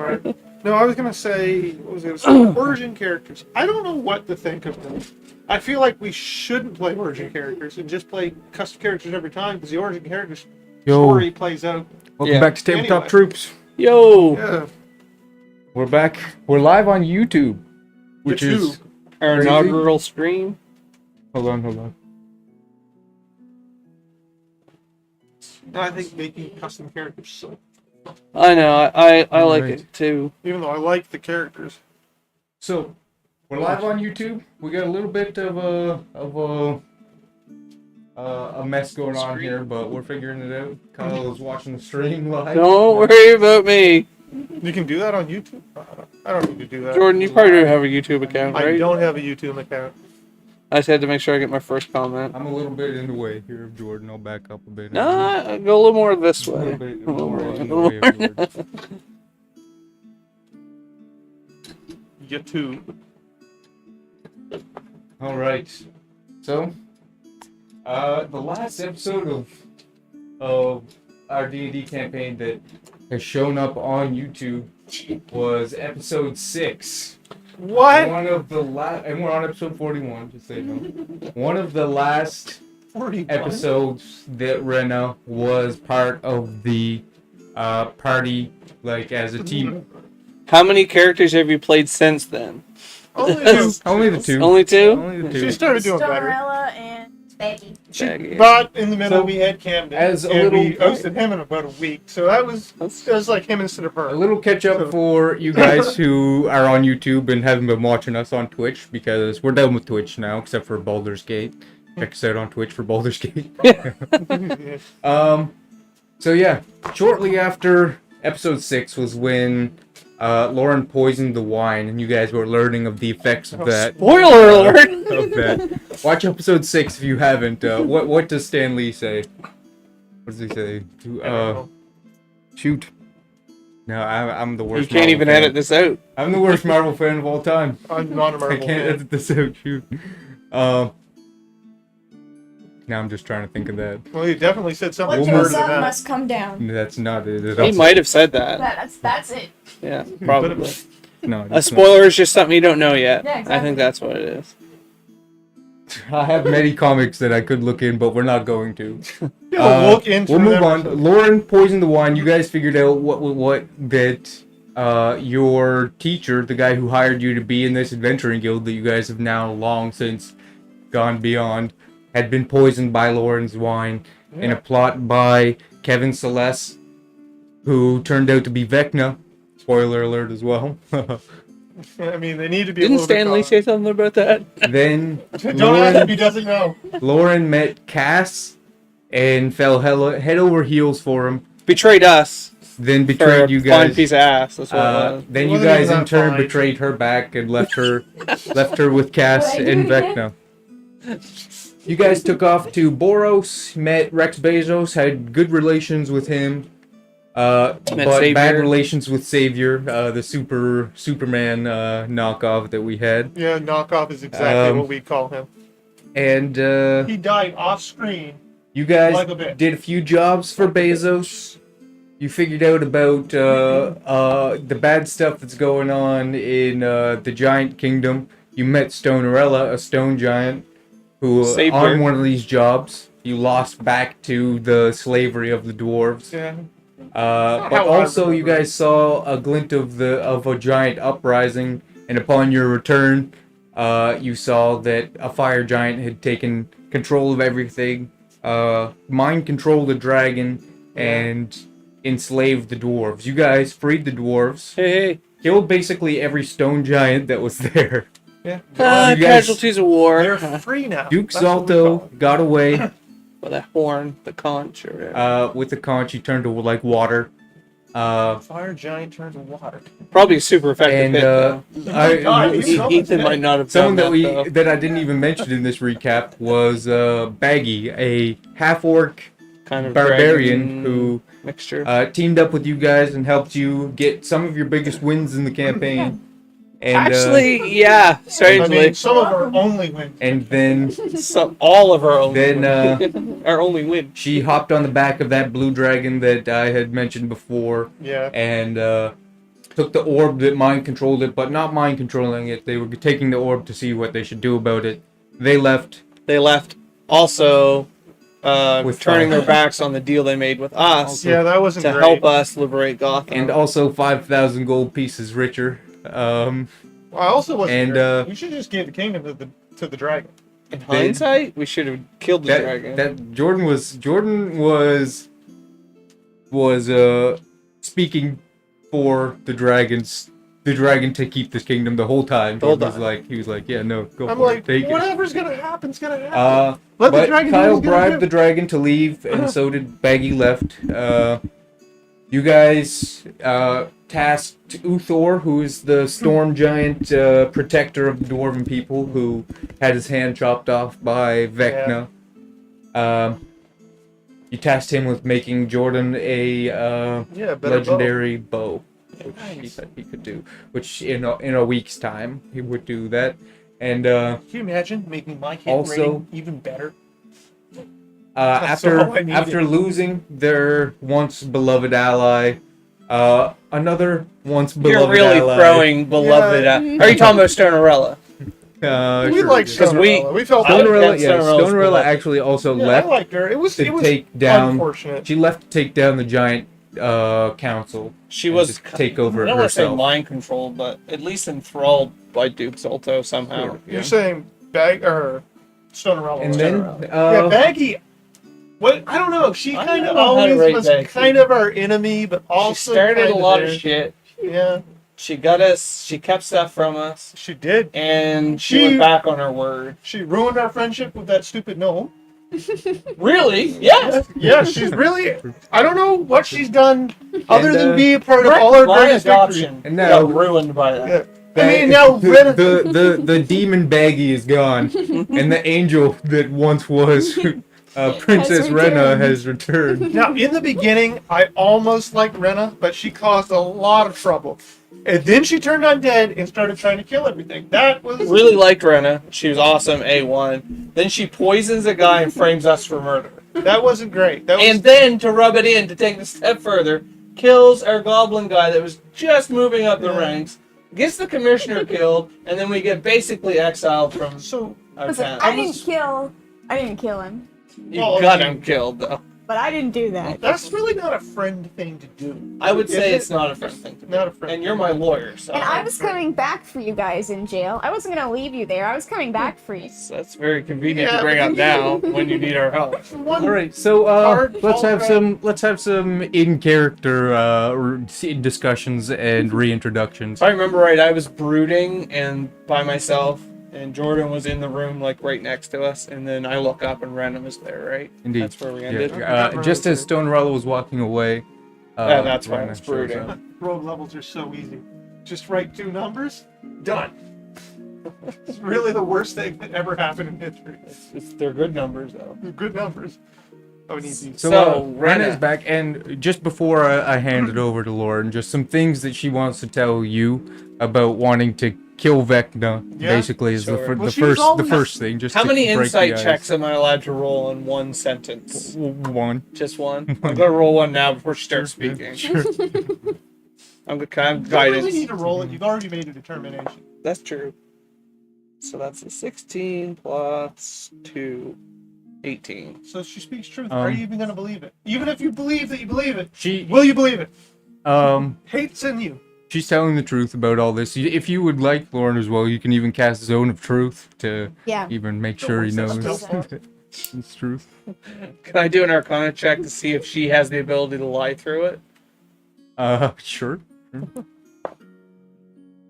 Alright. No, I was going to say, what was I going to say? Origin characters. I don't know what to think of them. I feel like we shouldn't play origin characters and just play custom characters every time because the origin characters story plays out. Welcome back to Tabletop Anyway. Troops. Yo! Yeah. We're back. We're live on YouTube, which is Our crazy. inaugural stream. Hold on. No, I think making custom characters so. I know, I like Right. it too. Even though I like the characters. So we're live on YouTube. We got a little bit of a mess going on here, but we're figuring it out. Kyle is watching the stream live. Don't worry about me. You can do that on YouTube? I don't need to do that. Jordan, you probably do have a YouTube account, I right? don't have a YouTube account. I just had to make sure I get my first comment. I'm a little bit in the way here of Jordan. I'll back up a bit. No, go a little more this A way. little bit A little more more. in the way of Jordan. YouTube. All right. So, the last episode of our D&D campaign that has shown up on YouTube was episode 6. What? One of the last, and we're on episode 41, just so you know. One of the last 41? episodes that Renna was part of the party, like as a team. How many characters have you played since then? Only two. Only the two. Only two? Only the She two. started doing better. Storella and Baggy. Baggy. But in the middle, So, we had Camden, as a and we little- hosted him in about a week. So it was like him instead of her. A little catch up for you guys who are on YouTube and haven't been watching us on Twitch, because we're done with Twitch now, except for Baldur's Gate. Check us out on Twitch for Baldur's Gate. So yeah, shortly after episode 6 was when Lauren poisoned the wine, and you guys were learning of the effects of that. Spoiler alert! Of that. Watch episode 6 if you haven't. What does Stan Lee say? What does he say? Shoot. No, I'm the You worst. can't Marvel even fan. edit this out. I'm the worst Marvel fan of all time. I'm not a I Marvel can't fan. edit this out. Shoot. Now I'm just trying to think of that. Well, he definitely said something What We'll smarter goes than up that. must come down. That's not it at He all. might have said that. That's it. Yeah, probably. No, A that's spoiler is just something you don't know yet. Yeah, I exactly. think that's what it is. not. I have many comics that I could look in, but we're not going to. Yeah, we'll look into We'll move them. on. Lauren poisoned the wine. You guys figured out what that your teacher, the guy who hired you to be in this adventuring guild that you guys have now long since gone beyond, had been poisoned by Lauren's wine in a plot by Kevin Celeste, who turned out to be Vecna. Spoiler alert as well. I mean, they need to be. Didn't a little bit Stanley say something about that? Then Don't ask if he doesn't know. Lauren met Cass and fell head over heels for him. Betrayed us. Then For betrayed a you fine guys. piece of ass. That's what it was. Then It you wasn't guys even in that turn fine. betrayed her back and left her with Cass What I and did? Vecna. You guys took off to Boros, met Rex Bezos, had good relations with him, but Savior. bad relations with Savior, the Superman knockoff that we had. Yeah, knockoff is exactly Um, what we call him. And He died off screen. you guys like a bit. did a few jobs for Bezos. You figured out about the bad stuff that's going on in the Giant Kingdom. You met Stonerella, a stone giant, who Saved on her. one of these jobs you lost back to the slavery of the dwarves. Yeah. But How I also you remember. guys saw a glint of a giant uprising, and upon your return, you saw that a fire giant had taken control of everything, mind controlled a dragon, and enslaved the dwarves. You guys freed the dwarves, Hey, killed basically every stone giant that was there. Yeah. you guys- casualties of war. They're free now. Duke That's what we Zalto call got away With a horn, the conch, or whatever. with the conch. He turned to like water. it. Fire giant turned to water. Probably a super effective and hit, though. God, we saw Ethan that. might not have someone done that though. that I didn't even mention in this recap was Baggy, a half-orc Kind of barbarian dragon who mixture. teamed up with you guys and helped you get some of your biggest wins in the campaign. And, Actually, yeah, I strangely. mean, some of our only wins. and then All of our only Then, win. Our only win. she hopped on the back of that blue dragon that I had mentioned before, Yeah. and took the orb that mind controlled it, but not mind controlling it. They were taking the orb to see what they should do about it. They left. They left also With turning fire. their backs on the deal they made with us Yeah, that wasn't to great. help us liberate Gotham. And also 5,000 gold pieces richer. Well, I also wasn't And, great. We should just give the kingdom to the dragon. In hindsight, we should have killed the dragon. That Jordan was speaking for the dragon to keep this kingdom the whole time. The whole Jordan time. he was like, yeah, no, go I'm for like, it, take it. whatever's gonna happen's gonna happen. But Let the dragon do what Kyle he's gonna bribed do. the dragon to leave, and so did Baggy left. You guys tasked Uthor, who is the storm giant protector of the dwarven people, who had his hand chopped off by Vecna. You tasked him with making Jordan a better legendary bow, which he Nice. said he could do. Which in a week's time he would do that. And Can you imagine making my hit Also- rating even better? after all I needed. after losing their once beloved ally, another once You're beloved really ally. throwing beloved. Yeah. Are you talking about Stonerella? We Sure, like yeah. Because Stonerella. We felt Stonerella, Stonerella's Stonerella beloved. actually also Yeah, I left liked her. It was to take down. unfortunate. She left to take down the giant council. She and was just take over I don't want to say herself. mind controlled, but at least enthralled by Duke Zolto somehow. Sure. You're saying Stonerella. And then yeah, Baggy. What I don't know. She I kind don't of know how to always rate was Baggy. kind of our enemy, but She also started a kinda lot there. of shit. Yeah, She got us. She kept stuff from us, she did. and she She- went back on her word. She ruined our friendship with that stupid gnome. Really? Yes. Yeah, she's really. I don't know what she's done other And, than be a part of all Correct, our my greatest victories. adoption And now- got ruined by that. Yeah. I mean, now Renna. the demon Baggy is gone, and the angel that once was Princess Renna returned. has returned. Now, in the beginning, I almost liked Renna, but she caused a lot of trouble. And then she turned undead and started trying to kill everything. That was Really liked Renna. She was awesome. A1. Then she poisons a guy and frames us for murder. that wasn't great. That was And then to rub it in, to take it a step further, kills our goblin guy that was just moving up the Yeah. ranks, gets the commissioner killed, and then we get basically exiled from so. our Listen, town. I didn't kill him, You Well, got you- him killed, though. but I didn't do that. That's really not a friend thing to do. I would say Is it's it? not a friend thing to do. Not a friend. And you're my lawyer, so And I was coming back for you guys in jail. I wasn't gonna leave you there. I was coming back for you. that's very convenient Yeah, to bring but- up now when you need our help. One, All right, so Hard let's have alright. some in character discussions and reintroductions. If I remember right, I was brooding and by myself, and Jordan was in the room, like right next to us, and then I look up and Renna was there, right? Indeed. That's where we Yeah, ended. just as Stonerella was walking away. Yeah, that's why I Renna was shows brooding. up. road levels are so easy. Just write 2 numbers. Done. It's really the worst thing that ever happened in history. They're good numbers, though. Good numbers. Oh, it needs these. So, So, Renna's Renna. back, and just before I hand it over to Lauren, just some things that she wants to tell you about wanting to kill Vecna. Yeah, basically, is sure. Well, she was always- the first thing. Just How to many break the insight ice. checks am I allowed to roll in one sentence? One. Just one? I'm gonna roll one now before she starts speaking. Sure. I'm gonna kind of You don't really guidance. need to roll it. You've already made a determination. That's true. So that's a 16 plus 2, 18. So she speaks truth. Are you even going to believe it? Even if you believe that you believe it, She will you believe it? um Hate's in you. she's telling the truth about all this. If you would like, Lauren, as well, you can even cast Zone of Truth to Yeah. even make sure he what's that knows spell for? it's truth. Can I do an Arcana check to see if she has the ability to lie through it? Sure.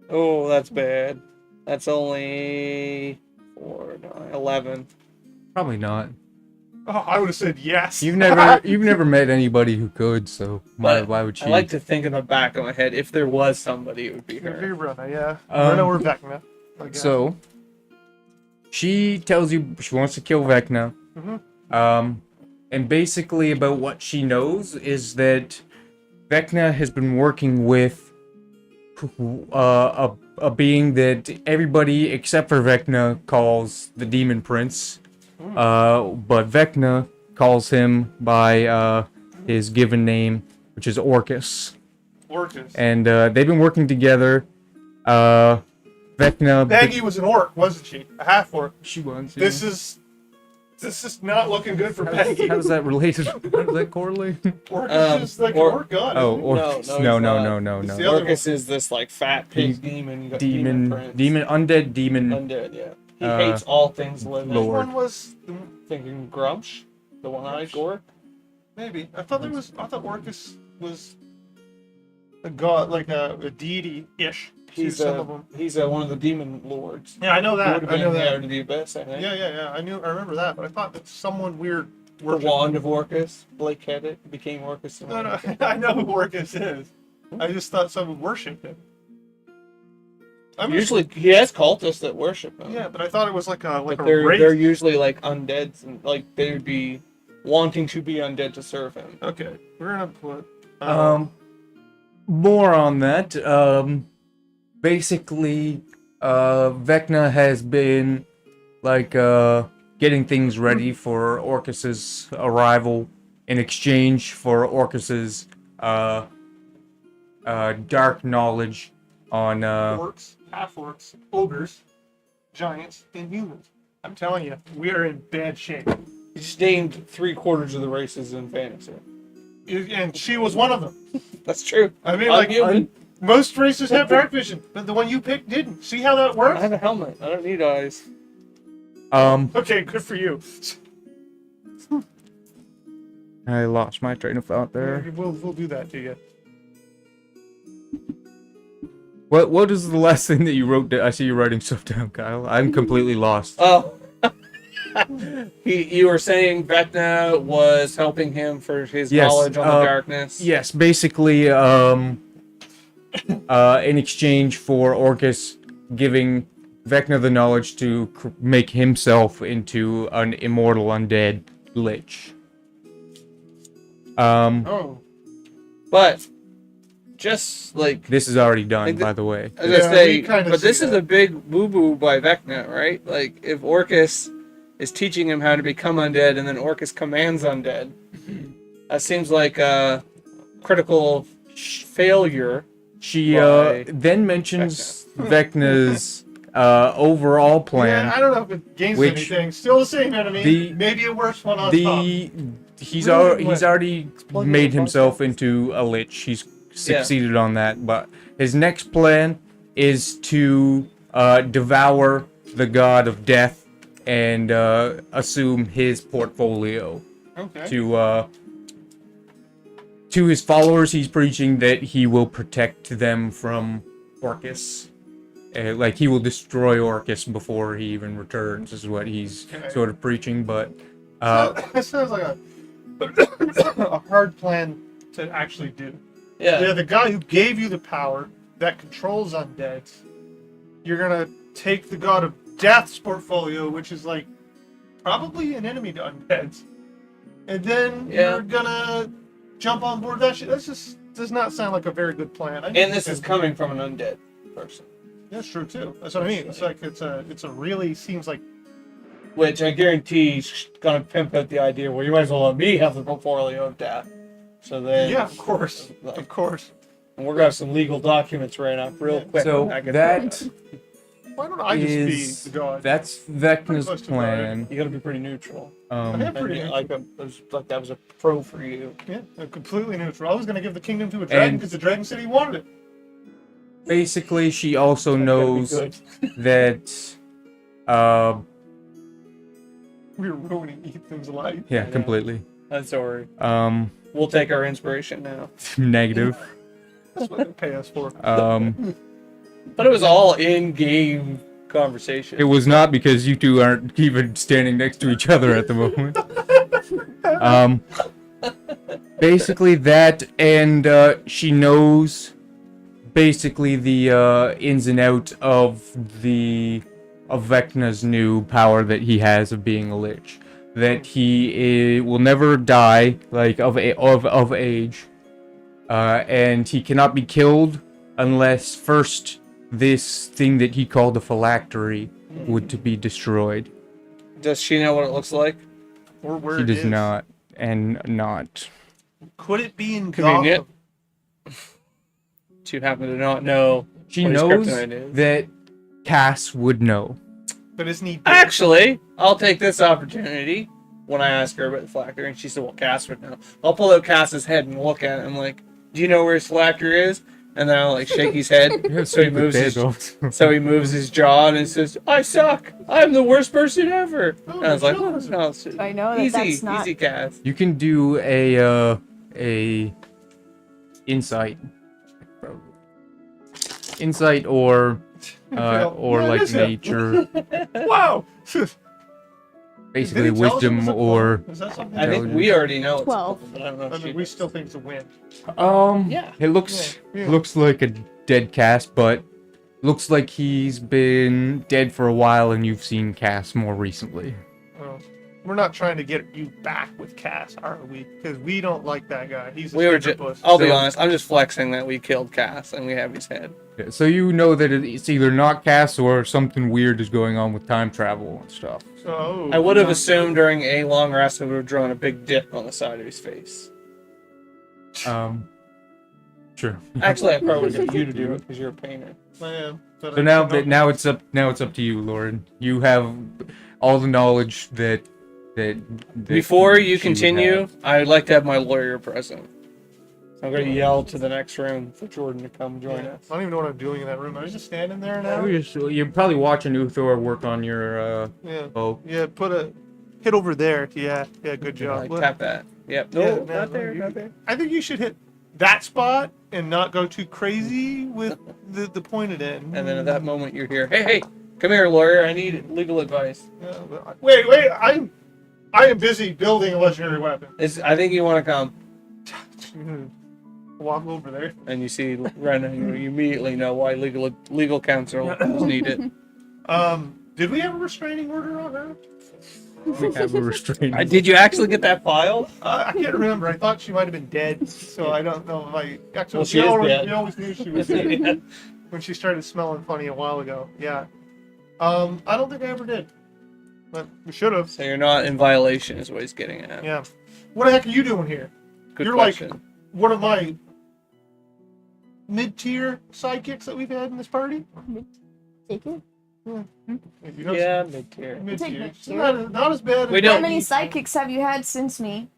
Oh, that's bad. That's only 4, 9, 11. Probably not. Oh, I would have said yes. You've never met anybody who could, so why But would she? I like to think in the back of my head, if there was somebody, it would be It'd be her. Renna, yeah. Um, Renna or Vecna. I guess. So she tells you she wants to kill Vecna. And basically about what she knows is that Vecna has been working with a being that everybody except for Vecna calls the Demon Prince. But Vecna calls him by his given name, which is Orcus. Orcus. and they've been working together. Vecna. Maggie was an orc, wasn't she? A half orc. She was. This is not looking good for Maggie. How does that relate? How does that correlate? Orcus is like an orc god. Oh, isn't he? Orcus. No, No, he's no, not. no, no, It's no. the other Orcus is this like fat pig demon prince. undead demon. Undead, yeah. He Uh, hates all things living. Which Lord. one was Thinking Grumsh, the one-eyed orc. maybe? I thought Orcus was a god, like a deity-ish. to He's some of them. one of the demon lords. Yeah, I know He that. would have I been know there that. to the abyss, I think. Yeah. I remember that, but I thought that someone weird. The worshipped wand him. of Orcus. Blake had it. Became Orcus. No, I know who Orcus is. I just thought someone worshipped him. I mean, Usually, he has cultists that worship him. yeah, but I thought it was like a but a they're race. usually like undeads, and like they would be wanting to be undead to serve him. Okay, we're gonna put. More on that. Basically, Vecna has been like getting things ready for Orcus's arrival in exchange for Orcus's dark knowledge on Orcs, half orcs, ogres, giants, and humans. I'm telling you, we are in bad shape. He just named 3/4 of the races in fantasy. And she was one of them. That's true. I mean, I'm like human. most races have dark vision, but the one you picked didn't. See how that I works? have a helmet. I don't need eyes. Okay, good for you. I lost my train of thought there. We'll do that to you. What is the last thing that you wrote down? I see you writing stuff down, Kyle. I'm completely lost. Oh. You were saying Vecna was helping him for his Yes, knowledge on the darkness. Yes, basically, in exchange for Orcus giving Vecna the knowledge to make himself into an immortal undead lich. Oh. But just like This is already done, Like the- by the way. I was Yeah, gonna say, we kinda but this see is that. a big boo boo by Vecna, right? Like if Orcus is teaching him how to become undead, and then Orcus commands undead, that seems like a critical failure. She by then mentions Vecna's overall plan. Yeah, I don't know if it gains Which- anything. Still the same enemy. the- Maybe a worse one on top. He's Really he's already Plug in made the himself bucket. into a lich. He's succeeded on that, but his next plan is to devour the god of death and assume his portfolio. Okay. To his followers, he's preaching that he will protect them from Orcus. Like he will destroy Orcus before he even returns, is what he's Okay. sort of preaching. But That sounds like a hard plan to actually do. Yeah. The guy who gave you the power that controls undeads, you're gonna take the god of death's portfolio, which is like probably an enemy to undeads, and then you're gonna jump on board that shit. That just does not sound like a very good plan. And this is coming from an undead person, That's true too. That's what I mean. It's like it's a really seems like which I guarantee is gonna pimp out the idea where you might as well let me have the portfolio of death. So then, yeah, of course, of course. and we're gonna have some legal documents right up real quick. so I get that Why don't I just is be the god? that's Pretty Vecna's close to plan. you gotta be pretty neutral. I am And pretty yeah, neutral. like that was a pro for you. Yeah, I'm completely neutral. I was gonna give the kingdom to a dragon And- because the Dragon City wanted it. Basically, she also Gotta be knows good. that We were ruining Ethan's life. yeah, know. completely. I'm sorry. Um, We'll take our inspiration now. negative. That's what they pay us for. But it was all in-game conversation. It was not because you two aren't even standing next to each other at the moment. Basically that, and she knows basically the ins and outs of Vecna's new power that he has of being a lich. That he will never die, like of age, and he cannot be killed unless first this thing that he called the phylactery would to be destroyed. Does she know what it looks like? Or where He it does is. not, and not. Could it be in Convenient. Gotham? to happen to not know She what his knows kryptonite is. that Cass would know. But isn't he? Actually, I'll take this opportunity when I ask her about the phylactery, and she said, well, Cass would know. I'll pull out Cass's head and look at it. I'm like, do you know where his phylactery is? And then I'll like shake his head. So he moves his jaw and it says, I suck. I'm the worst person ever. Oh, And I was like, no. no, I know that easy, that's not. easy, Cass. You can do a insight, or Yeah, like it is him. nature, Wow. basically Did he tell us it was wisdom a or clone? Is that something? I think we already know it's 12. something, but I don't know if I she mean, we does. still think it's a win. Yeah. It looks Yeah. looks like a dead Cass, but looks like he's been dead for a while, and you've seen Cass more recently. Well, we're not trying to get you back with Cass, are we? Because we don't like that guy. He's a We were sticker just, puss. I'll be So- honest, I'm just flexing that we killed Cass and we have his head. Yeah, so you know that it's either not Cass or something weird is going on with time travel and stuff. So I would have assumed during a long rest we would have drawn a big dip on the side of his face. Sure. Actually, I probably would get you to do it because you're a painter. I am. But So I now don't know. that now it's up to you, Lauren. You have all the knowledge that Before you she would continue, have. I'd like to have my lawyer present. I'm going to yell to the next room for Jordan to come join Yeah. us. I don't even know what I'm doing in that room. I was just standing there now. You're probably watching Uthor work on your Yeah. bow. Yeah. Put a hit over there. Yeah. Yeah. Good job. Like, Look. tap that. Yep. No, Yeah, not there, you- not there. I think you should hit that spot and not go too crazy with the pointed end. And then at that moment, you're here. Hey, come here, lawyer. I need legal advice. Yeah, but wait. I am busy building a legendary weapon. I think you want to come. Walk over there. And you see Renna, you immediately know why legal counsel is needed. Did we have a restraining order on her? We have a restraining. Did you actually get that file? I can't remember. I thought she might have been dead, so I don't know if I. Actually, Well, she is dead. We always knew she was dead when she started smelling funny a while ago. Yeah. I don't think I ever did, but we should have. So you're not in violation, is what he's getting at. Yeah. What the heck are you doing here? Good You're question. like one of my mid-tier sidekicks that we've had in this party. Take it. You know, Yeah, mid-tier. mid-tier. mid-tier. Not as bad. We as don't- How many sidekicks have you had since me?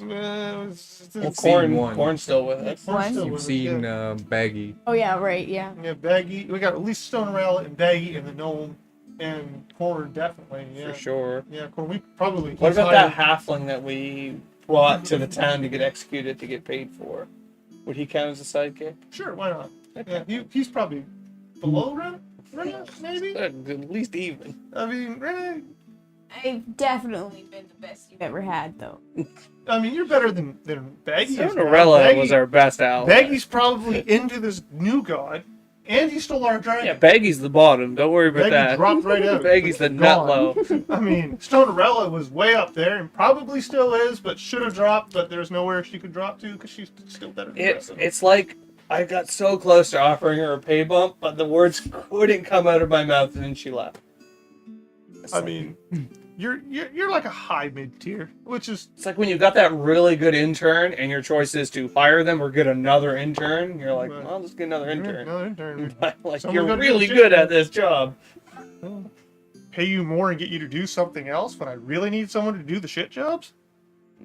Well, seen Corn, one. Corn's still with us. One? You've seen Baggy. Oh yeah, right, yeah. Yeah, Baggy. We got at least Stonerella and Baggy and the Gnome and Corn, definitely. Yeah. For sure. Yeah, Corn. We probably. What about that halfling that we brought to the town to get executed to get paid for? Would he count as a sidekick? Sure, why not? Yeah, he's probably below Renna, maybe? At least even. I mean, Renna, I've definitely been the best you've ever had, though. I mean, you're better than Baggy. is now. Cinderella Baggy- was our best ally. Baggy's probably into this new god, and he stole our dragon. Yeah, Baggy's the bottom. Don't worry about Baggy that. dropped right out. Baggy's the nut low. I mean, Stonerella was way up there, and probably still is, but should have dropped, but there's nowhere she could drop to, because she's still better than the rest of them. It's like I got so close to offering her a pay bump, but the words couldn't come out of my mouth, and then she left. I mean, you're like a high mid-tier, which is... It's like when you got that really good intern, and your choice is to hire them or get another intern. You're like, Right. well, let's get another intern. Another intern. Like Someone you're gotta do really the good shit. at this job. Pay you more and get you to do something else when I really need someone to do the shit jobs?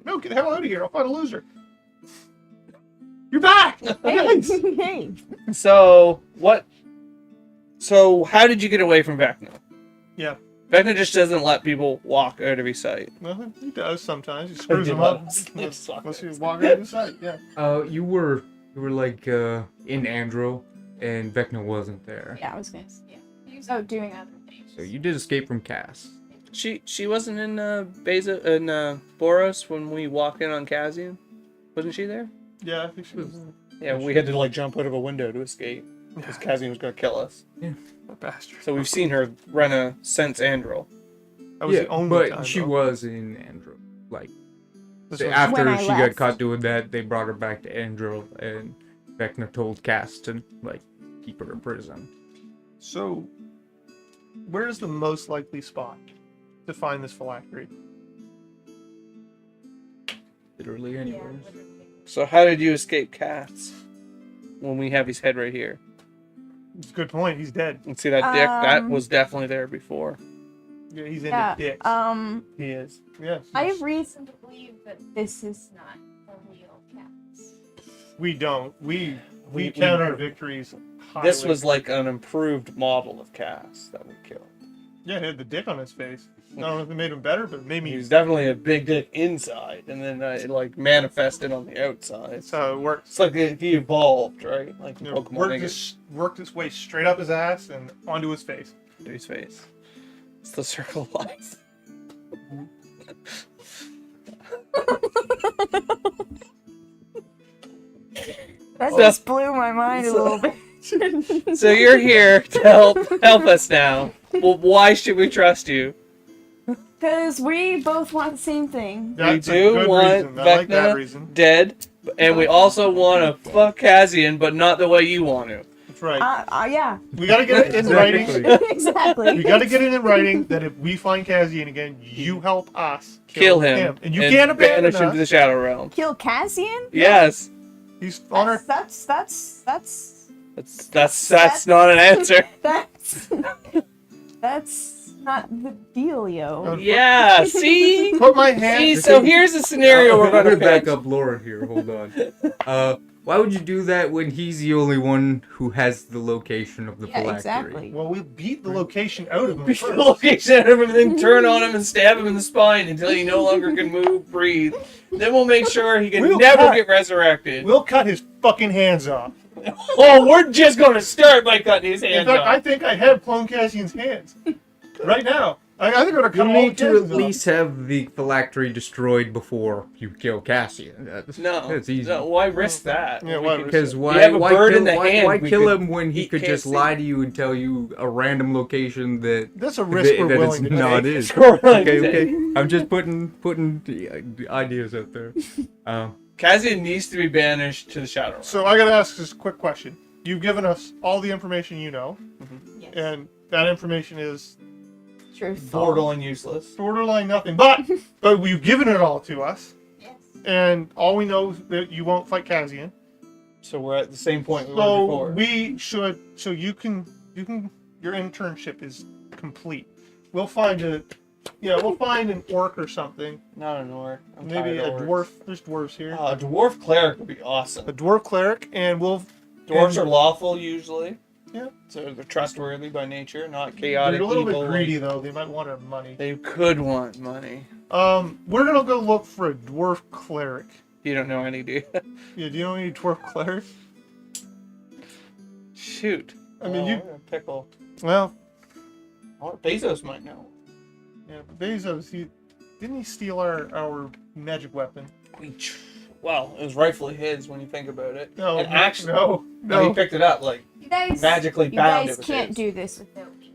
No, get the hell out of here. I'll find a loser. You're back! Hey, hey. So what? So how did you get away from Vecna? Yeah. Vecna just doesn't let people walk out of his sight. Well, he does sometimes. He screws He them up. loves- Unless you walk out of the sight, yeah. You were like in Andro, and Vecna wasn't there. Yeah, I was gonna say, yeah. He was out doing other things. So you did escape from Cass. She wasn't in Boros when we walked in on Kazian? Wasn't she there? Yeah, I think she was Yeah, we had to like jump out of a window to escape because Kazian was gonna kill us. a bastard. So we've seen her Renna since Andril. That was the only time. she though. was in Andro. Like This was- after When I she got left. caught doing that, they brought her back to Andro, and Vecna told Cass to like keep her in prison. So, where's the most likely spot to find this phylactery? Literally Yeah, anywhere. literally. So how did you escape cats? when we have his head right here? It's a good point. He's dead. And see that dick? That was definitely there before. Yeah, he's into Yeah. dicks. He is. Yes. I have reason to believe that this is not a real cats. We don't. We We- count we- our victories highly. This was like an improved model of Cass that we killed. Yeah, he had the dick on his face. I don't know if it made him better, but it made He me. was definitely a big dick inside, and then it like manifested on the outside. That's how it works. It's like he evolved, right? Like in You know, Pokemon, worked its way straight up his ass and onto his face. to his face. It's the circle of life. That So- just blew my mind a little bit. So you're here to help us now. Well, why should we trust you? Because we both want the same thing. That's we a do good want reason. I like that Vecna reason. dead, and we also want to fuck Kazian, but not the way you want to. That's right. Yeah. We gotta get it in writing. Exactly. We gotta get it in writing that if we find Kazian again, you help us Kill him. and you can't abandon banish him to the us. Shadow Realm. Kill Cassian? Yes. He's on our. That's That's not an answer. that's not the deal, yo. Yeah, see? Put my hand. See, so here's a scenario we're gonna back pick. up Lauren here. Hold on. Why would you do that when he's the only one who has the location of the Yeah, phylactery? exactly. Well, we beat the location out of him Before first. the location and everything, turn on him and stab him in the spine until he no longer can move, breathe. Then we'll make sure he can We'll never cut. get resurrected. We'll cut his fucking hands off. Oh, we're just gonna start by cutting his In hands fact, off. I think I have clone Cassian's hands right now. I think I'm gonna You cut all need the to hands at least have the phylactery destroyed before you kill Cassian. no, That's easy. no, why risk that? Yeah, We why can- risk Because it? why, have a why, bird kill, in the why, hand why we kill could- him when he could can't just see. lie to you and tell you a random location that That's a risk we're that willing it's to not take. is. We're willing to Okay, take. okay. I'm just putting the ideas out there. Cassian needs to be banished to the Shadow Realm. So I gotta ask this quick question. You've given us all the information you know, Yes. and that information is Truthful. Borderline useless. borderline nothing. But you've given it all to us, Yes. and all we know is that you won't fight Cassian. So we're at the same point we were So before. we should. So you can. Your internship is complete. We'll find a. Yeah, we'll find an orc or something. Not an orc. I'm Maybe tired a of dwarf. orcs. There's dwarves here. A dwarf cleric would be awesome. A dwarf cleric, and we'll. Dwarves and- are lawful usually. Yeah. So they're trustworthy by nature, not They're chaotic. a little evil, bit like- greedy though. They might want our money. They could want money. We're gonna go look for a dwarf cleric. You don't know any, do you? Yeah, do you know any dwarf cleric? Shoot. I mean, you- we're in a pickle. Well, Oh, Bezos might know. yeah, but Bezos, didn't he steal our magic weapon? Well, it was rightfully his when you think about it. No, and actually, no. he picked it up like You guys, magically you bound guys it with can't his. do this without me.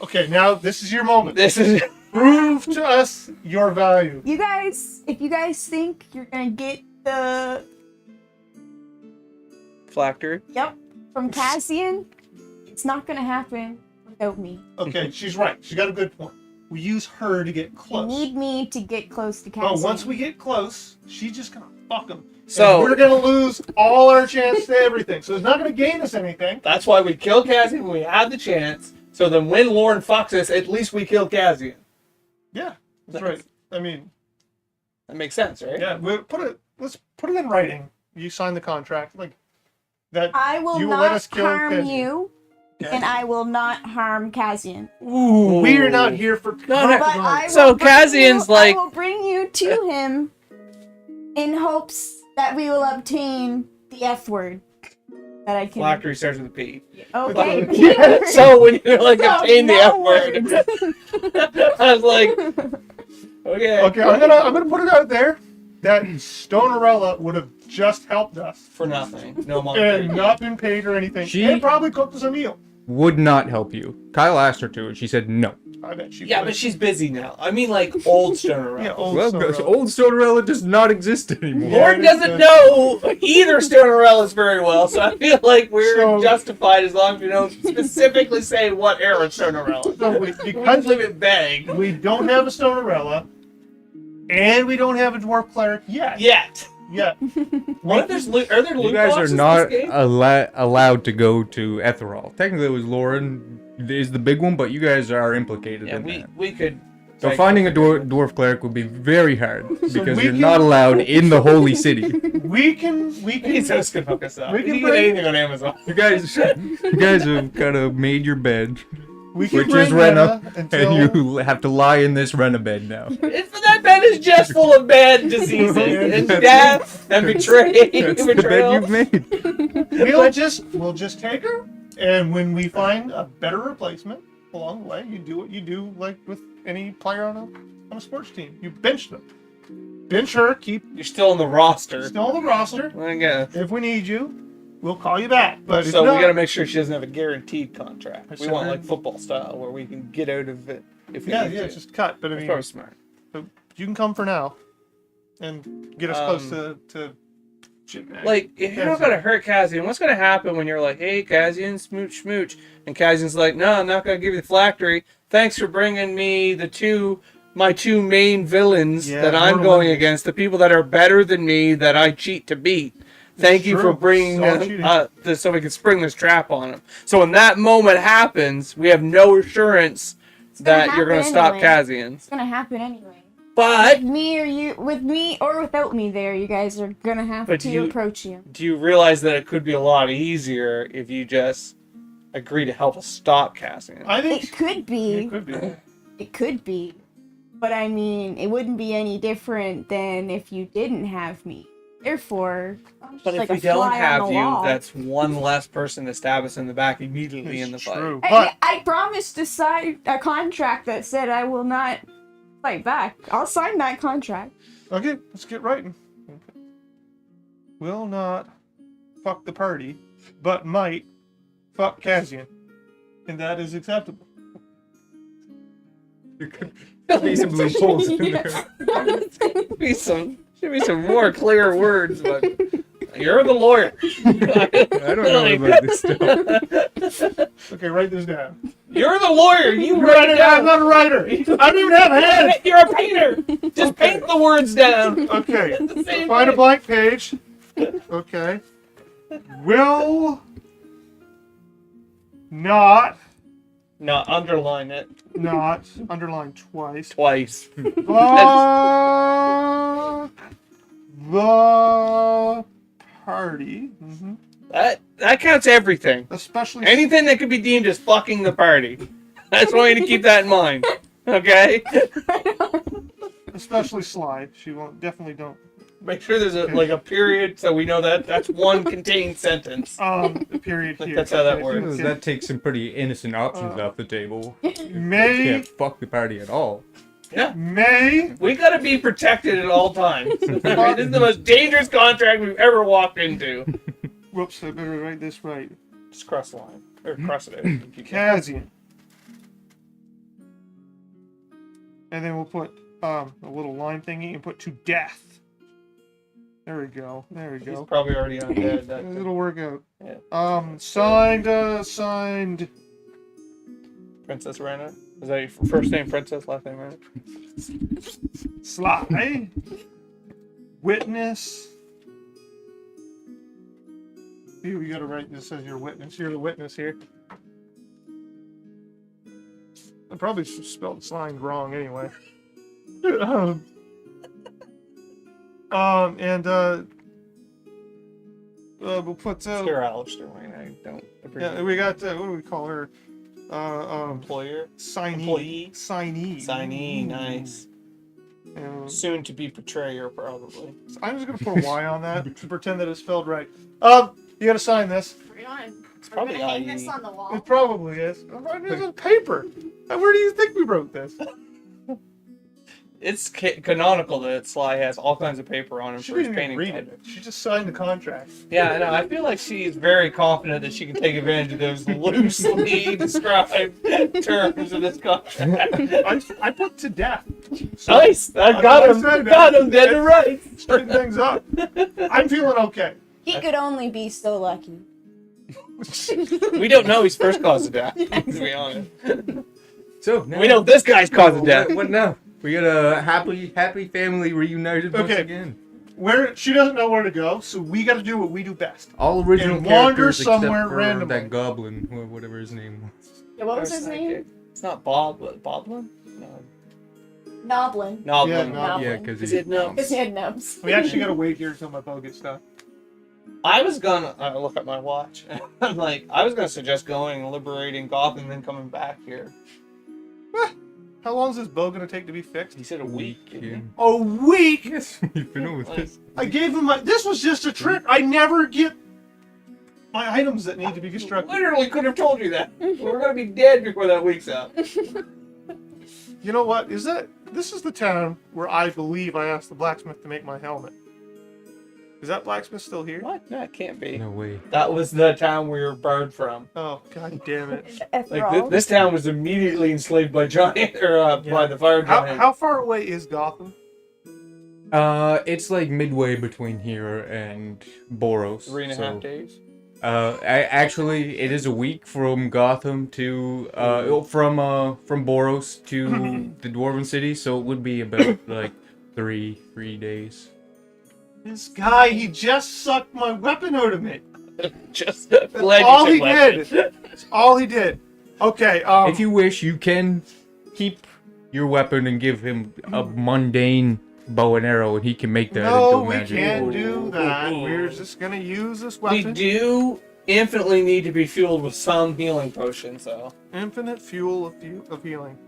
Okay, now this is your moment. This is Prove to us your value. You guys, if you guys think you're gonna get the Phylactery. from Cassian, it's not gonna happen without me. Okay, she's right. She's got a good point. We use her to get You close. need me to get close to Cassian. Oh, once we get close, she's just gonna fuck him. So we're gonna lose all our chance to everything. So it's not gonna gain us anything. that's why we kill Cassian when we have the chance. So then when Lauren fucks us, at least we kill Cassian. Yeah, that's right. I mean, That makes sense, right? yeah, let's put it in writing. You sign the contract, like that. I will You will let not us kill harm Cassian. you, and I will not harm Cassian. Ooh. We're not here for no. But I compromise. So will bring Cassian's you, like- I will bring you to him in hopes that we will obtain the F word that I can. Phylactery starts with a P. Okay. Yeah, so when you're like No, obtain the F no word, words. I was like, okay. Okay, I'm gonna put it out there that Stonerella would have just helped us For nothing. No and money. not been paid or anything, She- and probably cooked us a meal. Would not help you. Kyle asked her to, and she said no. I bet she. Yeah, would. but she's busy now. I mean, like old Stoner. Yeah, old Well, Stonerella. old Stonerella does not exist anymore. Lauren Yeah, doesn't know either Stonerellas very well, so I feel like we're So- justified as long as we don't specifically say what era Stonerella. So We because can leave it vague. we don't have a Stonerella, and we don't have a dwarf cleric yet. Yet. Yeah. What if there's are there You loot guys are boxes in not this game? allowed to go to Etherall. Technically, it was Lauren is the big one, but you guys are implicated Yeah, in that. we could. So like, finding a dwarf cleric would be very hard because we you're can- not allowed in the holy city. We can He's just gonna hook us up. We We can can get bring- anything on Amazon. You guys have kind of made your bed, we can which bring is Renna, until and you have to lie in this Renna bed now. That bed is just full of bad diseases and death and That's the bed betrayal. you've made. we'll just take her, and when we find a better replacement along the way, you do what you do like with any player on a sports team. You bench them. Bench her, keep You're still on the roster. still on the roster. I guess. If we need you, we'll call you back. But if So not, we got to make sure she doesn't have a guaranteed contract. We Sure. want like football style where we can get out of it if we yeah, need yeah, to. it's just cut. But I That's mean, probably smart. you can come for now, and get us close to Like, if you're not going to hurt Kazian, what's going to happen when you're like, hey, Kazian, smooch, smooch? And Kazian's like, no, I'm not going to give you the phylactery. Thanks for bringing me my two main villains Yeah, that I'm Mortal going Enemies. against, the people that are better than me that I cheat to beat. Thank you True. for bringing Solid them cheating. so we can spring this trap on them. So when that moment happens, we have no assurance that you're going to stop happen Kazian. It's gonna happen anyway. But With me or without me there, you guys are gonna have But to you- approach you. do you realize that it could be a lot easier if you just agree to help us stop Kazian? I think It could be. it could be. It could be. But I mean, it wouldn't be any different than if you didn't have me. Therefore, I'm just But like if we a fly don't on have the you, wall. that's one less person to stab us in the back immediately in the It's fight. true. But I promised to sign a contract that said I will not fight back. I'll sign that contract. okay, let's get writing. Will not fuck the party, but might fuck Kazian, and that is acceptable. Could be some loopholes in there. Should be some more clear words, but you're the lawyer. I don't know about this stuff. Okay, write this down. You're the lawyer. You I'm write it down. not a writer. I don't even have a head. You're a painter. Just paint the words down. Okay, The same find a thing. blank page. Okay. Will not Underline it underline twice. twice. Fuck the party. That counts everything. Especially Anything that could be deemed as fucking the party. I just want you to keep that in mind. Okay? especially Slide. She won't definitely don't. Make sure there's a period so we know that that's one contained sentence. The period Like here. that's how that Okay, works. okay. That takes some pretty innocent options off the table. May Can't fuck the party at all. Yeah. May We gotta be protected at all times. I mean, this is the most dangerous contract we've ever walked into. whoops, I better write this right. Just cross the line. Or cross it out. if you can. Kazian. And then we'll put a little line thingy and put to death. There we go. There we He's go. probably already undead. That It'll work out. Yeah. Signed. Princess Renna. Is that your first name Princess, last name Renna? Sly. Witness. See, we gotta write this as your witness. You're the witness here. I probably spelled signed wrong anyway. We'll put Sir Alistair Wayne. I don't appreciate yeah, we got what do we call her? employer. Signee. Employee. Signee. Signee, nice. Soon to be portrayer, probably. I'm just gonna put a Y on that to pretend that it's spelled right. You gotta sign this. It's probably hang IE. this on the wall. It probably is. It's on paper. Where do you think we wrote this? It's canonical that Sly has all kinds of paper on him She for his didn't even painting read project. it. She just signed the contract. Yeah, I know. I feel like she's very confident that she can take advantage of those loosely described terms of this contract. I put to death. Nice! I got him! Got him dead to rights! Straighten things up. I'm feeling okay. He could only be so lucky. We don't know his first cause of death, to be honest. So We know this guy's cause of death. What now? We got a happy family reunited once Okay. again. where she doesn't know where to go, so we got to do what we do best. All original And wander characters except somewhere for randomly. that goblin, or whatever his name was. Yeah, what was Our his name? sidekick. It's not Bob, but Boblin? No. Noblin. Noblin. Yeah, Noblin. Yeah, because Is it no? His head nubs. We actually got to wait here until my bow gets done. I was gonna look at my watch. I'm like, I was gonna suggest going and liberating Gotham and then coming back here. How long is this bow going to take to be fixed? He said a week. didn't Yeah. he? A week? Yes, you've been with this. I gave him my. This was just a trick. I never get my items that need to be constructed. Literally could have told you that. We're gonna be dead before that week's out. You know what? This is the town where I believe I asked the blacksmith to make my helmet. Is that blacksmith still here? What? No, it can't be. No way. That was the town we were burned from. Oh, god damn it. Like this town was immediately enslaved by giant by the fire giant. How far away is Gotham? It's like midway between here and Boros. 3.5 days. Actually, it is a week from Gotham to from Boros to the Dwarven City, so it would be about like three days. This guy, he just sucked my weapon out of me. Just That's all he did. That's all he did. Okay, If you wish, you can keep your weapon and give him a mundane bow and arrow, and he can make that no, into we magic. can't do that. We're just gonna use this We weapon. do infinitely need to be fueled with some healing potions, though. Infinite fuel of healing.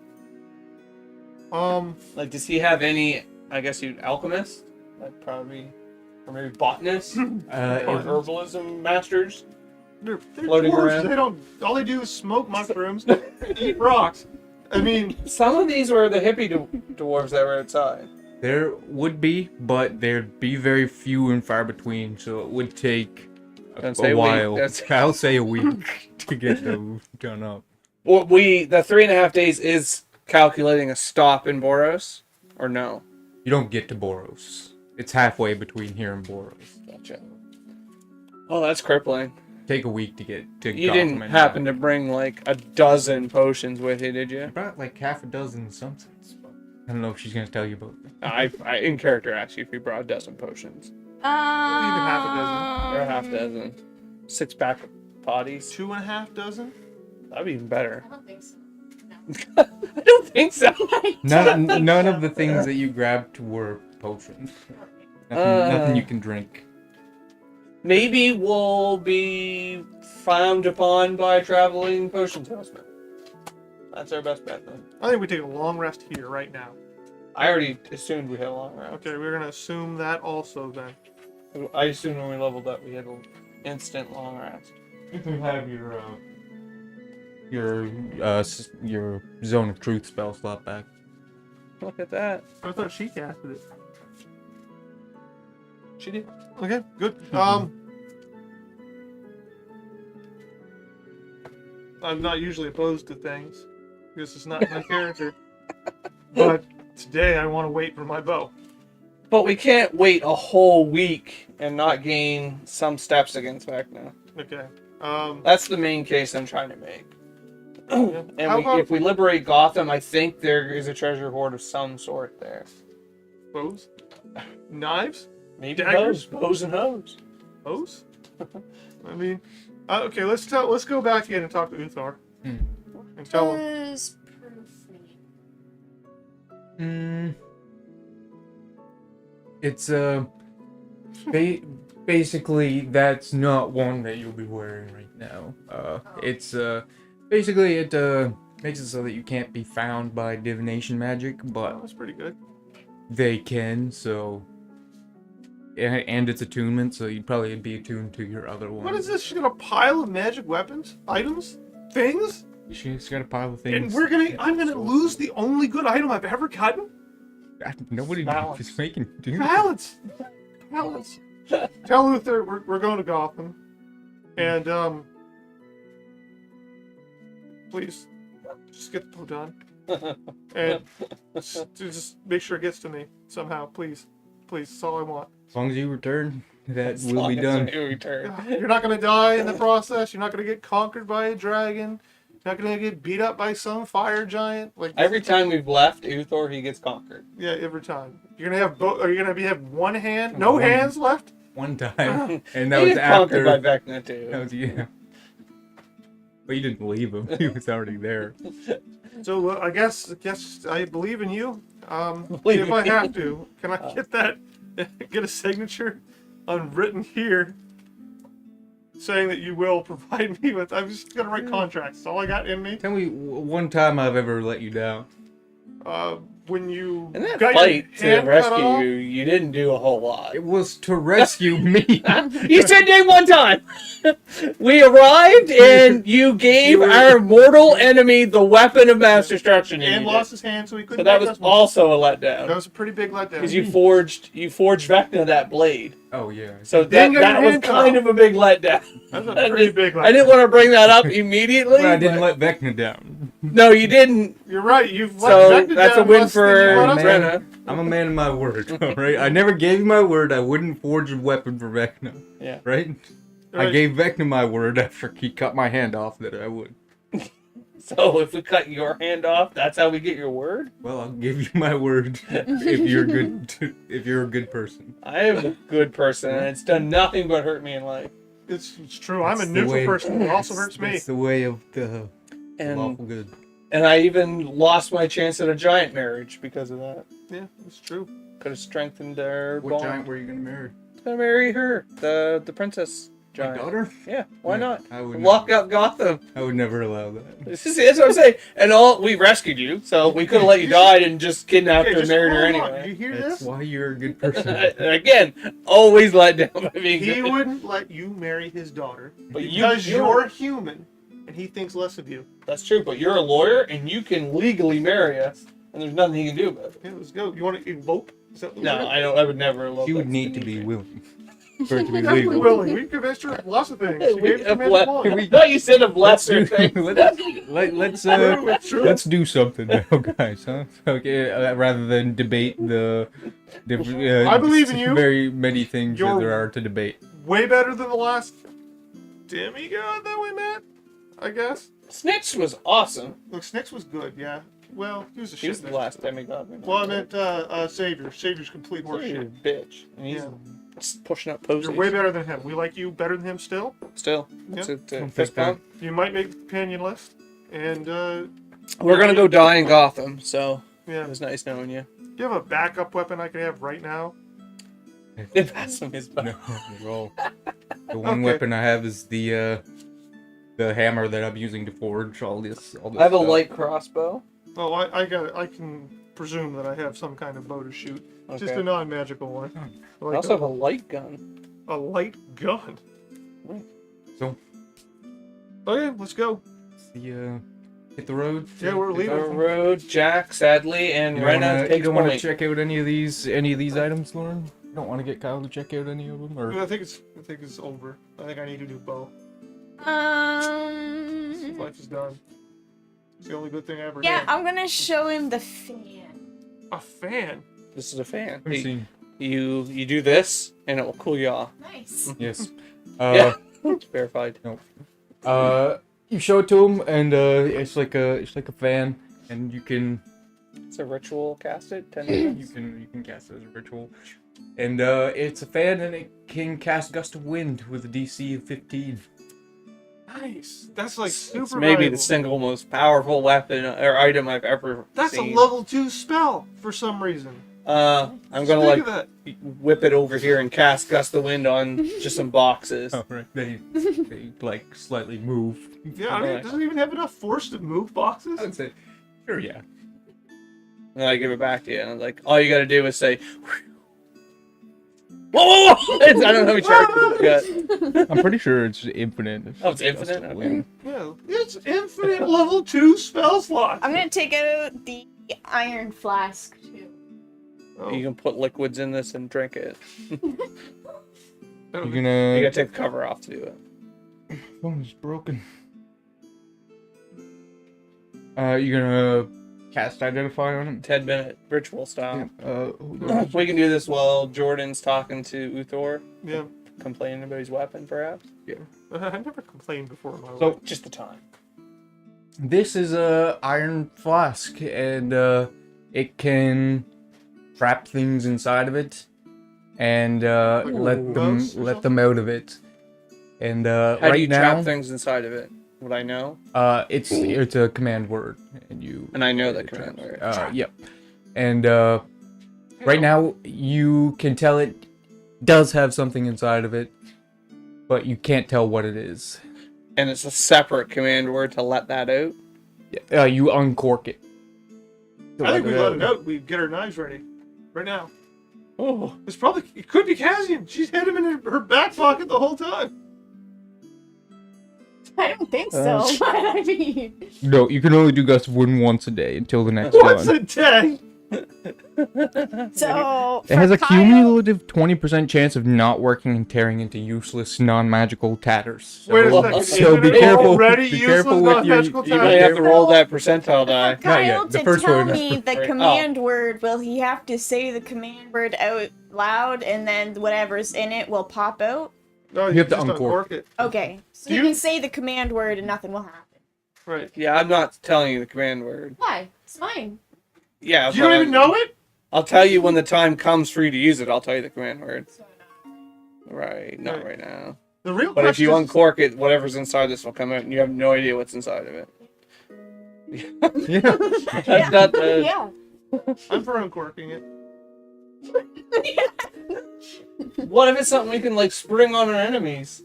Like, does he have any? I guess you alchemist, like probably, or maybe botanists, or herbalism masters. They're Floating dwarves. around. They don't. All they do is smoke mushrooms, and eat rocks. I mean, Some of these were the hippie dwarves that were outside. There would be, but there'd be very few and far between, so it would take Don't say a week, while. that's- I'll say a week to get those done up. Well, the 3.5 days is calculating a stop in Boros, or no? You don't get to Boros. It's halfway between here and Boros. Gotcha. Oh, that's crippling. Take a week to get to You Gotham didn't and happen back. to bring like a dozen potions with you, did I you? brought like half a dozen something. I don't know if she's gonna tell you about that. I in character asked you if you brought a dozen potions. half a dozen. Or a half dozen. 6-pack potties. 2.5 dozen. That'd be even better. I don't think so. I don't think so. None of the things that you grabbed were potions. Nothing you can drink. Maybe we'll be frowned upon by a traveling potion salesman. That's our best bet then. I think we take a long rest here right now. I already assumed we had a long rest. Okay, we're gonna assume that also then. I assumed when we leveled up we had an instant long rest. You can have your zone of truth spell slot back. Look at that. I thought she casted it. She did. Okay, good. I'm not usually opposed to things. This is not my character. But today I want to wait for my bow. But we can't wait a whole week and not gain some steps against Vecna. Okay. That's the main case I'm trying to make. How And about if we liberate Gotham, I think there is a treasure hoard of some sort there. bows? Knives? Maybe Daggers? bows and hoes. Bows? I mean, okay. Let's go back in and talk to Uthar and tell him. Does proof mean? It's basically that's not one that you'll be wearing right now. It's basically it makes it so that you can't be found by divination magic, Oh, but that's pretty good. they can. So, and it's attunement, so you'd probably be attuned to your other one. What is this? She's got a pile of magic weapons, items, things, She's got a pile of things. and I'm gonna lose the only good item I've ever gotten. Nobody Balance. is making do. Balance. Tell Uther we're going to Gotham, and please just get the bow done, and just make sure it gets to me somehow, please. That's all I want. As long as you return, that As will long be as done. we return. You're not gonna die in the process. You're not gonna get conquered by a dragon. Not gonna get beat up by some fire giant. Like Every time we've left Uthor, he gets conquered. yeah, every time. You're gonna have both. Are you gonna have one hand? No One. hands left. One time, and He that was gets conquered after. by Vecna too. That was yeah. But you didn't leave him. He was already there. So I guess I believe in you. Believe If in I me. have to, can I get that? Get a signature unwritten here, saying that you will provide me with. I'm just gonna write contracts. That's all I got in me. Tell me one time I've ever let you down. When you In that got fight your to hand cut rescue off, you, you didn't do a whole lot. It was to rescue me. You said name one time. We arrived and you gave You were- our mortal enemy the weapon of mass destruction. and you lost did. his hand, so he So couldn't. that make was us more. also a That letdown. was a pretty big letdown. Because you forged Vecna that blade. Oh yeah. So Then that, got your that was hand cut kind off. of a big letdown. That was a pretty big letdown. I didn't want to bring that up immediately. But I didn't but- let Vecna down. No, you didn't. You're right. You've So let Vecna that's a down win less than for you let us man. down. Renna. I'm a man of my word, alright? I never gave you my word I wouldn't forge a weapon for Vecna. Yeah. Right? I Right. gave Vecna my word after he cut my hand off that I would. So if we cut your hand off, that's how we get your word? Well, I'll give you my word if you're good. If you're a good person. I am a good person, and it's done nothing but hurt me in life. It's true. I'm a That's the neutral way- person. It also hurts me. It's the way of the lawful And good. and I even lost my chance at a giant marriage because of that. Yeah, it's true. Could have strengthened our What bond. giant were you gonna marry? Gonna marry her, the princess My giant. daughter? Yeah, why Yeah, not? I would Lock never, up Gotham. I would never allow that. That's what I'm saying. And all we rescued you, so we could have let you die and just kidnapped Okay, her and just married her hold on. anyway. You hear That's this? why you're a good person. Again, always let down by being He good. wouldn't let you marry his daughter But because you're- you're human, and he thinks less of you. That's true, but you're a lawyer and you can legally marry us, and there's nothing you can do about it. Yeah, let's go. You want to elope? Is that what No, we're I don't. I would never elope. You would That's need to be stupid. willing for it to be definitely legal. willing. We convinced her of lots of things. She We- gave of command le- one. I thought you said of lesser things. let's True, it's true. let's do something now, guys. Huh? Okay, rather than debate the different. I believe in you. Very many things that You're- there are to debate. Way better than the last demigod that we met, I guess. Snitch was awesome. Look, Snicks was good, yeah. Well, he was a He was shit. the last demigod. we met. Well, I meant Savior. Savior's complete He's a horseshit. bitch, and he's Yeah. just pushing up posies. You're way better than him. We like you better than him still. Still, Yeah. it's a Don't fist think bump. You might make the companion list. And, We're gonna go die in Gotham, so yeah. it was nice knowing you. Do you have a backup weapon I can have right now? If that's him, his No, well, the one Okay. weapon I have is the hammer that I'm using to forge all this. I have a stuff. light crossbow. Oh, I can presume that I have some kind of bow to shoot. Just Okay. a non-magical one. I Like also have a light gun. a light gun. So, Okay, let's go. hit the road. Yeah, we're The leaving. road, Jack, sadly, and You Renna don't takes want to point. check out any of these items, Lauren? You don't want to get Kyle to check out any of them, or I think it's over. I think I need to do bow. Um. Life is done. It's the only good thing I ever Yeah, did. I'm gonna show him the fan. A fan. This is a fan. Let me see. You do this, and it will cool you off. Nice. Yes. Yeah. Verified. You show it to him, and it's like a fan, and you can It's a ritual cast it. 10 you minutes. can cast it as a ritual, and it's a fan, and it can cast gust of wind with a DC of 15. Nice. That's like super It's maybe valuable. the single most powerful weapon or item I've ever That's seen. a level 2 spell for some reason. I'm gonna Speak like of that. whip it over here and cast gust of wind on just some boxes. Oh right, they like slightly move. Yeah, I mean, it doesn't even have enough force to move boxes. I would say, sure, yeah. And I give it back to you, and like all you gotta do is say, "Whoa, whoa, whoa!" I don't know how many charges it's got. I'm pretty sure it's infinite. Oh, it's infinite? Okay. Yeah, it's infinite level 2 spell slots. I'm gonna take out the iron flask too. Oh, You can put liquids in this and drink it. You're You gonna. gotta take the cover off to do it. Phone is broken. You're gonna cast identify on him. 10-minute ritual style. Yeah. We can do this while Jordan's talking to Uthor, yeah. complaining about his weapon, perhaps. I never complained before in my life. So Just the time. This is a iron flask, and it can trap things inside of it, and Like a let ghost or them out of it. And How right do you now, trap things inside of it? Would I know? it's a command word, and you And I know that traps- command word. Yep. And right now, you can tell it does have something inside of it, but you can't tell what it is. And it's a separate command word to let that out. You uncork it. I think we let it out. We get our knives ready right now. Oh, It could be Cassian. She's had him in her back pocket the whole time. I don't think so. But I mean, No, you can only do gust of wind once a day until the next Once one. a day. so It has for a Kyle- cumulative 20% chance of not working and tearing into useless, non-magical tatters. Wait a Well, second. so Isn't be it careful- already be useless careful with your- non-magical you Yeah, might talent? have to roll that percentile die. For Kyle yet. The to first tell one is me the Right. command word, will he have to say the command word out loud and then whatever's in it will pop out? No, You have to just uncork it. Okay. So Do you you- can say the command word and nothing will happen. Right. Yeah, I'm not telling you the command word. Why? It's mine. Yeah, You don't even know it? I'll tell you when the time comes for you to use it. I'll tell you the command word. So, Right, not Right. right now. The real But if question you is, uncork it, whatever's inside this will come out, and you have no idea what's inside of it. Yeah. That's not the. yeah. I'm for uncorking it. What if it's something we can like spring on our enemies?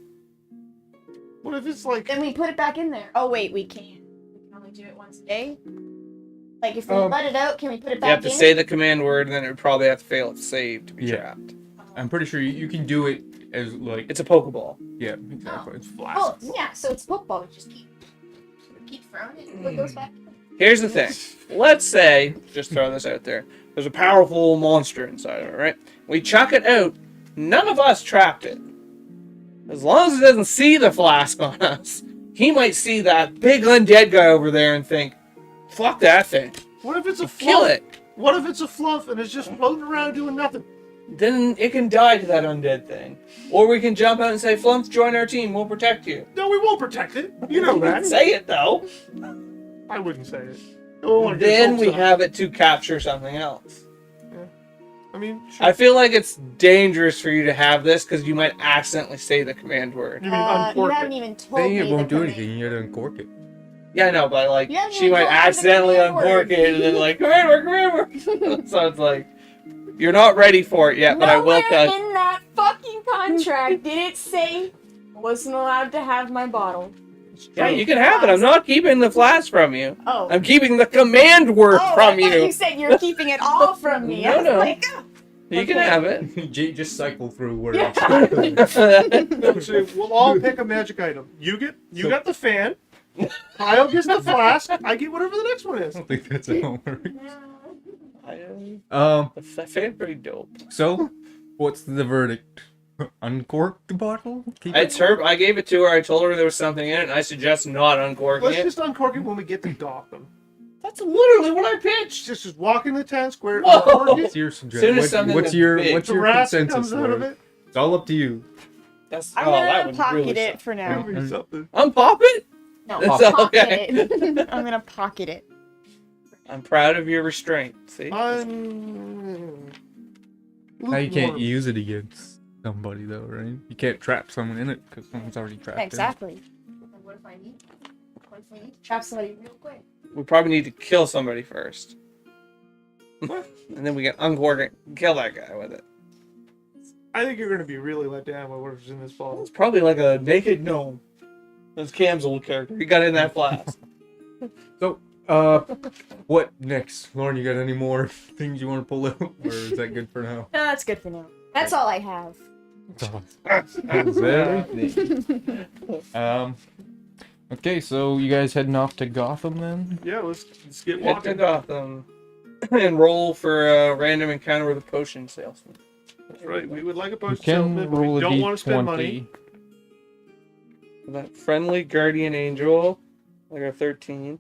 What if it's like... Then we put it back in there. Oh wait, we can't. We can only do it once a day. Like if we Um, let it out, can we put it You back have to in? say the command word, and then it would probably have to fail its save to be Yeah. trapped. I'm pretty sure you can do it as, like... It's a Pokeball. Yeah, exactly. It's flash. Oh yeah, so it's football. We just keep throwing it. What goes back? Here's the thing. Let's say, just throw this out there, there's a powerful monster inside of it, right? We chuck it out. None of us trapped it. As long as it doesn't see the flask on us, he might see that big undead guy over there and think, fuck that thing. What if it's a Kill fluff? it. What if it's a fluff and it's just floating around doing nothing? Then it can die to that undead thing. Or we can jump out and say, Flump, join our team. We'll protect you. No, we won't protect it. You know that. Say it, though. I wouldn't say it. I don't wanna get Then hopes we up. have it to capture something else. I mean, sure. I feel like it's dangerous for you to have this because you might accidentally say the command word. You mean You uncork haven't it? even told Saying me it won't the do command. anything, you gotta uncork it. Yeah, I know, but like Yeah, she you might don't have the accidentally command uncork word. it and then like command word. So it's like you're not ready for it yet, but I will Nowhere tell you. in that fucking contract did it say I wasn't allowed to have my bottle. Yeah, you can have it. I'm not keeping the flask from you. Oh. I'm keeping the command word Oh, from I thought you. you said you're keeping it all from me. I No, was no. like, ah. You can Okay. have it. Just cycle through where Yeah. No, so we'll all pick a magic item. You got the fan. Kyle gets the flask. I get whatever the next one is. I don't think that's how it works. I feel pretty dope. So, what's the verdict? Uncork the bottle? Keep it? It's her. I gave it to her. I told her there was something in it, and I suggest not uncorking Let's it. just uncork it when we get to Gotham. That's literally what I pitched. Just walk in the town square, Whoa! uncork What's it, your Soon as suggestion? something What's that's your big. what's the your rasp consensus? comes out of Lord? it. It's all up to you. That's I'm that gonna would pocket really it suck. for now. Give me something. Unpop it. No, That's pocket okay. it. I'm gonna pocket it. I'm proud of your restraint. See. Now you can't Lukewarm. use it against somebody though, right? You can't trap someone in it because someone's already trapped Exactly. Then what if I need? What if we need to trap somebody real quick? We probably need to kill somebody first. And then we can uncork it and kill that guy with it. I think you're going to be really let down by whatever's in this bottle. It's probably like a naked gnome. That's Cam's old character. He got in that flask. in. So, what next? Lauren, you got any more things you want to pull out? Or is that good for now? No, that's good for now. That's all I have. That's everything. Okay, so you guys heading off to Gotham then? Yeah, let's get Head to walking. Gotham and roll for a random encounter with a potion salesman. That's right. We would like a You post can salesman, but roll we a don't want to spend money. d20. That friendly guardian angel, like a 13.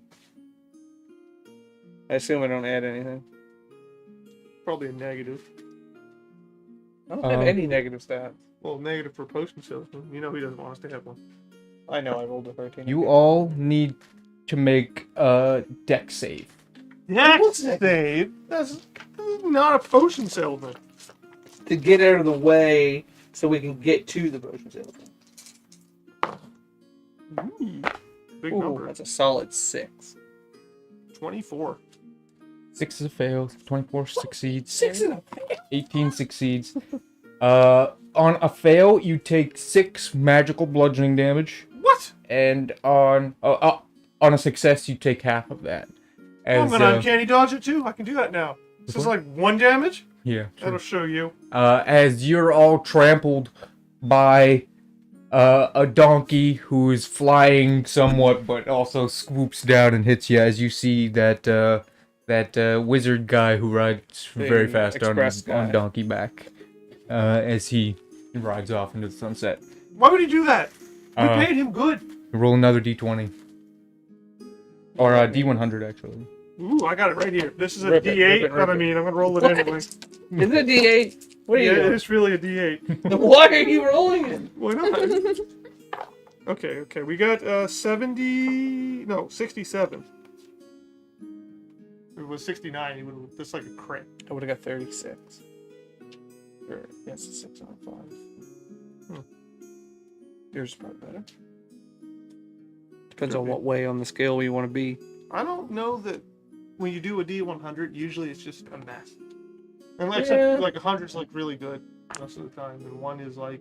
I assume I don't add anything. Probably a negative. I don't have Um, any negative stats. Well, negative for potion salesman. You know he doesn't want us to have one. I know I rolled a 13. You all need to make a deck save. Dex save? That's not a potion salesman. To get out of the way so we can get to the potion salesman. Big Ooh, number. that's a solid 6. 24. 6 is a fail. 24 succeeds. 6 in a fail. 18 succeeds. On a fail, you take 6 magical bludgeoning damage, What? and on a success, you take half of that. I'm gonna uncanny dodge it too. I can do that now. This is like 1 damage? Yeah. That'll show you. As you're all trampled by a donkey who is flying somewhat, but also swoops down and hits you. As you see that wizard guy who rides very The fast express guy. on donkey back, as he rides off into the sunset. Why would he do that? We Uh, paid him good. Roll another d20, or d100 actually. Ooh, I got it right here. This is a Rip it, D8, rip it, but rip I it. mean, I'm gonna roll it What? anyway. Is it a D8? What are Yeah, you it doing? is really a D8. Why are you rolling it? Why not? Okay. We got 67. If it was 69, it would have just like a crit. I would have got 36. Or, yes, a 6 on 5. Yours is probably better. Depends on what way on the scale you want to be. I don't know that when you do a D100, usually it's just a mess. Unless Yeah. like 100's like really good most of the time, and 1 is like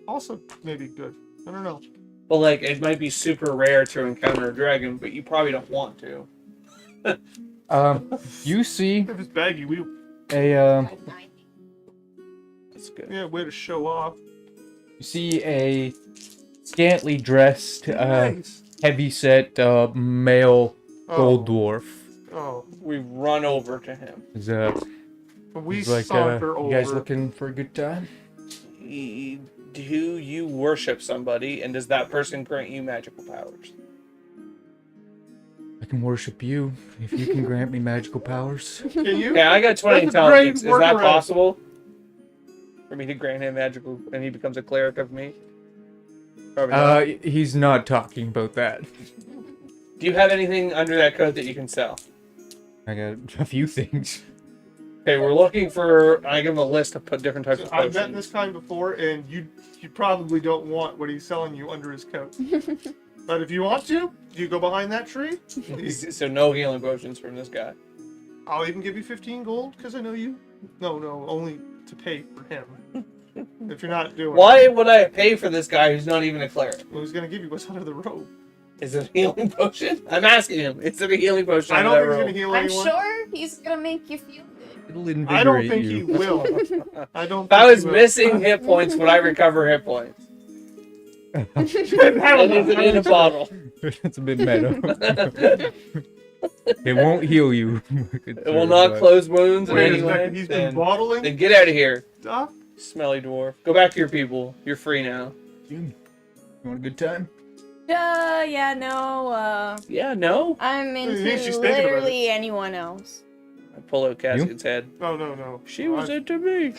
also maybe good. I don't know. But like, it might be super rare to encounter a dragon, but you probably don't want to. You see If it's baggy, we a That's good. yeah, way to show off. scantily dressed, Nice. heavy-set male gold dwarf. Oh, We run over to him. He's, we he's like, saunter you over. guys looking for a good time? Do you worship somebody, and does that person grant you magical powers? I can worship you if you can grant me magical powers. Can you? Yeah, I got 20 That's a great intelligence. Is that workaround. possible? For me to grant him magical, and he becomes a cleric of me? Probably not. He's not talking about that. Do you have anything under that coat that you can sell? I got a few things. Okay, we're looking for. I give him a list of different types of I've met potions. this kind before, and you probably don't want what he's selling you under his coat. But if you want to, you go behind that tree. So no healing potions from this guy. I'll even give you 15 gold because I know you. No, only to pay for him. If you're not doing Why would I pay for this guy who's not even a cleric? well, he's gonna give you what's under the robe. Is it a healing potion? I'm asking him. Is it a healing potion? I under don't that think he's robe? gonna heal I'm anyone. sure he's gonna make you feel good. It'll invigorate I don't think you. he will. I don't. If I think was he will. missing hit points, would I recover hit points? I And don't is it in know. a bottle? That's a bit meta. It won't heal you. It will not close wounds in Wait any a way. second. He's been Then bottling get out of here, stuff. smelly dwarf. Go back to your people. You're free now. You want a good time? Yeah, no, Yeah, no? I'm think into she's thinking about it. literally anyone else. I pull out Cassian's head. No. She was into me.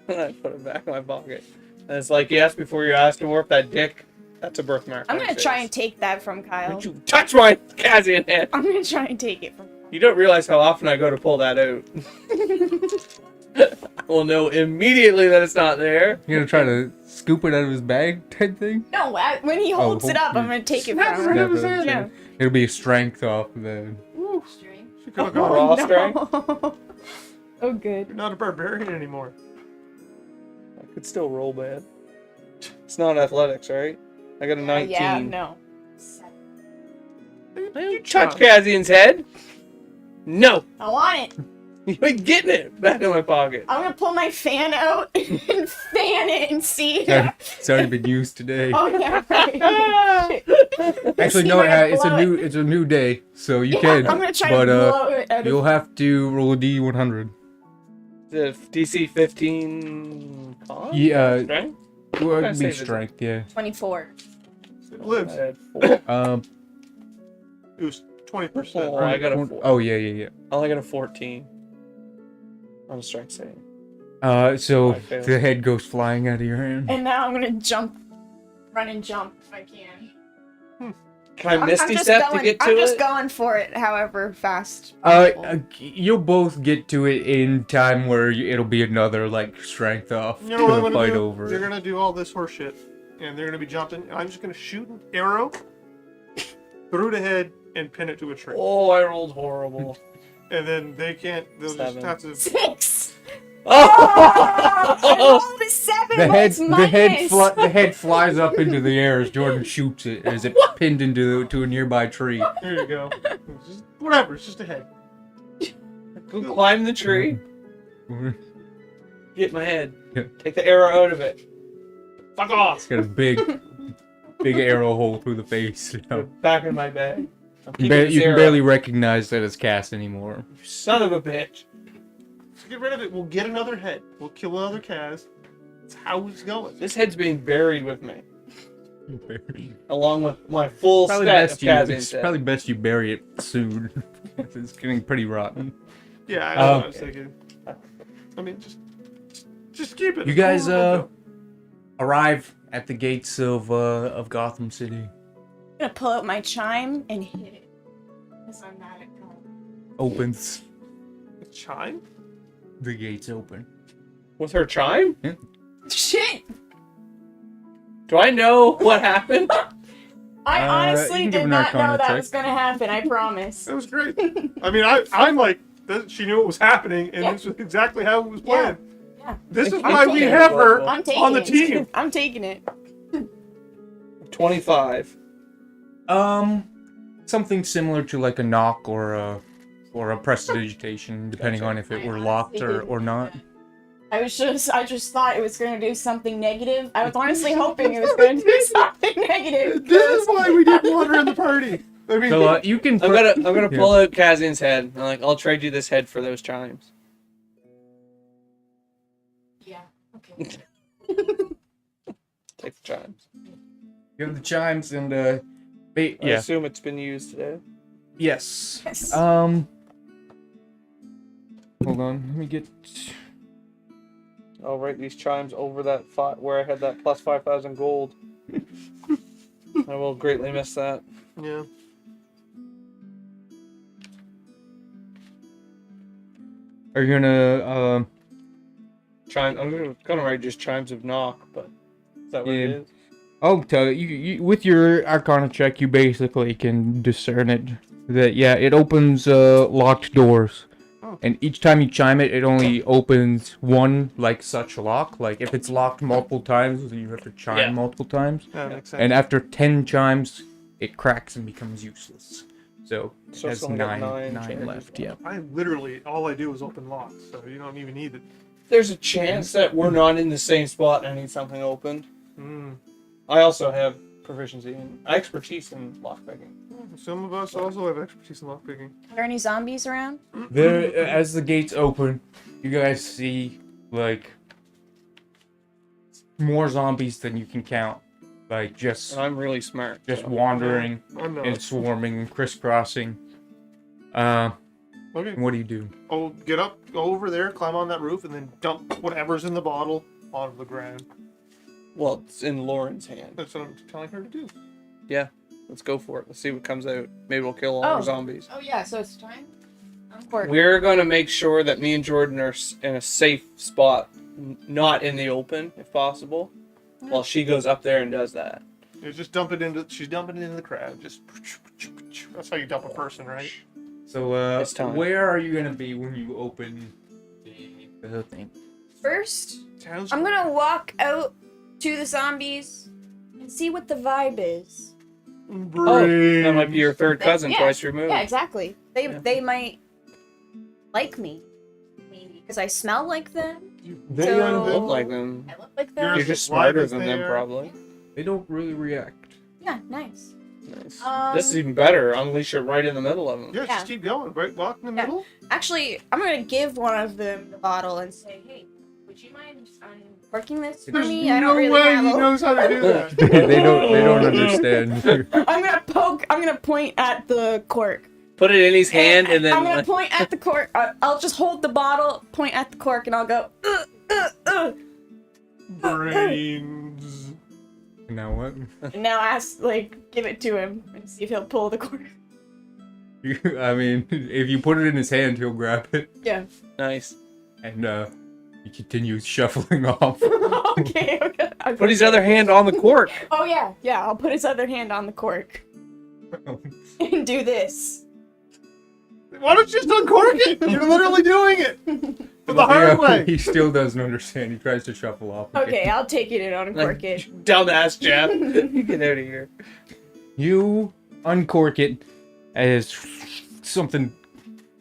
And I put it back in my pocket. And it's like, yes, before you ask him if that dick, that's a birthmark. I'm on gonna his try face. and take that from Kyle. Don't you touch my Cassian head! I'm gonna try and take it from You don't realize how often I go to pull that out. I will know immediately that it's not there. You gonna try to scoop it out of his bag type thing? No, when he holds it up, I'm gonna take it Snap from it him. out of his Snap it. hand. Yeah. It'll be a strength off then. She could have gone. Raw strength? Oh, good. You're not a barbarian anymore. I could still roll bad. It's not athletics, right? I got a 19. Yeah, no. You touch Cassian's head? No! I want it. You ain't getting it back in my pocket. I'm gonna pull my fan out and fan it and see. It's already been used today. Oh yeah, right. Actually, See no, where I it's blow it. a new day, so you Yeah, can. I'm gonna try but to blow it out you'll of. have to roll a d100. The DC 15 con? Yeah, Strength? well, I it'd be save it? strength, yeah. 24. It I lives. had 4. It was 20%. Oh, I got a 4. Oh yeah. I only got a 14. On a strength save. So I failed. the head goes flying out of your hand. And now I'm gonna run and jump if I can. Can I Misty just Step going, to get to I'm just it? going for it, however fast. possible. You'll both get to it in time where it'll be another like strength off You know what I'm to gonna fight do? over. They're it. gonna do all this horse shit, and they're gonna be jumping. I'm just gonna shoot an arrow through the head and pin it to a tree, Oh, I rolled horrible. and then they can't. They'll Seven. just have to. 6. Oh! I rolled a 7. The head flies up into the air as Jordan shoots it as it pinned to a nearby tree. There you go. Just, whatever. It's just a head. Go climb the tree. Get my head. Yeah. Take the arrow out of it. Fuck off. It's got a big arrow hole through the face. Back in my bag. I'm You keeping this can arrow. barely recognize that it's cast anymore. You son of a bitch. So get rid of it. We'll get another head. We'll kill another Kaz. That's how it's going. This head's being buried with me, along with my full Probably set best of you. Kazian It's set. probably best you bury it soon. It's getting pretty rotten. Yeah, I know what I was thinking. I mean, just keep it. You guys arrive at the gates of Gotham City. I'm gonna pull out my chime and hit it. Because I'm mad at God. Opens. A chime? The gates open. With her chime? Shit! Do I know what happened? I you honestly can give did an not know Arcana that check. was gonna happen, I promise. That was great. I mean, I'm like, she knew what was happening, and Yeah. this was exactly how it was Yeah. planned. Yeah. This is I'm why we taking have it. her I'm taking on the it. team. I'm taking it. 25. Something similar to like a knock or a prestidigitation, depending on if it I were honestly locked didn't or not. I just thought it was gonna do something negative. I was honestly hoping it was gonna do something negative. This is why we didn't want her in the party. I mean, So you can. I'm gonna Yeah. pull out Kazian's head. I'm like, I'll trade you this head for those chimes. Yeah. Okay. Take the chimes. You have the chimes and I yeah. assume it's been used today. Yes. Yes. Hold on. Let me get. I'll write these chimes over that where I had that plus 5,000 gold. I will greatly miss that. yeah. Are you gonna Chime. I'm gonna write just chimes of knock, but is that what it Yeah. is? I'll tell you, with your Arcana check, you basically can discern it. That yeah, it opens locked doors, Oh. and each time you chime it, it only opens one like such lock. Like if it's locked multiple times, then you have to chime Yeah. multiple times. That makes sense. And after 10 chimes, it cracks and becomes useless. So it So has it's only got nine nine chances. left. Yeah. I literally, all I do is open locks, so you don't even need it. There's a chance that we're not in the same spot and I need something opened. Mm. I also have proficiency and expertise in lockpicking. Some of us also have expertise in lockpicking. Are there any zombies around? There, as the gates open, you guys see like more zombies than you can count. Like just And I'm really smart. so. wandering I'm not. and swarming and crisscrossing. Okay. What do you do? Oh, get up, go over there, climb on that roof, and then dump whatever's in the bottle onto the ground. Well, it's in Lauren's hand. That's what I'm telling her to do. Yeah, let's go for it. Let's see what comes out. Maybe we'll kill all our Oh. zombies. Oh yeah, so it's time. I'm for it. We're gonna make sure that me and Jordan are in a safe spot, not in the open, if possible, while she goes up there and does that. You just dump it into. She's dumping it into the crowd. Just. That's how you dump a person, right? So, It's time. where are you gonna be when you open the thing? First, Sounds. I'm gonna walk out to the zombies and see what the vibe is. Oh, that might be your third cousin Yeah. twice removed. Yeah, exactly. Yeah. They might like me, maybe because I smell like them. They So- You look like them. I look like You're them. You're just as live smarter as than they them, are. probably. they don't really react. Yeah, nice. Nice. Um, This is even better. Unleash it right in the middle of them. Yeah, Yeah. just keep going. Right, walk in the Yeah. middle. Actually, I'm gonna give one of them the bottle and say, "Hey, would you mind uncorking this for There's me? I no don't really way have he a-" knows how to do that. they don't understand. I'm gonna point at the cork. Put it in his hand and then. I'm gonna point at the cork. I'll just hold the bottle, point at the cork, and I'll go. Brains. Now what? And now give it to him and see if he'll pull the cord. I mean, if you put it in his hand, he'll grab it, Yeah. Nice. and he continues shuffling off. Okay. Put his other hand on the cork. Oh yeah. I'll put his other hand on the cork and do this. Why don't you just uncork it? You're literally doing it the hard way. He still doesn't understand. He tries to shuffle off. again. Okay, I'll take it and uncork it. Dumbass Jeff. Get out of here. You uncork it as something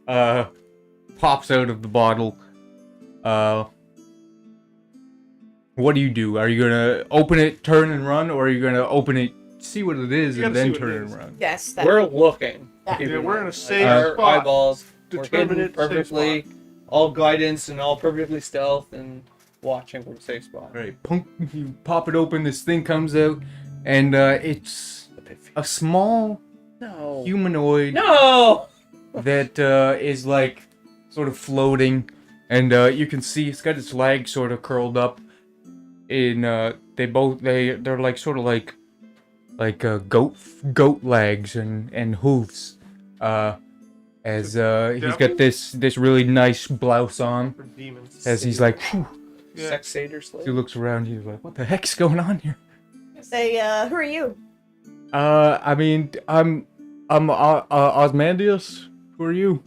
pops out of the bottle. What do you do? Are you gonna open it, turn and run, or are you gonna open it, see what it is, You and gotta then see what it turn and is. run? Yes. We're looking. Yeah, we're in a safe Our spot. eyeballs. We're Determinate hidden safe perfectly. spot. All guidance and all perfectly stealth and watching for a safe spot. Alright, punk, you pop it open, this thing comes out, and it's a small No. humanoid No. that is like sort of floating, and you can see it's got its legs sort of curled up. They're like sort of like goat legs and hooves. As he's got this really nice blouse on. For demons. As he's like, phew. Yeah. Sex satyr He slave. looks around. He's like, what the heck's going on here? Say, who are you? I mean, I'm Osmandius. Who are you?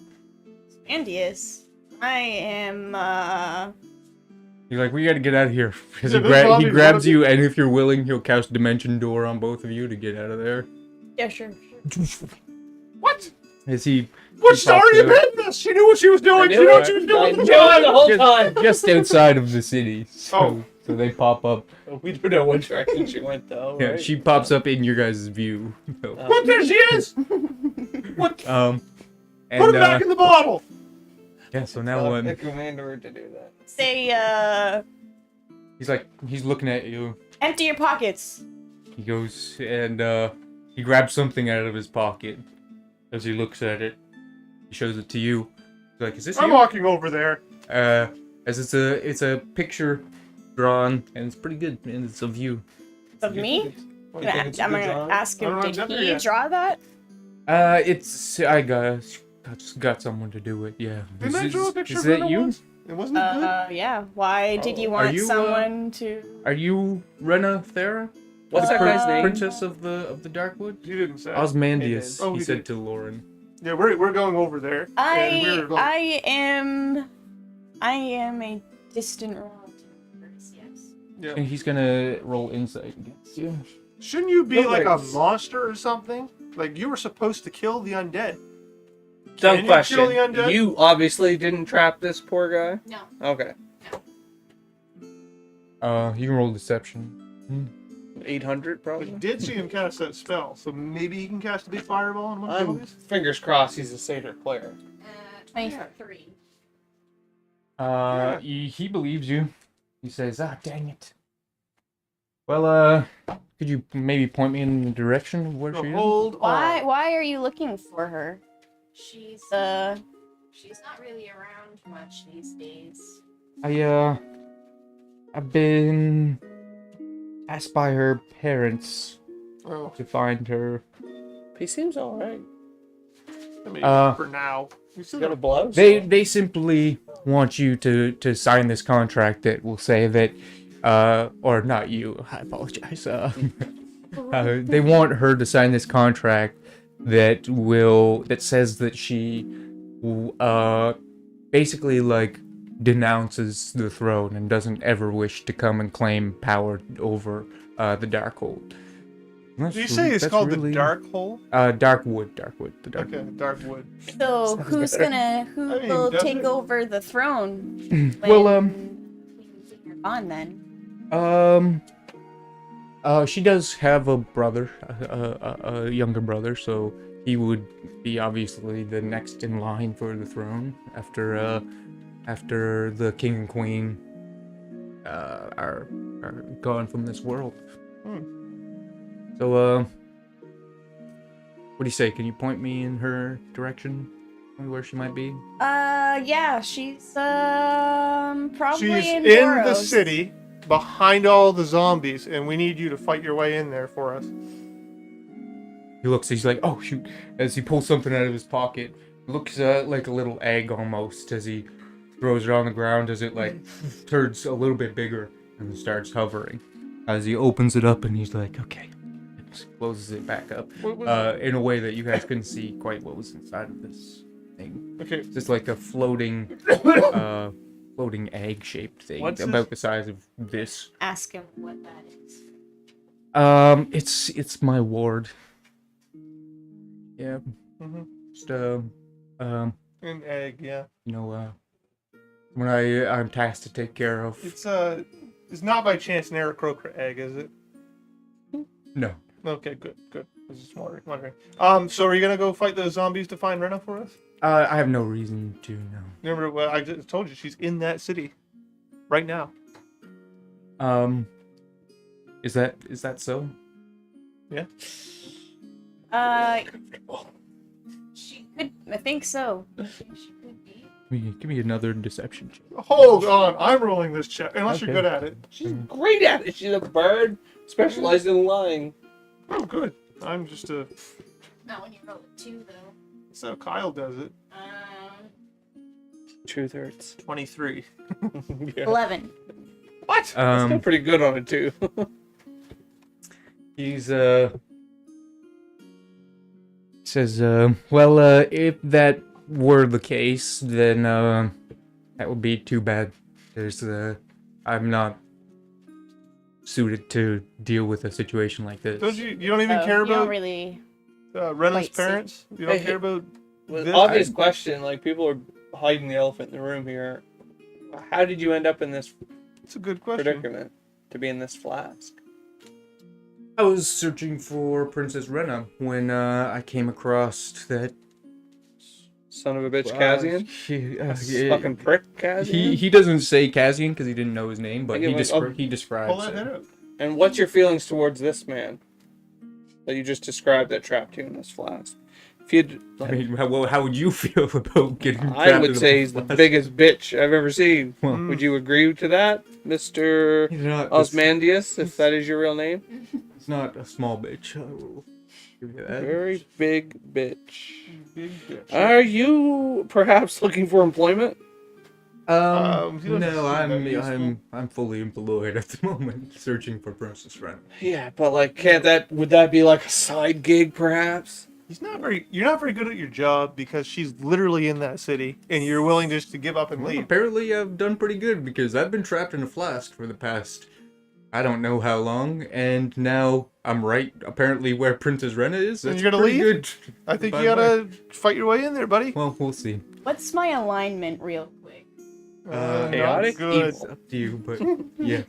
Andius. I am, He's like, we gotta get out of here. Because Yeah, he, there's he probably grabs one of you, and if you're willing, he'll cast Dimension Door on both of you to get out of there. yeah, sure. What? As he What's pops already out. been this? She knew what she was doing. I She knew knew what it. she was I doing. knew it the whole time. just outside of the city. So, Oh. so they pop up. We don't know what direction she went though. Yeah, right? she pops up in your guys' view. So, What? There she is. What? and Put it back in the bottle. yeah, so now Tell when the commander to do that. Say, he's looking at you. empty your pockets. He goes and he grabs something out of his pocket. As he looks at it, he shows it to you. He's like, "Is this I'm you?" walking over there. As it's a picture drawn, and it's pretty good, and it's of you. Of me? You think it's a I'm good gonna drawing? ask I him, don't did have he yet. draw that? I got someone to do it. Yeah. Didn't I draw a picture Is of that Renna you? once? It wasn't it good. Yeah. Why did you Are want you, someone to... Are you Renna Thera? What's that guy's name? Princess of the Darkwood? You didn't say. Osmandius. Oh, he he said did. to Lauren. Yeah, we're going over there. and we're going, I am a distant relative. Yes. yeah. And he's gonna roll insight against you. Shouldn't you be No like a worries. monster or something? Like you were supposed to kill the undead. Dumb Can you question. kill the undead? You obviously didn't trap this poor guy. No. Okay. You can roll deception. 800 We probably. did see him cast that spell, so maybe he can cast a big fireball on one of I'm those. fingers crossed he's a satyr player. 23. He believes you. He says, "Ah, dang it. Well, could you maybe point me in the direction of where So she is?" hold on. Why are you looking for her? She's Uh, she's not really around much these days. I've been asked by her parents Oh, to find her. He seems alright. I mean, Uh, for now. We still Got a got blow? They simply want you to sign this contract that will say that, or not you. I apologize. They want her to sign this contract that says that she, basically like denounces the throne and doesn't ever wish to come and claim power over the Darkhold. Did you say it's called the Dark Hole? Darkwood, the Dark. Okay, Darkwood. so who I mean, will doesn't take it? over the throne? Well, when you're gone then. She does have a brother, a younger brother, so he would be obviously the next in line for the throne after the king and queen are gone from this world. So, what do you say? Can you point me in her direction, where she might be? Yeah, she's probably She's in in Boros. the city. behind all the zombies, and we need you to fight your way in there for us. He looks, he's like, oh shoot, as he pulls something out of his pocket. It looks like a little egg almost as he throws it on the ground as it like turns a little bit bigger and starts hovering. As he opens it up and he's like, okay. Closes it back up in a way that you guys couldn't see quite what was inside of this thing. Okay. It's just like a floating egg-shaped thing What's about the size of this. Ask him what that is. It's my ward. Yeah. Mm-hmm. Just An egg, yeah. you know, when I'm tasked to take care of. It's not by chance an Aarakocra egg, is it? No. Okay, good. I was just wondering. So are you gonna go fight those zombies to find Renna for us? I have no reason to know. Remember what I just told you? She's in that city, right now. Is that so? Yeah. She could. I think so. She could be. Give me another deception check. Hold on, I'm rolling this check. Unless you're Okay. good at it. She's great at it. She's a bird specialized in lying. Oh, good. I'm just a. Not when you roll a 2, though. So Kyle does it. Truth hurts. 23. Yeah. 11. What? Still pretty good on it too. He's says, well, if that were the case, then that would be too bad. I'm not suited to deal with a situation like this. Don't you don't even Oh, care you don't about really. Renna's Wait, see. parents? You don't Hey, care about Well, this? obvious question. Like people are hiding the elephant in the room here. How did you end up in this It's a good question. predicament to be in this flask? I was searching for Princess Renna when I came across that Son of a bitch, Kazian. Fucking prick, Kazian. He doesn't say Kazian because he didn't know his name, but Okay, he well, he Pull describes that head it. out. And what's your feelings towards this man that you just described that trapped you in this flask? If you'd, I mean, how would you feel about getting trapped I in would a say he's the flask? biggest bitch I've ever seen. Well, Would you agree to that, Mr. he's not, Osmandius, if that is your real name? He's not a small bitch. I will give you that. Very big bitch. Big bitch. Are you perhaps looking for employment? He doesn't No, seem that useful. I'm fully employed at the moment, searching for Princess Renna. Yeah, but like, would that be like a side gig perhaps? You're not very good at your job because she's literally in that city, and you're willing just to give up and Well, leave. apparently I've done pretty good because I've been trapped in a flask for the past, I don't know how long, and now I'm right apparently where Princess Renna is. And That's you're gonna pretty leave? good. I think By you the way. gotta fight your way in there, buddy. Well, we'll see. What's my alignment, real quick? Not Chaotic good. It's up to you, but yeah. Okay.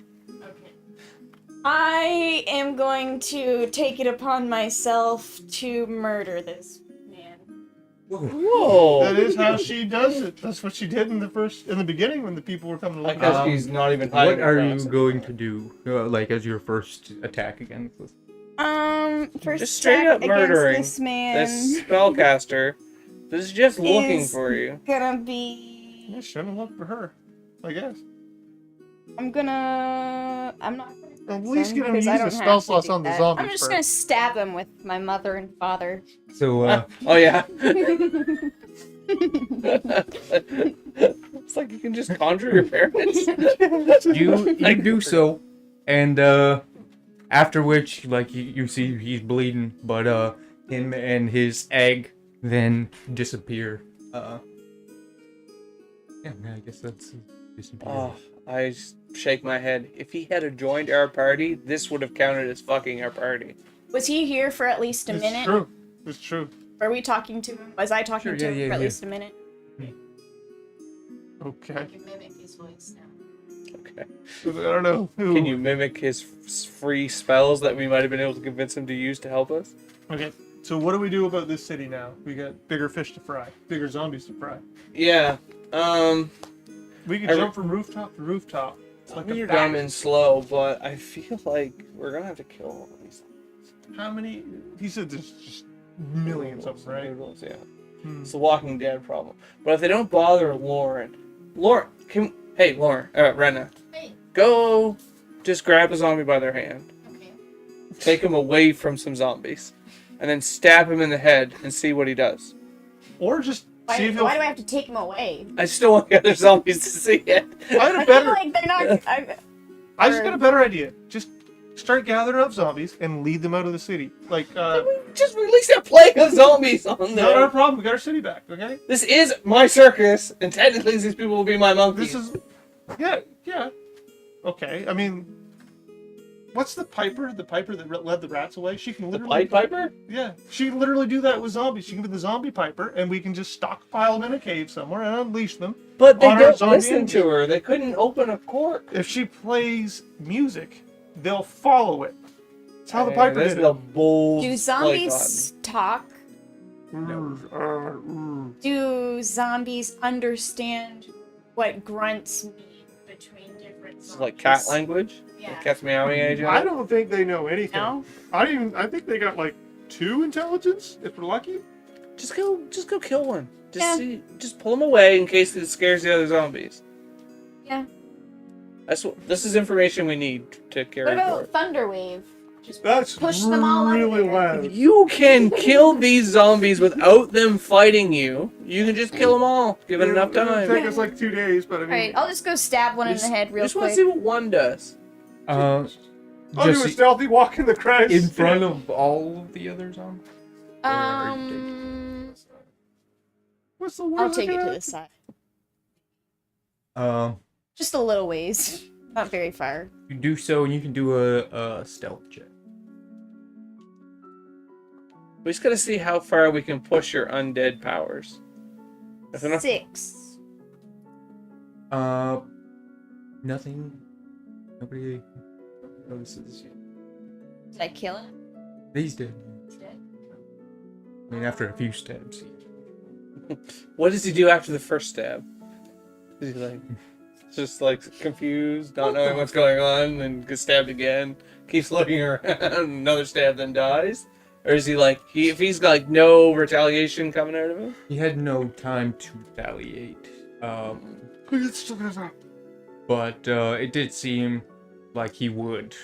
I am going to take it upon myself to murder this man. Whoa! That is how she does it. That's what she did in the beginning when the people were coming to I look guess at her. he's not even hiding. What are across you it. going to do, like as your first attack against this? First Just straight attack up murdering against this man This spellcaster is just looking is for you. gonna be. You shouldn't look for her, I guess. I'm not gonna. At least get him to because I use don't the have spell to slots do on the that. zombies I'm just first. gonna stab them with my mother and father. So, Oh yeah. It's like you can just conjure your parents. you do so, and after which, like you see, he's bleeding, but him and his egg then disappear. Yeah, I guess that's disappear. Oh, I shake my head. If he had joined our party, this would have counted as fucking our party. Was he here for at least a It's minute? true. It's true. Were we talking to him? Was I talking Sure, to yeah, him yeah, for at yeah. least a minute? Okay. I can mimic his voice now. Okay. I don't know. Who. Can you mimic his free spells that we might have been able to convince him to use to help us? Okay. So what do we do about this city now? We got bigger fish to fry, bigger zombies to fry. Yeah. We can jump from rooftop to rooftop. It's I like mean, a you're bat. dumb and slow, but I feel like we're gonna have to kill all of these. How many? He said there's just millions of them, right? Noodles, yeah. Hmm. It's the Walking Dead problem. But if they don't bother Lauren, hey Lauren, Renna, Hey. go just grab a zombie by their hand, Okay. take him away from some zombies, and then stab him in the head and see what he does. Or just see Why, if he'll. why do I have to take him away? I still want the other zombies to see it. I had I a feel better. like they're not. I just got a better idea. Just start gathering up zombies and lead them out of the city. Like, Just release a plague of zombies on not there. our problem. We got our city back. Okay. This is my circus, and technically these people will be my monkeys. This is. Yeah. Okay. I mean, what's the Piper? The Piper that led the rats away. She can the literally. Pied Piper? Yeah, she can literally do that with zombies. She can be the zombie Piper, and we can just stockpile them in a cave somewhere and unleash them. But they On our don't zombie listen engine. to her. They couldn't open a court. If she plays music, they'll follow it. That's how the Piper This did is a it. bold Do zombies talk? Do zombies understand what grunts mean? Between different It's zombies. like cat language. Yeah. Like cat's meowing at each I other. don't think they know anything. No. I think they got like 2 intelligence if we're lucky. Just go kill one. Yeah. Just pull them away in case it scares the other zombies. Yeah. This is information we need to carry What forward. about Thunderwave? Just That's push them all out of really there. loud. If you can kill these zombies without them fighting you, you can just kill them all, given enough It'll time. take us like 2 days, but I mean, Alright, I'll just go stab one in the head real just want quick. to see what one does. I'll do Just a stealthy walk in the crowd in front of all of the other zombies. What's the word? I'll take it to the side. Just a little ways. Not very far. You do so, and you can do a stealth check. We just gotta see how far we can push your undead powers. If enough, 6. Nothing. Nobody notices you. Did I kill him? He's dead. He's dead. I mean, after a few stabs. what does he do after the first stab? Is he like just like confused, not knowing what's going on, and gets stabbed again? Keeps looking around, another stab, then dies. Or is he like if he's got like no retaliation coming out of him? He had no time to retaliate. But it did seem like he would.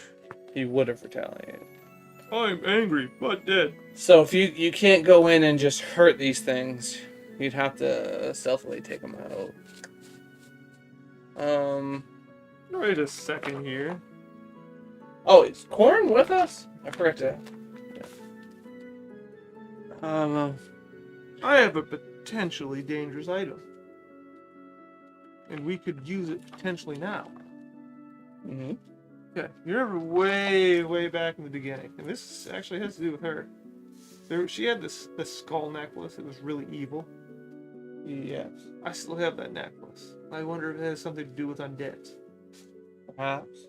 He would have retaliated. I'm angry, but dead. So if you can't go in and just hurt these things, you'd have to stealthily take them out. Wait a second here. Oh, is Corn with us? I forgot to. I have a potentially dangerous item. And we could use it potentially now. Mm-hmm. Yeah, you remember way back in the beginning, and this actually has to do with her. She had this skull necklace that was really evil. Yes. I still have that necklace. I wonder if it has something to do with undeads. Perhaps.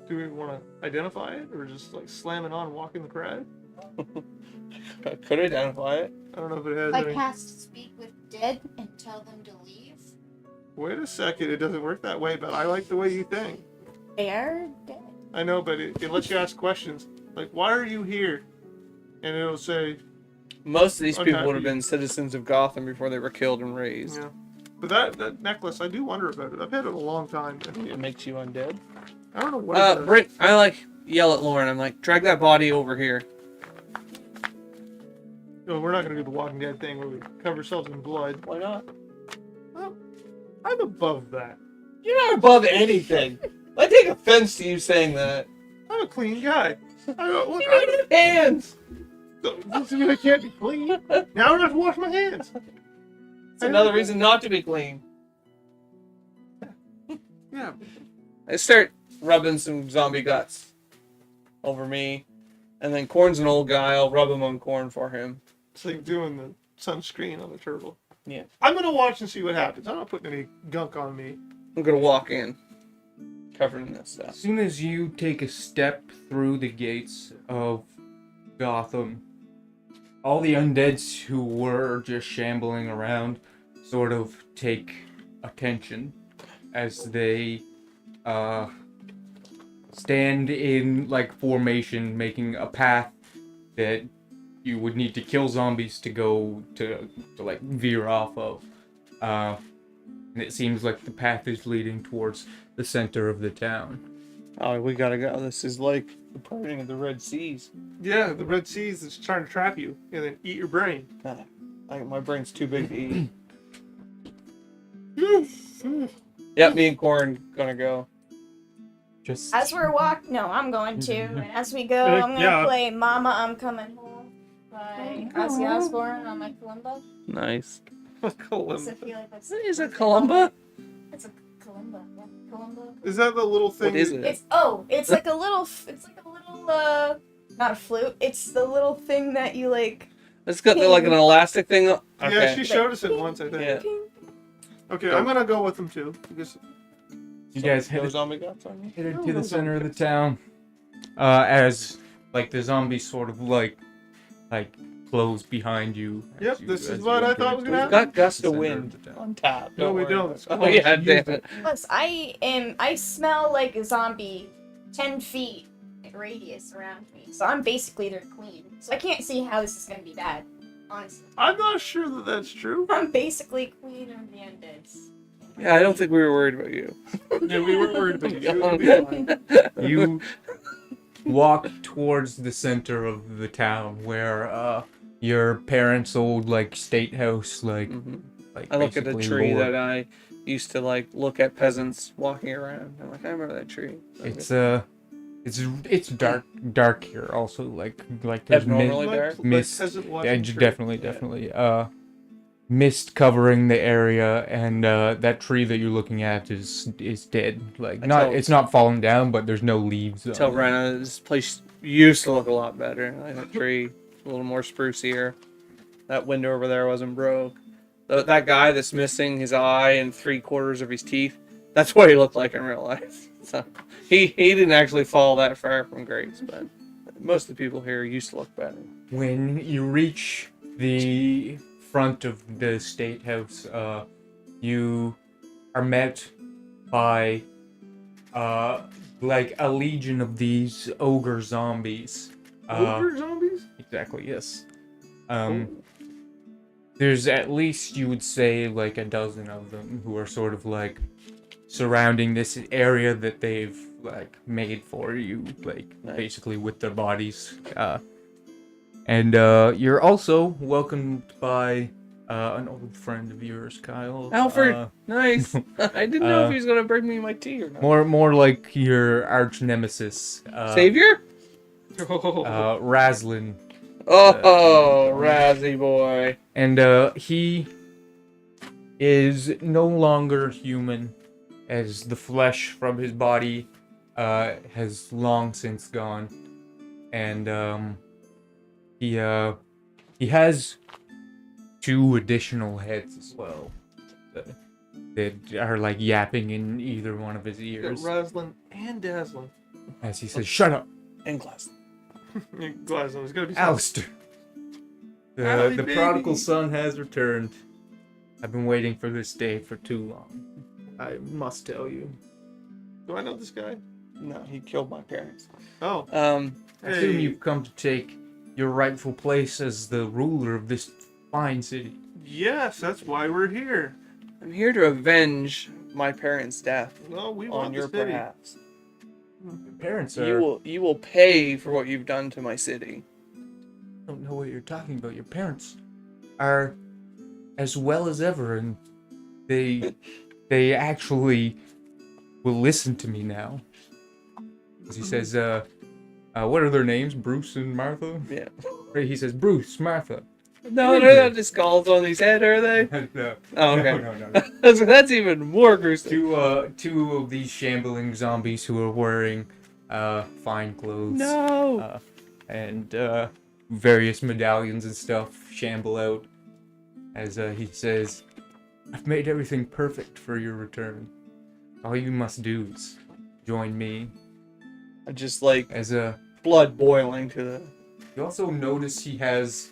Do we want to identify it, or just like slam it on and walk in the crowd? I could identify it. I don't know if it has I any. cast speak with dead and tell them to leave. Wait a second, it doesn't work that way, but I like the way you think. They are dead. I know, but it lets you ask questions. Like, why are you here? And it'll say, Most of these people Unhappy. would have been citizens of Gotham before they were killed and raised. yeah. But that necklace, I do wonder about it. I've had it a long time. It makes you undead. I don't know what it does. Britt, I like yell at Lauren. I'm like, drag that body over here. No, we're not going to do the Walking Dead thing where we cover ourselves in blood. Why not? Well, I'm above that. You're not above anything. I take offense to you saying that. I'm a clean guy. Look, You don't have hands. doesn't mean I can't be clean. Now I don't have to wash my hands. It's another reason not to be clean. Yeah. I start rubbing some zombie guts over me, and then Corn's an old guy. I'll rub him on Corn for him. It's like doing the sunscreen on the turtle. Yeah. I'm going to watch and see what happens. I'm not putting any gunk on me. I'm gonna walk in, covered in this stuff. As soon as you take a step through the gates of Gotham, all the undeads who were just shambling around sort of take attention as they stand in like formation, making a path that you would need to kill zombies to go to like veer off of. And it seems like the path is leading towards the center of the town. Oh, we gotta go. This is like the parting of the Red Seas. Yeah, the Red Seas is trying to trap you and then eat your brain. My brain's too big to eat. Yep, me and Corin gonna go. Just As we're I'm going to. And as we go, I'm gonna Yeah. play "Mama, I'm Coming Home" by Ozzy Osbourne on my kalimba. Nice. Because I feel like that's Is it Columba? It's a kalimba. Yeah, kalimba. Is that the little thing? What is it? It's like a little. Not a flute. It's the little thing that you like. It's got like an elastic thing. Yeah, Okay. she showed us it once, I think. Yeah. Okay, I'm gonna go with them too. Because you guys Go headed, zombie guts on me. headed to the center of the town. As like the zombies sort of like close behind you. Yep, this is as what I enter thought was gonna the happen. Got gust center of of wind the town. on top. No, we worry. don't. Oh yeah, damn it. Plus, I smell like a zombie 10 feet radius around me. So I'm basically their queen. So I can't see how this is gonna be bad. Honestly. I'm not sure that that's true. I'm basically queen of the undeads. Yeah, I don't think we were worried about you. Yeah, we weren't worried about you. It'll be fine. You walk towards the center of the town where your parents' old like state house like Mhm. like I look at the basically tree lore. that I used to like look at peasants walking around. I'm like, I remember that tree. It's dark here also like there's Abnormally mist, dark? mist peasant yeah, watching tree. definitely mist covering the area, and that tree that you're looking at is dead. Like it's not fallen down, but there's no leaves on Tell it. Renna, this place used to look a lot better. Like that tree, a little more sprucier. That window over there wasn't broke. That guy that's missing his eye and 3/4 of his teeth, that's what he looked like in real life. So he didn't actually fall that far from grace, but most of the people here used to look better. When you reach the front of the state house, you are met by like a legion of these ogre zombies. Ogre zombies? Exactly, yes. There's at least, you would say, like a dozen of them who are sort of like surrounding this area that they've like made for you, like Nice. basically with their bodies. And you're also welcomed by an old friend of yours, Kyle. Alfred, nice. I didn't know if he was gonna bring me my tea or not. More like your arch nemesis, Savior? Raslin. Oh, Razzie boy. And he is no longer human, as the flesh from his body has long since gone. And he has 2 additional heads as well that are like yapping in either one of his Got ears Raslin and Dazzlin. as he says, "Shut up, And glass. Dazzlin is gonna be Alistair. Howdy, The baby." prodigal son has returned. I've been waiting for this day for too long. I must tell you." Do I know this guy? No, he killed my parents. Oh, I assume hey. you've come to take your rightful place as the ruler of this fine city. Yes, that's why we're here. I'm here to avenge my parents' death No, we on want your the city. behalf. Your parents are... You will pay for what you've done to my city. I don't know what you're talking about. Your parents are as well as ever, and they actually will listen to me now. As he says, what are their names? Bruce and Martha? Yeah. Right, he says, Bruce, Martha. No, they're not just skulls on his head, are they? No. Oh, okay. No. That's even more gruesome. Two of these shambling zombies who are wearing fine clothes. No. And various medallions and stuff shamble out as he says, "I've made everything perfect for your return. All you must do is join me." I just like As a blood boiling to the. you also notice he has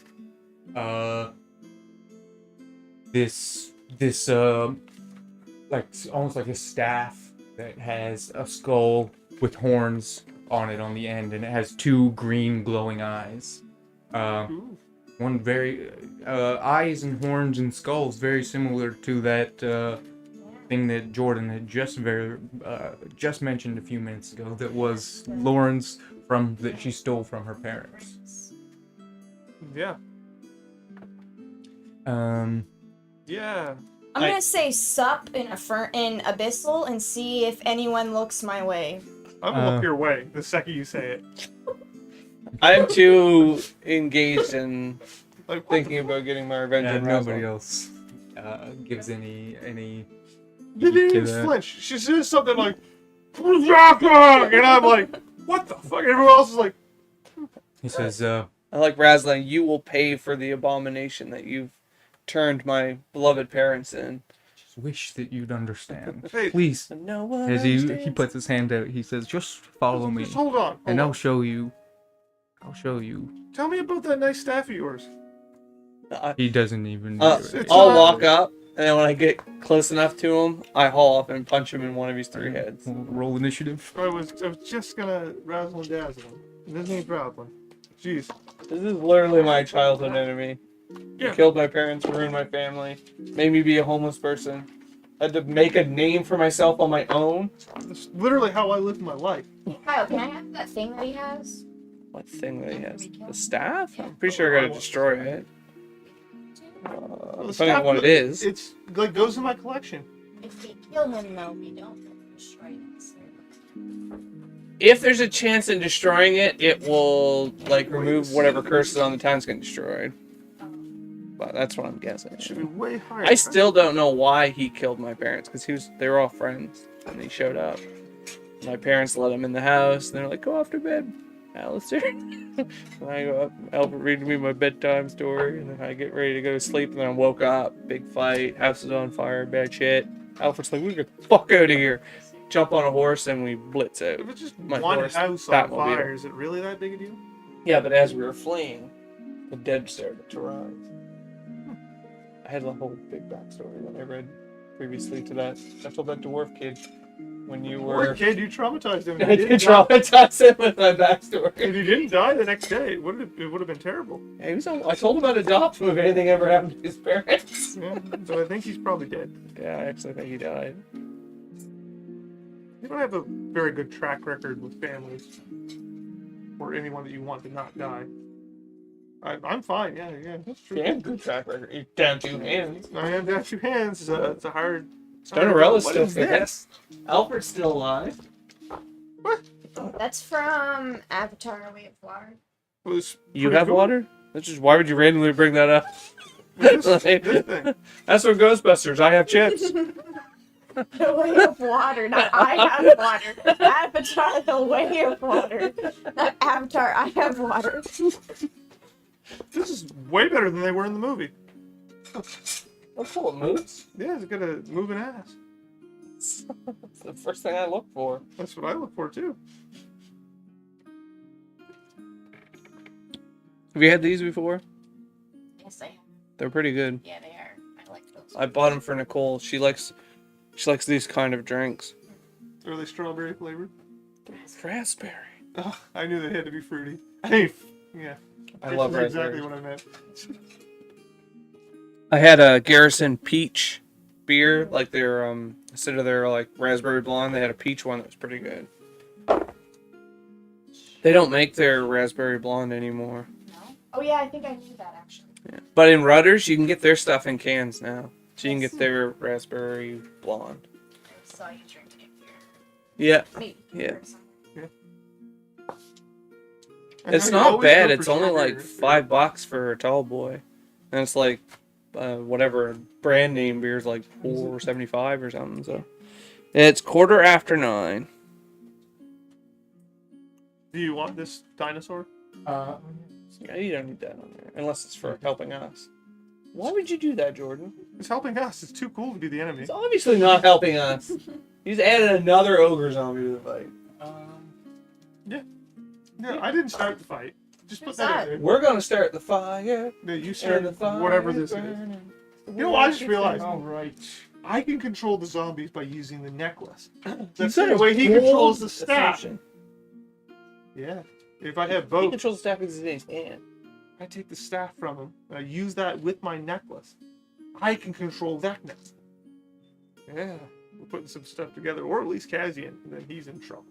this like almost like a staff that has a skull with horns on it on the end, and it has 2 green glowing eyes. Ooh. One very eyes and horns and skulls very similar to that thing that Jordan had just mentioned a few minutes ago. That was Lauren's that she stole from her parents. Yeah. Yeah. I'm gonna say sup in Abyssal and see if anyone looks my way. I'm gonna look your way the second you say it. I'm too engaged in Like, what thinking about getting my revenge on Nobody Rosalind. else gives any. They to didn't even that. flinch. She says something like, and I'm like, what the fuck? Everyone else is like, He says, I like Rosalind. You will pay for the abomination that you've turned my beloved parents in. "Just wish that you'd understand, Hey. please." No one As he understands. puts his hand out, he says, "Just follow me, just hold on. and hold I'll on. show you. I'll show you." Tell me about that nice staff of yours. He doesn't even. It's I'll not- walk up, and then when I get close enough to him, I haul up and punch him in one of his 3 heads. Roll initiative. I was just gonna razzle and dazzle him. And his name's Roslyn. Jeez. This is literally my childhood enemy. Yeah. He killed my parents, ruined my family, made me be a homeless person. I had to make a name for myself on my own. That's literally how I lived my life. Kyle, can I have that thing that he has? What thing that he has? The staff? I'm pretty sure I gotta destroy it. Well, the Depending on staff- what it is. It's like goes in my collection. If we kill him, though, we don't destroy him. If there's a chance in destroying it, it will like remove whatever curses on the town's getting destroyed. But that's what I'm guessing. It should be way higher. I still don't know why he killed my parents, because they were all friends when he showed up. My parents let him in the house, and they're like, "Go off to bed, Alistair." And I go up, Albert reading me my bedtime story, and then I get ready to go to sleep, and then I woke up, big fight, house is on fire, bad shit. Alfred's like, "We get the fuck out of here." Jump on a horse, and we blitz out. If it's just My one horse, house on Batmobile. fire, is it really that big a deal? Yeah, but as we were fleeing, the dead started to rise. I had a whole big backstory that I read previously to that. I told that dwarf kid when you Poor were. kid, you traumatized him. I did traumatize him with my backstory. If he didn't die the next day, it would have been terrible. Yeah, I told him about adopt him if anything ever happened to his parents. Yeah, so I think he's probably dead. Yeah, I actually think he died. You don't have a very good track record with families or anyone that you want to not die. I'm fine. Yeah, that's true. Damn good track record. You're down 2 hands. I have got 2 hands. It's a hard. Stonerella's What still is this? Alfred's still alive. That's from Avatar: Way of Water. It was You pretty have cool. water? That's just why would you randomly bring that up? This thing. That's from Ghostbusters. I have chips. The Way of Water, not I have water. Avatar: The Way of Water, not Avatar: I have water. This is way better than they were in the movie. What's full of moves? Yeah, it's got a moving ass. That's the first thing I look for. That's what I look for too. Have you had these before? Yes, I have. They're pretty good. Yeah, they are. I like those. I bought them for Nicole. She likes these kind of drinks. Are they strawberry flavored? Raspberry. Oh, I knew they had to be fruity. Hey, yeah. I love That's raspberries. exactly what I meant. I had a Garrison peach beer, like their instead of their like raspberry blonde, they had a peach one that was pretty good. They don't make their raspberry blonde anymore. No? Oh yeah, I think I knew that actually. Yeah. But in Rudders, you can get their stuff in cans now. So you can get their raspberry blonde. I saw you drinking it here. Yeah. Maybe. Yeah. or something. It's I not always bad. go It's for only like strawberry. $5 for a tall boy. And it's like whatever brand name beer is like $4.75 or something. So it's 9:15. Do you want this dinosaur? Yeah, you don't need that on there unless it's for helping us. Why would you do that, Jordan? It's helping us. It's too cool to be the enemy. It's obviously not helping us. He's added another ogre zombie to the fight. Yeah, I didn't start the fight. Just put Who's that out that? there. We're gonna start the fire. No, you And start the fire whatever this is. burning. You know, I just realized. All right. I can control the zombies by using the necklace. He's That's got the a way he gold controls the staff. assumption. Yeah. If I have He both, controls the staff because it's in his hand. I take the staff from him and I use that with my necklace. I can control that necklace. Yeah. We're putting some stuff together, or at least Kazian, and then he's in trouble.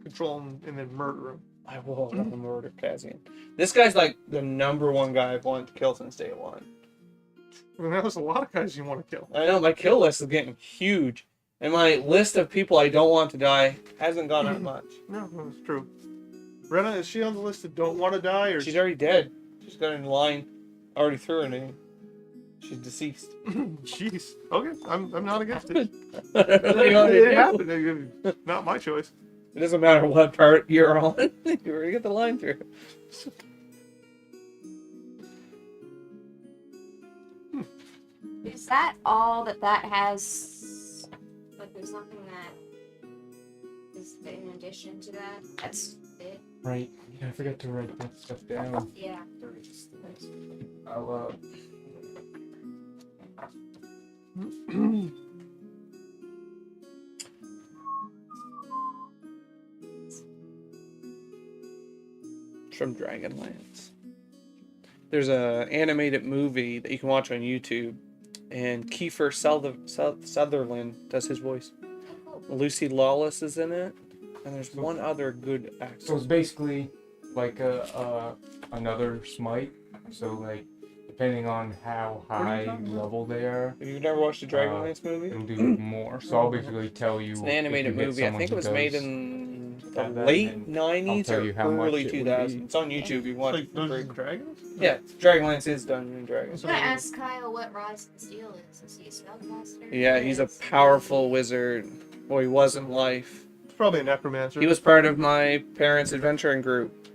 Control him and then murder him. I will murder Kazian. This guy's like the number one guy I've wanted to kill since day one. I mean, there's a lot of guys you want to kill. I know my kill list is getting huge, and my list of people I don't want to die hasn't gone up much. No, that's true. Renna, is she on the list that don't want to die, or She's already dead. She's got in line. Already threw her name. She's deceased. Jeez. Okay, I'm not against it. It It happened. Not my choice. doesn't matter what part you're on. You're gonna get the line through. Is that all that has? Like, there's nothing that is in addition to that. That's it. Right. Yeah, I forgot to write that stuff down. Yeah. I'll From Dragonlance. There's a animated movie that you can watch on YouTube, and Kiefer Sutherland does his voice. Lucy Lawless is in it, and there's one other good actor. So it's basically like another Smite. So like depending on how high level they are, Have you never watched the Dragonlance movie? it'll do more. So I'll basically tell you. It's an if you animated get movie. I someone think it who was does made in the have that, late and 90s tell or you how much early it would 2000s. be. It's on YouTube. You watch Like it for those free. dragons? Yeah, Dragonlance is Dungeons and Dragons. I'm gonna ask Kyle what Rise and Steel is. Is he a spellcaster? Yeah, he's a powerful wizard. Well, he was in life. It's probably a necromancer. He was part of my parents' adventuring group.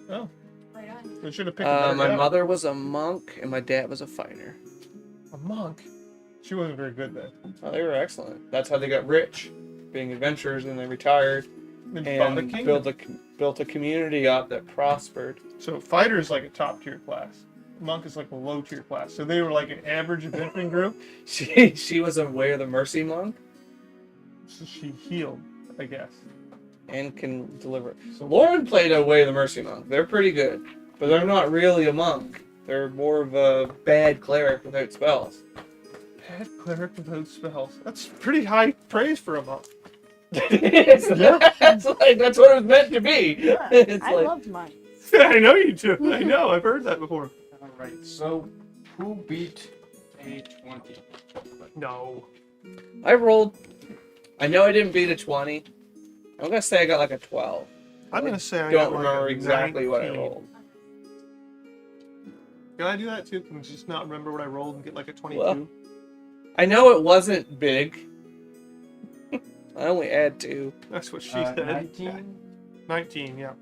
Oh, Right on. we should have picked a My better guy. mother was a monk, and my dad was a fighter. A monk. She wasn't very good then. Oh, they were excellent. That's how they got rich, being adventurers, and they retired They bought a and kingdom. built a community up that prospered. So fighter is like a top tier class. Monk is like a low tier class. So they were like an average adventuring group. She was a Way of the Mercy monk So she healed, I guess. and can deliver. So Lauren played a Way of the Mercy monk. They're pretty good, but they're not really a monk. They're more of a bad cleric without spells. Bad cleric without spells. That's pretty high praise for a monk. That's what it was meant to be. It's I like, loved mine. I know you do. I know. I've heard that before. All right. So who beat a 20? No. I rolled. I know I didn't beat a 20. I'm gonna say I got like a 12. I'm gonna say I Don't got like remember a exactly what I 19. rolled. Can I do that too? Can I just not remember what I rolled and get like a 22? Well, I know it wasn't big. I only add 2. That's what she said. 19. 19, yeah.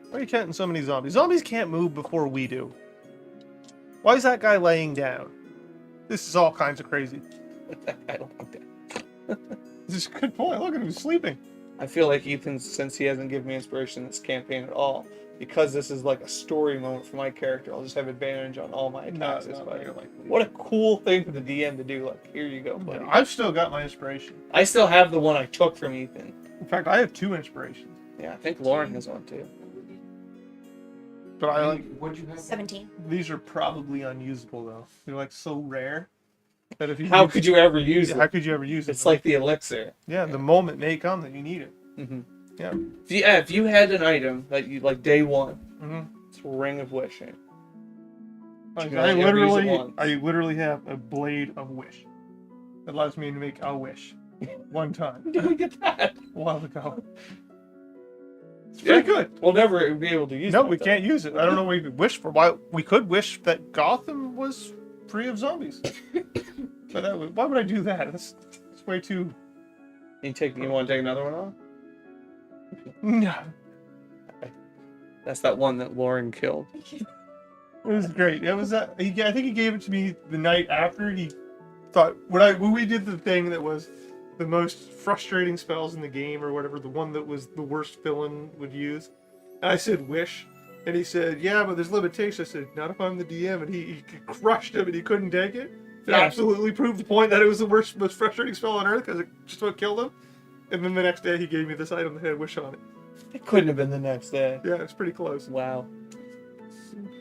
Why are you counting so many zombies? Zombies can't move before we do. Why is that guy laying down? This is all kinds of crazy. I don't like that. This is a good point. Look at him, he's sleeping. I feel like Ethan, since he hasn't given me inspiration in this campaign at all, because this is like a story moment for my character, I'll just have advantage on all my attacks. this fight. What a cool thing for the DM to do. Like, here you go, buddy. I've still got my inspiration. I still have the one I took from Ethan. In fact, I have 2 inspirations. Yeah, I think Lauren has one too. But I like What'd you have? 17. these are probably unusable though. They're like so rare that if you How could you ever use how it? could you ever use it? It's like the elixir. yeah, the moment may come that you need it. Mm-hmm. Yeah. If you had an item that you like day one, Mm-hmm. it's a ring of wishing. I You can only ever use it once. literally have a blade of wish. That allows me to make a wish one time When did we get that? a while ago. It's Yeah. pretty good. We'll never be able to use it. No, we can't use it. I don't know what we could wish for. Why we could wish that Gotham was free of zombies. But why would I do that? That's way too. You want to take another one off? No. That's that one that Lauren killed. It was great. It was I think he gave it to me the night after he thought when we did the thing that was the most frustrating spells in the game or whatever, the one that was the worst villain would use. And I said wish. And he said, yeah, but there's limitations. I said, not if I'm the DM. And he crushed him and he couldn't take it. It Yeah. absolutely proved the point that it was the worst, most frustrating spell on earth because it just about killed him. And then the next day he gave me this item that had wish on it. It couldn't have been the next day. Yeah, it's pretty close. Wow.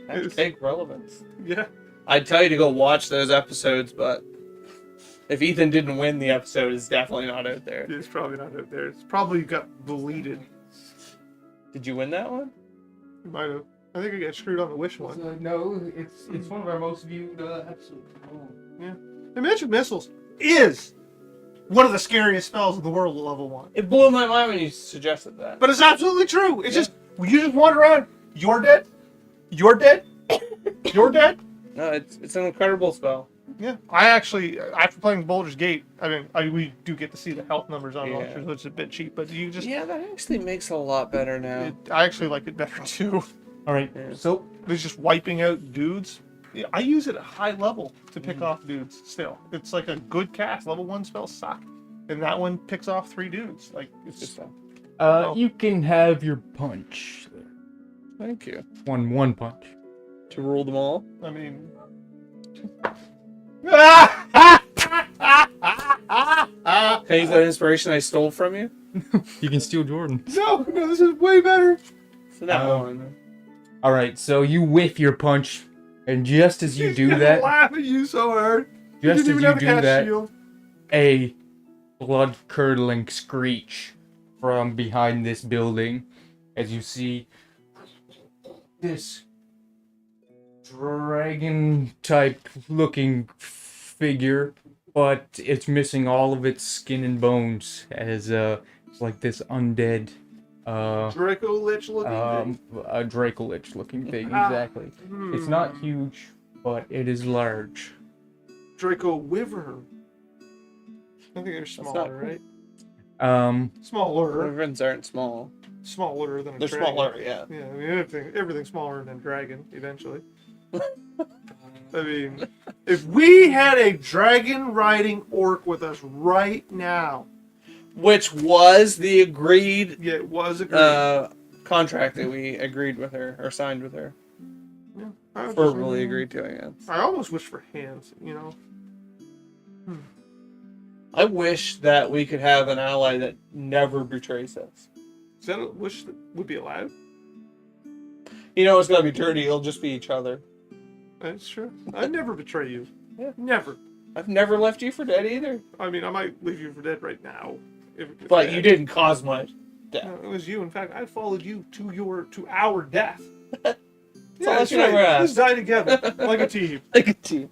Hashtag relevance. Yeah. I'd tell you to go watch those episodes, but if Ethan didn't win the episode, it's definitely not out there. It's probably not out there. It's probably got deleted. Did you win that one? You might have. I think I got screwed on the Wish one. No, it's one of our most viewed episodes. Yeah. Dimension Missiles is one of the scariest spells in the world at level 1. It blew my mind when you suggested that. But it's absolutely true. It's just, you just wander around, you're dead, you're dead, you're dead. No, it's an incredible spell. Yeah. I actually, after playing Boulder's Gate, we do get to see the health numbers on Yeah. launchers, which is a bit cheap, but you just, Yeah, that actually makes it a lot better now. I actually like it better too. All right, Yeah. so It's just wiping out dudes. Yeah, I use it at high level to pick off dudes still. It's like a good cast. Level 1 spells suck. And that one picks off 3 dudes. Like, it's just... you can have your punch. Thank you. One punch. To rule them all. I mean... Can you use that inspiration I stole from you? You can steal Jordan. No, this is way better. So that Oh. one. All right, so you whiff your punch, and just as you He's do gonna that, laugh at you so hard. just as didn't even you have a do cast that, shield. a blood-curdling screech from behind this building, as you see this dragon-type looking figure, but it's missing all of its skin and bones, as it's like this undead Draco Lich looking thing. a Dracolich looking thing. Ah. Exactly. It's not huge, but it is large. Draco Wyvern. I think they're not smaller, cool. right? Um, Smaller. Wyverns aren't small. Smaller than a They're dragon. smaller, yeah. Yeah, I mean, everything's smaller than dragon, eventually. I mean, if we had a dragon riding orc with us right now, Which was the agreed yeah, it was agreed. contract that we agreed with her, or signed with her. Yeah, I was just- Verbally agreed to, I guess. I almost wish for hands, you know. I wish that we could have an ally that never betrays us. Is that a wish that would be allowed? You know, it's gonna be dirty, it'll just be each other. That's true. I'd never betray you. Yeah. Never. I've never left you for dead either. I mean, I might leave you for dead right now. If But you didn't cause my death. No, it was you. In fact, I followed you to our death. all that you ever Let's asked. die together like a team. Like a team.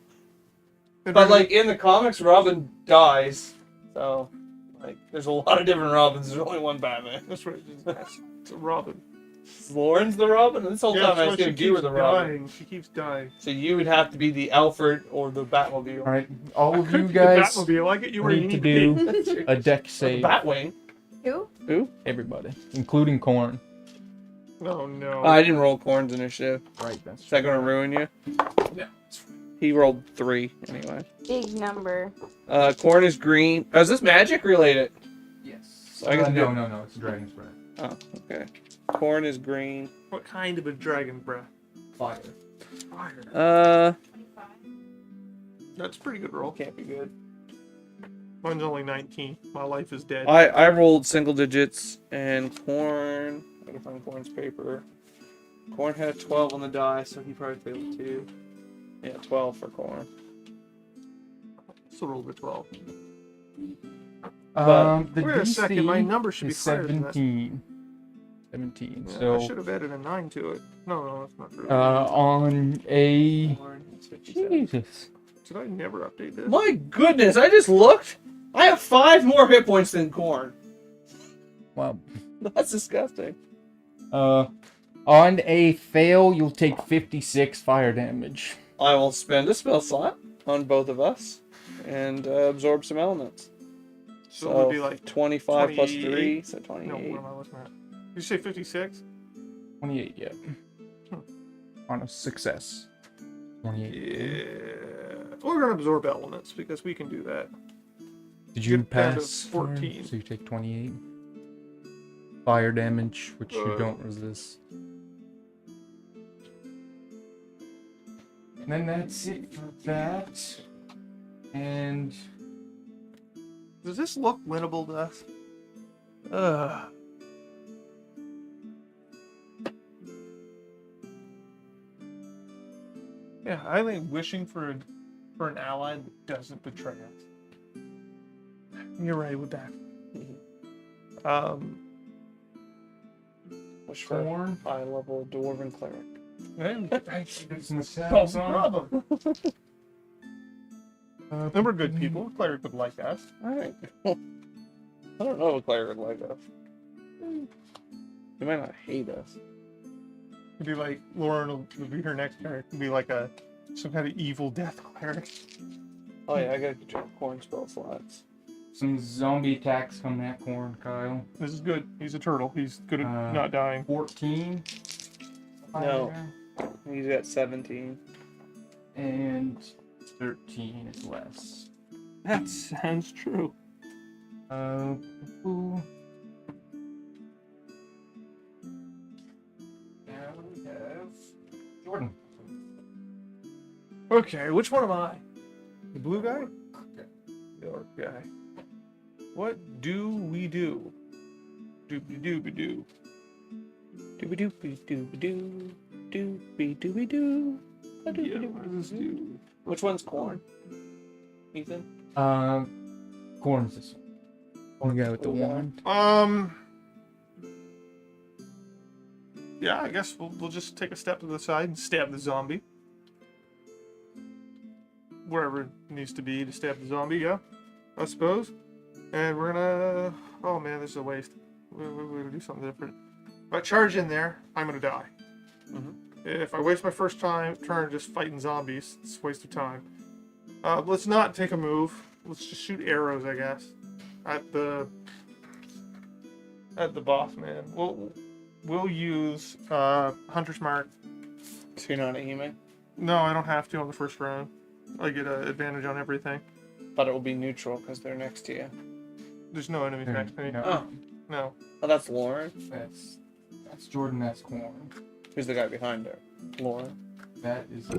And But then- like in the comics, Robin dies. So like there's a lot of different Robins. There's only one Batman. that's right. It's a Robin. Lauren's the Robin? This whole Yeah, time I that's why she assumed you were keeps the Robin. dying. She keeps dying. So you would have to be the Alfred or the Batmobile. all right, all of Could you be guys The Batmobile. I get you where you need to need to be. do a deck Or the save. Batwing. Who? Everybody, including Corn. Oh no. I didn't roll Corn's initiative. Right, that's Is that going to ruin you? No. He rolled 3 anyway. Big number. Corn is green. Oh, is this magic related? yes. So I guess no, it's a dragon's breath. Oh, okay. Corn is green. What kind of a dragon breath? Fire. Fire. That's a pretty good roll. Can't be good. Mine's only 19. My life is dead. I rolled single digits and Corn. I gotta find Corn's paper. Corn had a 12 on the die, so he probably failed 2. Yeah, 12 for Corn. So rolled a 12. The Wait a second, DC my number should be is higher than that. 17. 17. Yeah, So I should have added a 9 to it. No, that's not true. on a Corn is 57. Jesus. Did I never update this? My goodness, I just looked. I have 5 more hit points than Corn. Wow. That's disgusting. On a fail, you'll take 56 fire damage. I will spend a spell slot on both of us and absorb some elements. So it would be like 25 plus 3, 28? so No, 28. what am I looking at? Did you say 56? 28, yeah. On a success. 28. Yeah. We're gonna absorb elements because we can do that. Did you Get down to pass? 14. So you take 28. Fire damage, which you Uh. don't resist. And then that's it for that. And Does this look winnable to us? Ugh. Yeah, I think wishing for an ally that doesn't betray us. You're right with that. Wish for Corn. high level dwarven cleric. Solve the problem. And we're good people. Cleric would like us. Alright. I don't know if a cleric would like us. He might not hate us. It'd be like Lauren will be her next turn. It'd be like some kind of evil death cleric. Oh yeah, I gotta get your corn spell slots. Some zombie attacks coming at Corn, Kyle. This is good. He's a turtle. He's good at not dying. 14. No. He's got 17. And 13 is less. That sounds true. Ooh. Now we have Jordan. Okay, which one am I? The blue guy? The orc guy. What do we do? Doobie doobie doo. Doobie doobie doobie doo. Doobie doobie doo. Yeah, what does this do? Which one's corn? Ethan? Corn's this one. The guy with the wand. Yeah, I guess we'll just take a step to the side and stab the zombie. Wherever it needs to be to stab the zombie, yeah, I suppose. And we're gonna. Oh man, this is a waste. We're gonna do something different. If I charge in there, I'm gonna die. If I waste my first turn just fighting zombies, it's a waste of time. Let's not take a move. Let's just shoot arrows, I guess, at the boss man. We'll use Hunter's Mark. So you're not aiming? No, I don't have to on the first round. I get an advantage on everything. But it will be neutral because they're next to you. There's no enemies next to me. No. Oh. No. Oh, that's Lauren. That's Jordan. That's Corn. Who's the guy behind her? Lauren. That is. Oh,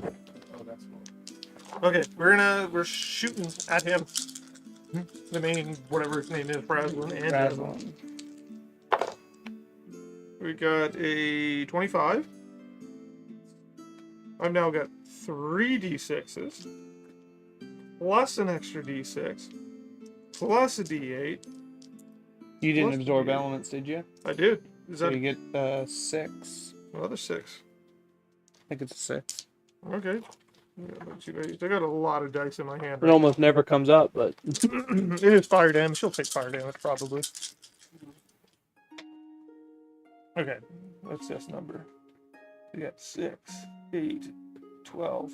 that's Corn. Okay, we're shooting at him. The main whatever his name is, Braslin, and Raslin. we got a 25. I've now got 3 d6s plus an extra d6 plus a d8. You didn't Plus absorb D8. elements, did you? I did. Is So that you get 6. another 6? I think it's a 6. Okay. Yeah, not too bad. I got a lot of dice in my hand. It almost never comes up, but It is fire damage. She'll take fire damage, probably. Okay, what's this number? We got 6, 8, 12,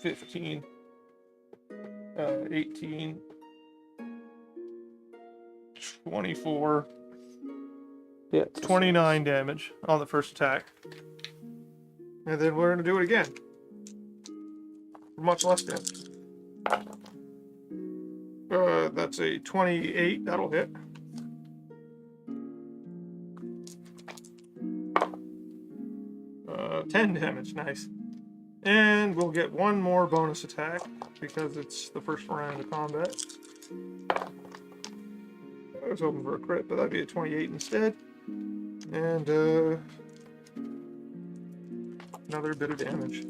15, 18, 24, yeah, 29 damage on the first attack. And then we're going to do it again. Much less damage. That's a 28. That'll hit. Uh, 10 damage. Nice. And we'll get one more bonus attack because it's the first round of combat. I was hoping for a crit, but that'd be a 28 instead. And another bit of damage.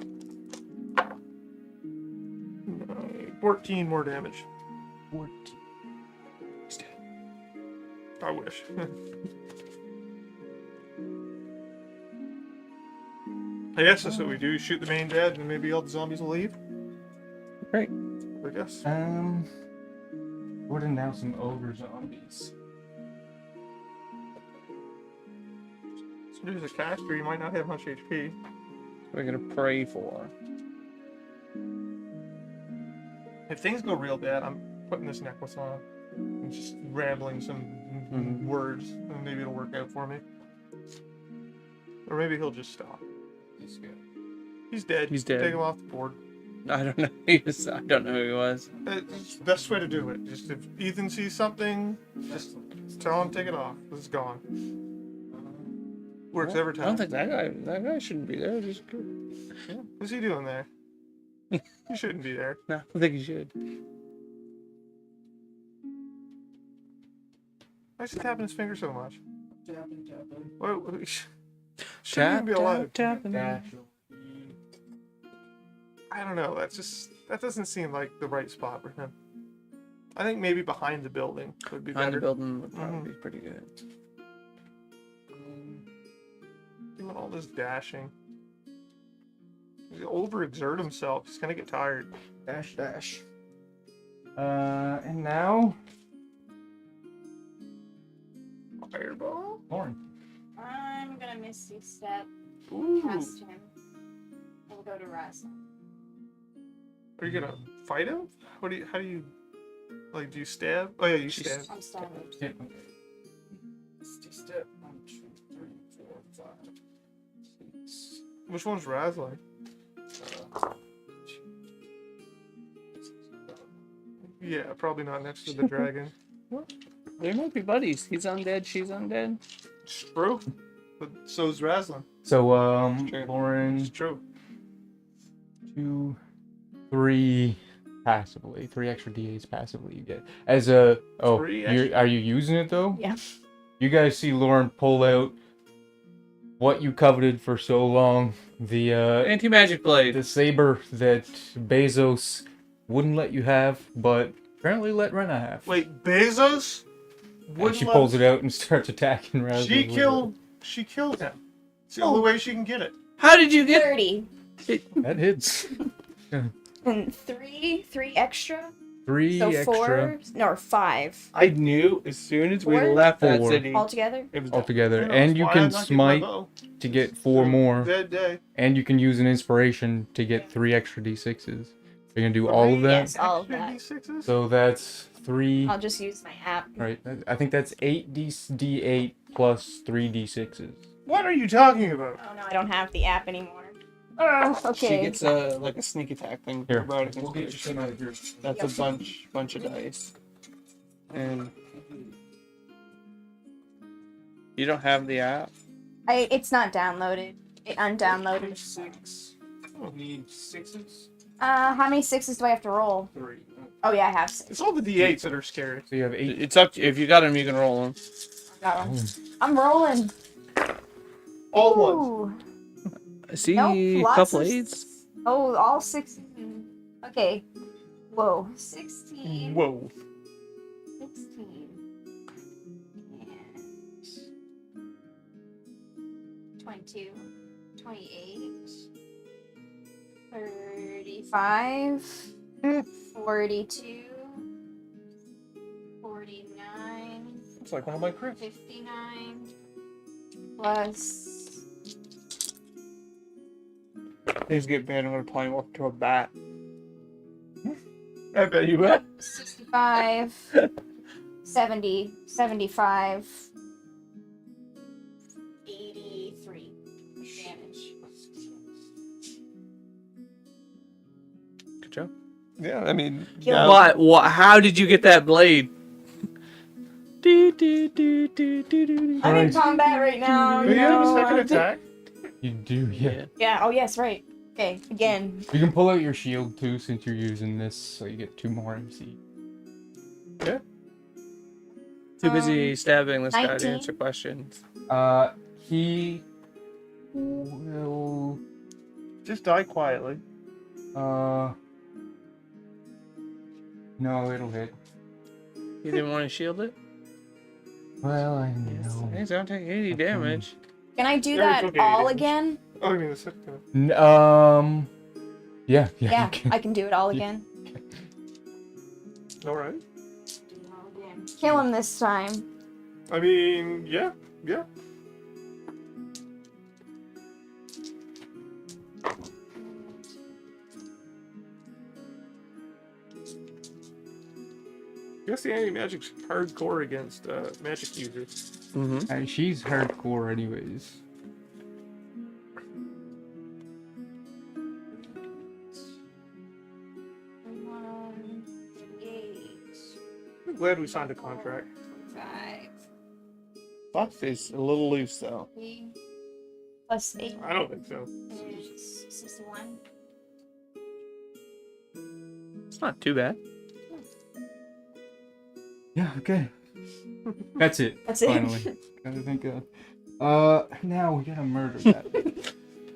14 more damage. 14. He's dead. I wish. I guess that's what we do. Shoot the main dead and maybe all the zombies will leave. Great. I guess. Jordan now some ogre zombies. There's a caster, you might not have much HP. We're gonna pray for. If things go real bad, I'm putting this necklace on and just rambling some words, and maybe it'll work out for me. Or maybe he'll just stop. He's good. He's dead. He's dead. Take him off the board. I don't know. I don't know who he was. It's the best way to do it. Just if Ethan sees something, just tell him to take it off. It's gone. Works every time. I don't think that guy shouldn't be there. Just Yeah. What's he doing there? He shouldn't be there. no, I think he should. Why is he tapping his finger so much? Tapping. What? Shouldn't even be alive. Tapping. Dash. I don't know. That doesn't seem like the right spot for him. I think maybe behind the building would be Behind the better. building would probably be pretty good. Doing all this dashing. He'll overexert himself. He's gonna get tired. Dash, dash. And now, Fireball. Lauren. I'm gonna Misty Step Ooh. past him. We'll go to Raz. Are you gonna fight him? How do you like? Do you stab? Oh yeah, you stab. I'm stabbing. Yeah, okay. Step 1, 2, 3, 4, 5, 6. Which one's Razline? Yeah, probably not next to the dragon. They might be buddies. He's undead, she's undead. It's true. But so's Razline. So, Sure. Lauren, It's true. 2, 3 passively. 3 extra D8s passively you get. As a... Oh, 3 are you using it, though? Yeah. You guys see Lauren pull out what you coveted for so long. The, Anti-magic blade. the saber that Bezos wouldn't let you have, but apparently let Renna have. Wait, Bezos? And she pulls it out and starts attacking Razor. She killed him. It's the only way she can get it. How did you get 30. That hits. And three extra. 3 So extra 4, no, 5 I knew as soon as we Four? left that 4. city. altogether. It was done. altogether. Yeah, And that's you why can I'm not getting my smite bow. to get 4 more. Dead day. And you can use an inspiration to get 3 extra D6s. You're gonna do all of that? Yes, all of that. D6s? So that's 3. I'll just use my app. Right. I think that's 8 D8 plus 3 D6s. What are you talking about? Oh no, I don't have the app anymore. She Okay. gets like a sneak attack thing. Here, about it. we'll get you some out of here. That's a bunch of dice. And you don't have the app. It's not downloaded. It undownloaded. 6. Need 6s? How many 6s do I have to roll? 3. Oh yeah, I have 6. It's all the D8s that are scary. So you have 8. It's up to if you got them, you can roll them. Got 'em. I'm rolling. All ones. Ooh. I see Nope, a lots couple of 8s. Oh, all 6s. Okay. Whoa. 16. Whoa. 16. And 22. 28. 35. 42. 49. Looks like one of my crits. 59. Plus. Things get bad. I'm gonna probably walk to a bat. I bet you will. 65, 70, 75, 83 damage. Good job. Yeah, I mean, Kill yeah. What? What? How did you get that blade? Do, do, do, do, do, do. I'm in Alright. combat right now. Do you have a no. second attack? You do, yeah. Yeah, oh yes, right. Okay, again. You can pull out your shield too since you're using this, so you get 2 more MC. Too busy stabbing this guy to 19. answer questions. He will. Just die quietly. No, it'll hit. You didn't want to shield it? Well, I know. He's gonna take 80 damage. Can I do There we that go, okay, all damage. again? Oh, I mean the second attack. Yeah, Yeah, you can. I can do it all Yeah. again. Alright. Kill him this time. I mean, yeah. I guess the anti-magic's hardcore against magic users. Mm-hmm. She's hardcore, anyways. I'm glad we signed a contract. 5, Buff is a little loose though. 3, plus 8 I don't think so. is 61. It's not too bad. Yeah, okay. That's it. That's it. Finally. Gotta think of. Now we gotta murder that.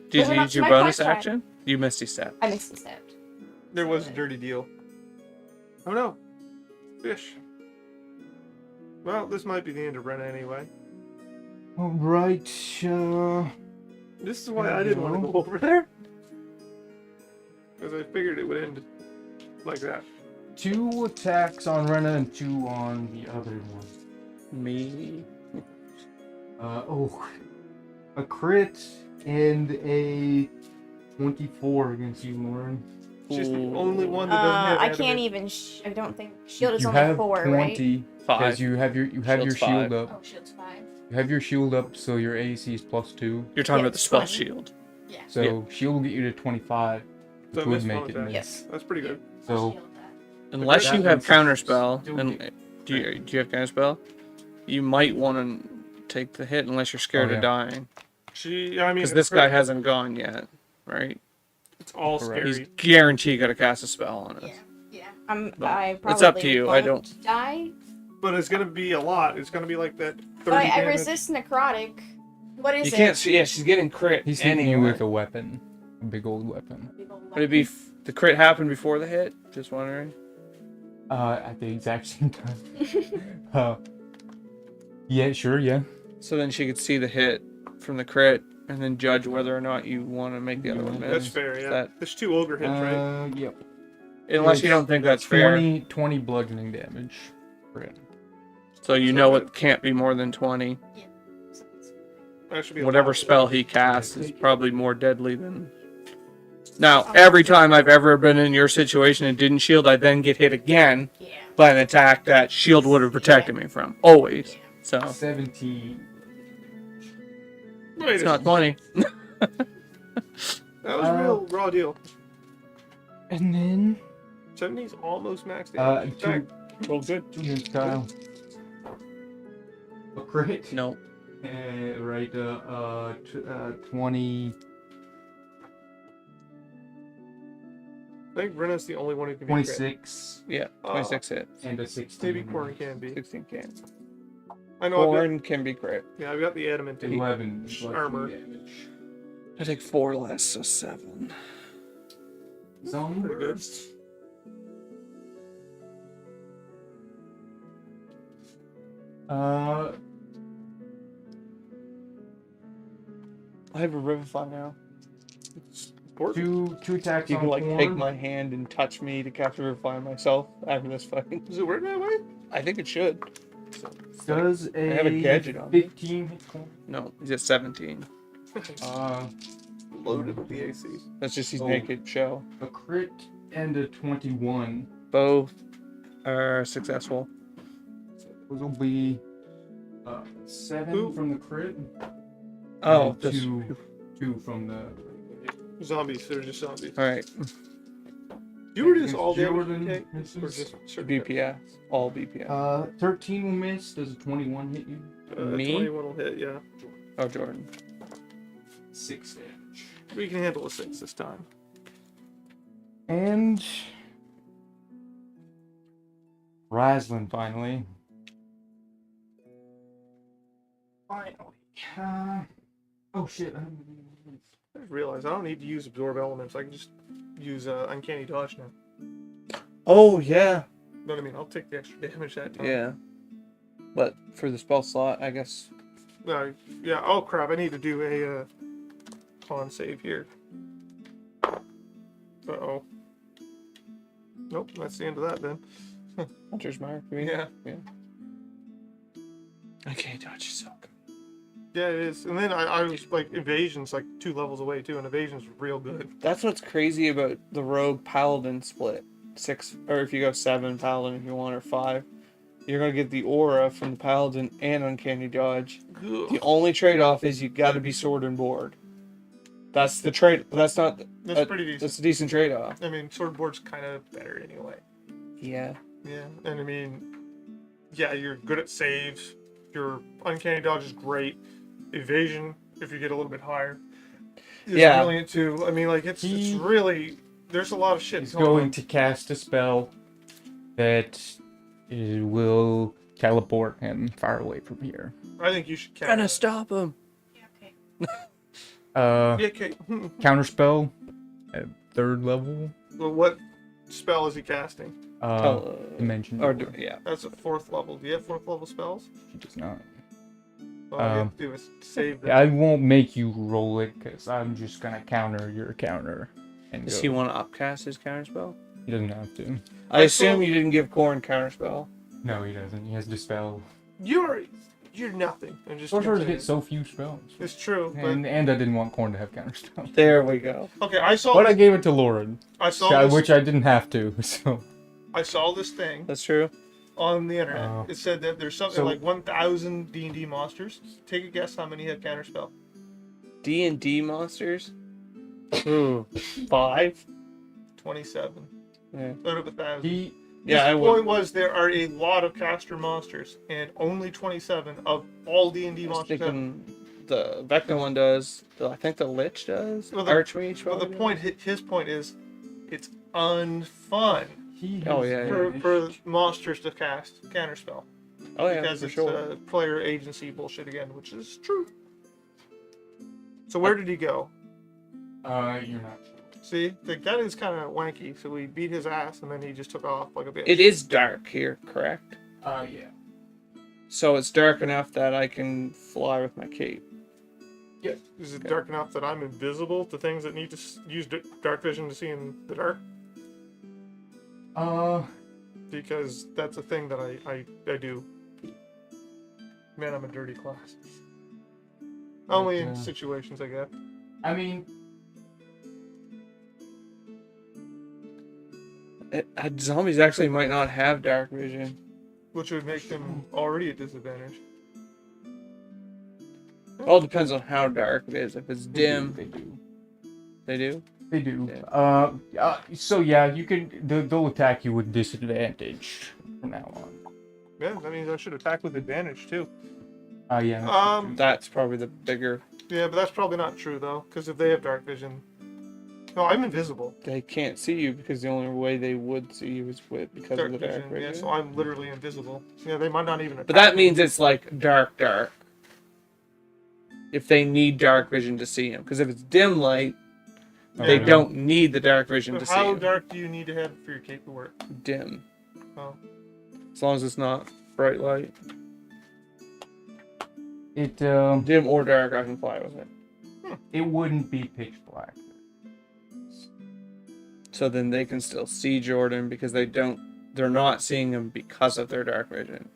Did Well, you use your my bonus contract. action? You missed your step. I missed the step. There was a dirty deal. Oh no. Fish. Well, this might be the end of Renna anyway. All right. This is why I didn't want to go over there. Because I figured it would end like that. 2 attacks on Renna and 2 on the other one. Me. A crit and a 24 against you, Lauren. She's the only one that doesn't have I can't adamant. even. I don't think shield is You only have 4, 20 right? because 5. you have your Shield's shield 5. up. Oh, shield's 5. You have your shield up, so your AC is +2. You're talking Yeah, about the spell 20. shield. Yeah. So shield will get you to 25, So which would miss make one it attack. miss. Yes. That's pretty good. So Shield that. Unless that you have one's counterspell, still and good. do you have counterspell? You might want to take the hit unless you're scared Oh, of yeah. dying, I mean, because this guy hasn't gone yet, right? it's all Correct. He's scary. guaranteed got to cast a spell on us. Yeah. Yeah. No. I probably It's up to you, I won't die. But it's gonna be a lot. It's gonna be like that 30 But I damage. resist necrotic. What is You it? can't see. Yeah, she's getting crit. he's hitting anyway. you with a weapon, a big old weapon. Would it be the crit happened before the hit? Just wondering. At the exact same time. Yeah, sure, yeah. So then she could see the hit from the crit and then judge whether or not you want to make the other one miss. That's fair, yeah. That- There's 2 ogre hits, right? Yep. Unless you don't think that's fair. 20 bludgeoning damage. Crit. So you know it can't be more than 20. That should be a Whatever lot. spell he casts is probably more deadly than. Now, every time I've ever been in your situation and didn't shield, I then get hit again Yeah. by an attack that shield would have protected me from. Always. So 17. Wait, it's not 20. that was a real raw deal. And then 70's almost maxed two attack. Well, good. against Kyle. A crit. No. Right. 20. I think Renna's the only one who can be crit. 26 Yeah, 26 hits. and a 16. Maybe Corn can be. 16 can. I know I've Corn can be crit. got the adamant. 11 bludgeoning Armor. damage. I take 4 less, so 7. Zone Pretty good. burst. I have a Revivify now. Important. Two attacks You on can like Corn. take my hand and touch me to cast Revivify myself after this fight. Does it work that way? I think it should. Does a have a gadget on me. 15 hit Corn? No, he's at 17. Loaded with the AC. That's just his Oh. naked shell. A crit and a 21. Both are successful. Those will be 7 Ooh. from the crit. Oh, and just two from the. Zombies. They're just zombies. all right. You were just all Jordan damage, okay? misses. Or just certain BPS, all BPS. 13 will miss. Does a 21 hit you? Me? 21 will hit, yeah. Oh, Jordan. 6 damage. We can handle a 6 this time. And Ryslin finally. Finally. Oh shit. I just realized I don't need to use absorb elements. I can just use uncanny dodge now. Oh yeah. You know what I mean? I'll take the extra damage that time. Yeah. But for the spell slot, I guess. Yeah. Oh crap! I need to do a con save here. Uh-oh. Nope. That's the end of that then. Hunter's Mark. I mean, Yeah. Okay, dodge is so good. Yeah, it is. And then I was like evasion's like 2 levels away too, and evasion's real good. That's what's crazy about the rogue paladin split. 6, or if you go 7 paladin if you want, or 5, you're gonna get the aura from the paladin and uncanny dodge. The only trade-off is you got to be sword and board. That's the trade. That's not. That's pretty decent. That's a decent trade-off. I mean, swordboard's kind of better anyway. Yeah. Yeah, and I mean, yeah, you're good at saves. Your uncanny dodge is great. Evasion, if you get a little bit higher, is Yeah. brilliant too. I mean, like it's really there's a lot of shit. He's going going on. to cast a spell that will teleport him far away from here. I think you should Gonna cast. stop him. Yeah, okay. Yeah, okay. Counterspell at 3rd level. Well, what spell is he casting? Dimension. Or door. yeah. That's a 4th level. Do you have 4th level spells? She does not. All you have to do is save them. I won't make you roll it because I'm just gonna counter your counter. And Does go. he want to upcast his counterspell? He doesn't have to. I assume you didn't give Corn counterspell. No, he doesn't. He has dispel. You're nothing. I'm just Sorcerers gonna say get so few spells. it's true, but And I didn't want Corn to have counterspell. There we go. okay. I saw. But I gave it to Lauren, I saw this, which I didn't have to. So I saw this thing That's true. on the internet. Oh. It said that there's something So- like 1,000 D&D monsters. Take a guess how many have counterspell. D&D monsters? Ooh. 5? 27 Yeah. out of 1,000. he. Yeah, I The would. point was there are a lot of caster monsters, and only 27 of all D&D I was monsters. Have, thinking the Vecna one does. I think the Lich does. Well, the- Archmage well, the probably point, his point is, it's unfun He Oh, has yeah, for monsters to cast counterspell does. Oh yeah, because for it's sure. player agency bullshit again, which is true. So where did he go? You're not sure. See, that is kind of wanky. So we beat his ass, and then he just took off like a bitch. It is dark here, correct? Yeah. So it's dark enough that I can fly with my cape. Is it dark enough that I'm invisible to things that need to use dark vision to see in the dark? Because that's a thing that I do. Man, I'm a dirty class. Only in situations, I guess. I mean, Zombies actually might not have dark vision. Which would make them already at disadvantage. All depends on how dark it is. If it's dim, they do. they do. They do. Yeah. So yeah, you can. They'll attack you with disadvantage from now on. Yeah, that means I should attack with advantage too. Yeah. That's probably the bigger. Yeah, but that's probably not true though, because if they have dark vision, no, I'm invisible. They can't see you because the only way they would see you is because Dark of the dark vision, vision. yeah, so I'm literally invisible. Yeah, they might not even. But that means it's like dark. If they need dark vision to see him, because if it's dim light, they Okay. don't need the dark vision But to see how him. dark do you need to have for your cape to work? Dim. Oh. As long as it's not bright light. It Dim or dark, I can fly with it. it wouldn't be pitch black. So then they can still see Jordan because they're not seeing him because of their dark vision.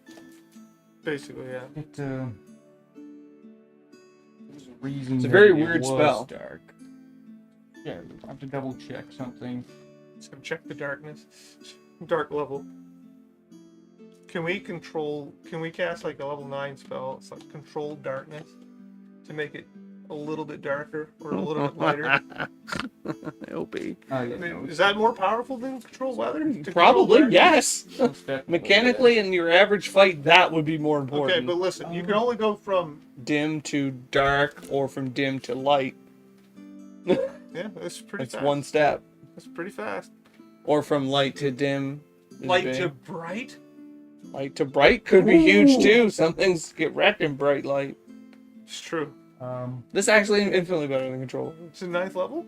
Basically, yeah. It there's a reason. It's a that very it weird was spell. Dark. Yeah, I have to double check something. So check the darkness. Dark level. Can we cast like a level 9 spell? It's like controlled darkness to make it a little bit darker or a little bit lighter. OP. Yeah, I mean, is that more powerful than control weather? To control Probably, darkness? yes. most definitely. Mechanically, in your average fight, that would be more Okay, important. but listen, you can only go from Dim to dark or from dim to light. yeah, that's pretty That's fast. one step. That's pretty fast. Or from light to dim. is Light big. to bright. Light to bright could be huge too. Some things get wrecked in bright light. It's true. This is actually infinitely better than control. It's a 9th level.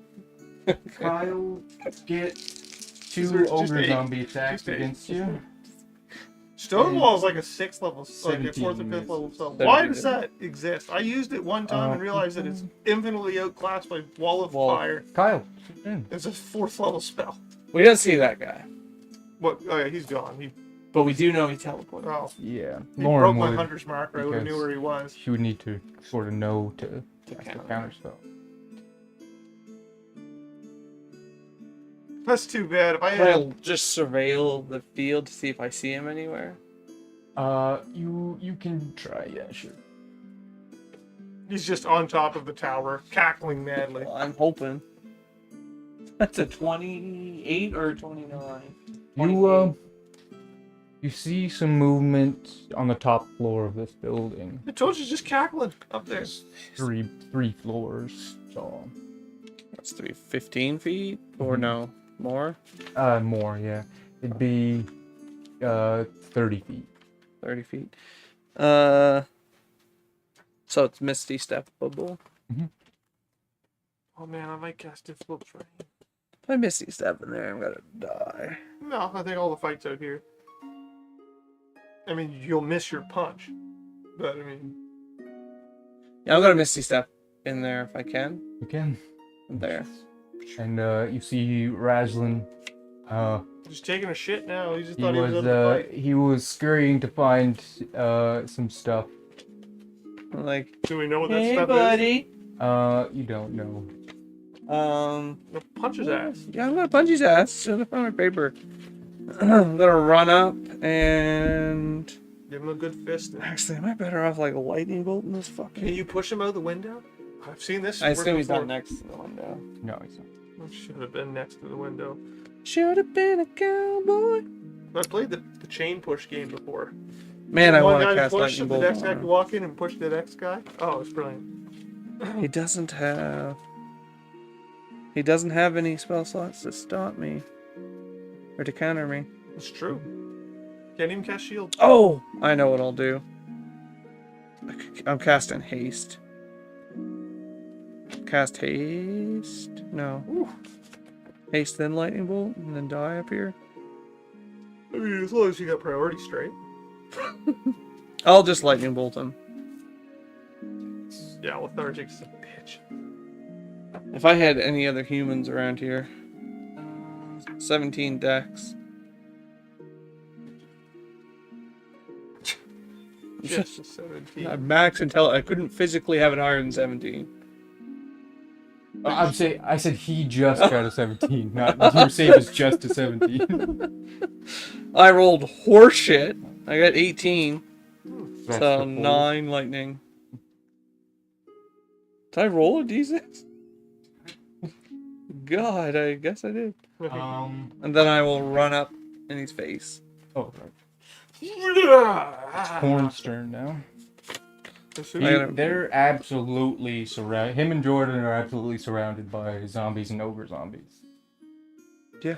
Kyle, get Just two ogre eight. zombie attacks Just eight. against you. Stonewall is like a 6th level, like a 17 4th or 5th level misses. spell. 17 Why does misses. that exist? I used it one time and realized that it's infinitely outclassed by Wall of Wall. Fire. Kyle, sit in. It's a 4th level spell. We don't see that guy, What? Oh yeah, he's gone. but we do know he teleported. Oh, Yeah, he Lauren broke my would. hunter's marker. I would have knew because- where he was. She would need to sort of know to cast a counter. counter spell. That's too bad. If I Can had, I just surveil the field to see if I see him anywhere? You can try. Yeah, sure. he's just on top of the tower, cackling madly. Well, I'm hoping. That's a 28 or a 29. You see some movement on the top floor of this building. I told you, just cackling up there. Three floors tall. That's 15 feet? Or no, more? More, yeah. It'd be 30 feet. 30 feet. So it's Misty Steppable. Oh man, I might cast Difficult Terrain. I Misty Step in there, I'm gonna die. No, I think all the fights out here. I mean, you'll miss your punch, but I mean, Yeah, I'm gonna Misty Step in there if I can. You can. There. And you see Razlin. just taking a shit now. He just He thought he was was out of the fight. he was scurrying to find some stuff. I'm like, Do we know what that hey, stuff buddy. You don't know. is? Punch his ass. Yeah, I'm gonna punch his ass. It's in the front of my paper. I'm gonna run up and. Give him a good fist. Actually, am I better off like lightning bolting this fucking? Can you push him out the window? I've seen this. I work assume he's before. not next to the window. No, he's not. Should have been next to the window. Should have been a cowboy. I played the chain push game before. Man, I One want guy to cast push lightning and the bolt. next guy on could him. walk in and push the next guy. Oh, it's brilliant. He doesn't have. He doesn't have any spell slots to stop me or to counter me. It's true. Can't even cast shield. Oh, I know what I'll do. I'm casting haste. Cast haste? No. Ooh. Haste, then lightning bolt, and then die up here. I mean, as long as you got priority straight. I'll just lightning bolt him. Yeah, lethargic's a bitch. If I had any other humans around here. 17 dex. Just a 17. Max intel. I couldn't physically have it higher than 17. I said he just got a 17, not your save is just a 17. I rolled horseshit. I got 18. That's So the 9 lightning. Did I roll a d6? God, I guess I did. full. And then I will run up in his face. Oh, right. Corn's turn now. gotta- They're absolutely surrounded. Him and Jordan are absolutely surrounded by zombies and ogre zombies. Yeah.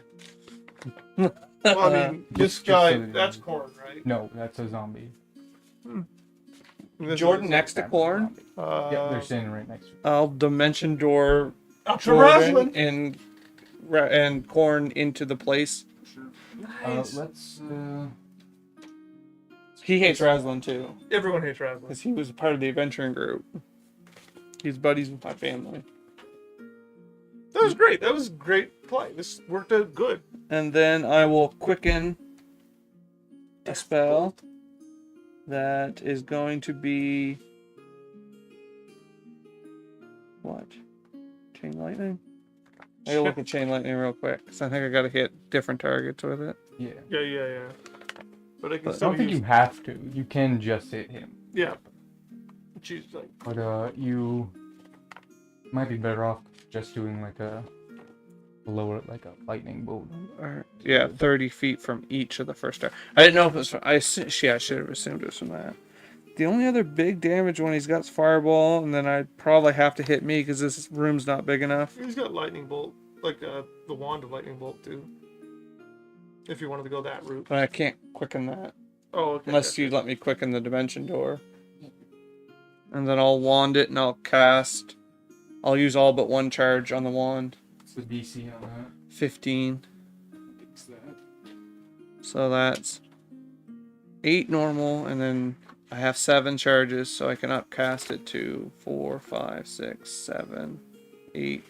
Well, I mean, this Just guy, so you know. that's Corn, right? No, that's a zombie. This Jordan is- next to That's a zombie. zombie. Yep, they're standing right next to you. I'll dimension door Up to Jordan wrestling. and Corn into the place. Nice. Let's. He hates Raslin too, Everyone hates wrestling. because he was part of the adventuring group. He's buddies with my family. That was great. That was great play. This worked out good. And then I will quicken a spell that is going to be what? Chain lightning? I gotta look at chain lightning real quick, because I think I gotta hit different targets with it. Yeah. Yeah. But I can But I still don't think use. you have to. You can just hit him. Yeah. Choose like. But you might be better off just doing like a lower, like a lightning bolt. Or, yeah, 30 feet from each of the first target. I didn't know if it was from, I should have assumed it was from that. The only other big damage one he's got is fireball, and then I'd probably have to hit me because this room's not big enough. He's got lightning bolt, like the wand of lightning bolt too. If you wanted to go that route. But I can't quicken that. Oh, okay. Unless you let me quicken the dimension door. And then I'll wand it and I'll cast. I'll use all but one charge on the wand. What's the DC on that? 15. Fix that. So that's 8 normal, and then I have 7 charges, so I can upcast it to 4, 5, 6, 7, 8.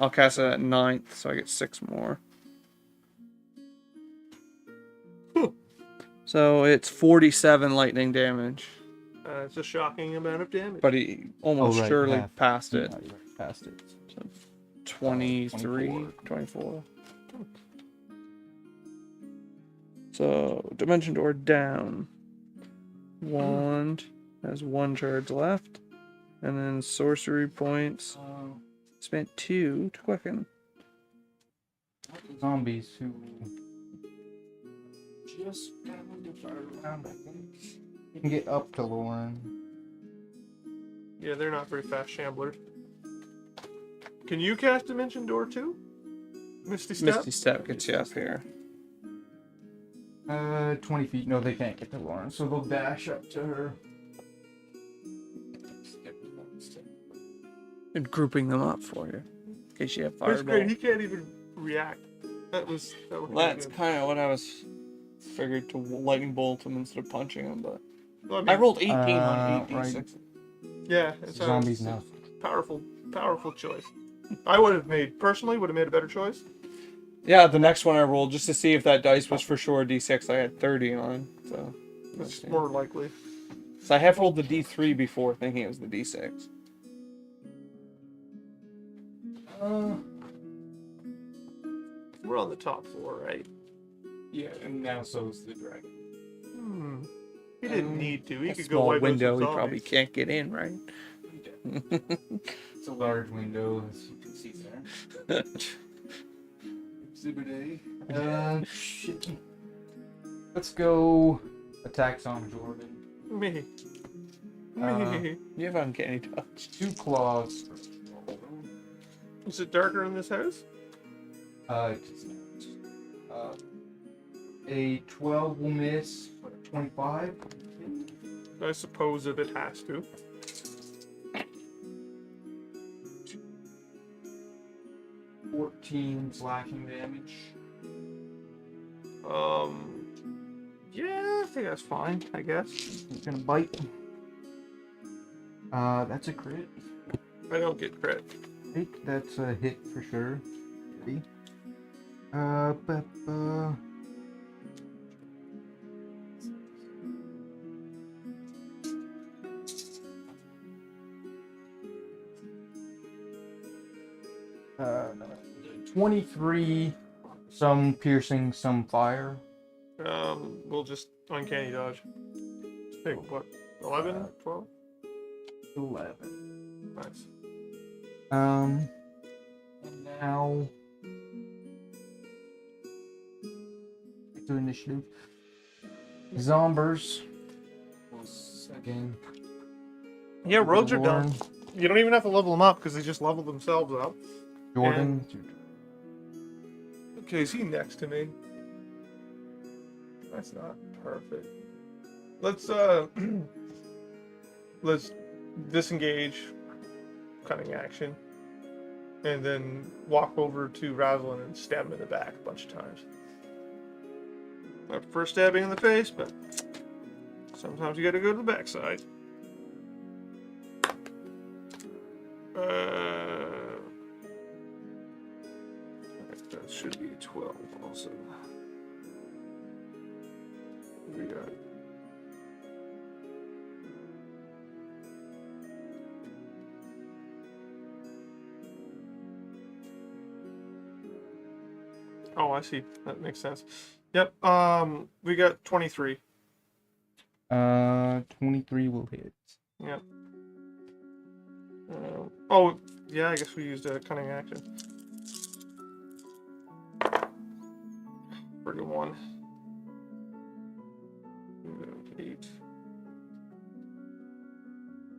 I'll cast it at 9th, so I get 6 more. So it's 47 lightning damage, It's a shocking amount of damage. but he almost Oh, right, surely half. passed it. No, you already passed it. 23, 24. So, dimension door down. Wand has 1 charge left. And then sorcery points. Spent 2 to quicken. Zombies who just kind of far around, I think. You can get up to Lauren. Yeah, they're not very fast shamblers. Can you cast Dimension Door too? Misty Step? Misty Step gets you up here. 20 feet. No, they can't get to Lauren, so they'll dash up to her. And grouping them up for you. In case you have That's fireball. great. He can't even react. That was That's good. kind of what I was figured to lightning bolt him instead of punching him, but Well, I rolled 18 on 8d6. right. Yeah, it's Zombies a now. powerful choice. I would have made a better choice. Yeah, the next one I rolled just to see if that dice was for sure a d6. I had 30 on, so It's more likely. So I have rolled the d3 before, thinking it was the d6. We're on the top floor, right? Yeah, and now so is the dragon. He didn't need to. He A could go small wipe out window, some he probably zombies. can't get in, right? It's a large window, as you can see there. Exhibit A. Shit. Let's go attacks on Jordan. Me. Me. You have uncanny touch. 2 claws. Is it darker in this house? It is not. A 12 will miss, but a 25. I suppose if it has to. Slashing damage. Yeah, I think that's fine, I guess. He's gonna bite. That's a crit. I don't get crit. Right, that's a hit for sure. Ready? Uh, 23, some piercing, some fire. We'll just uncanny dodge. Take what? 11? 12? 11. Nice. And now to initiative. Zombers. Again. Yeah, rogues are done. Lauren, You don't even have to level them up because they just level themselves up. Jordan. Okay, is he next to me? That's not perfect. Let's let's disengage, cutting action, and then walk over to Rosalind and stab him in the back a bunch of times. Not first stabbing in the face, but sometimes you gotta go to the backside. That should be 12 also. We got. Oh, I see. That makes sense. Yep. We got 23. 23 will hit. Yep. Oh, yeah. I guess we used a cunning action. Friggin' one. 8.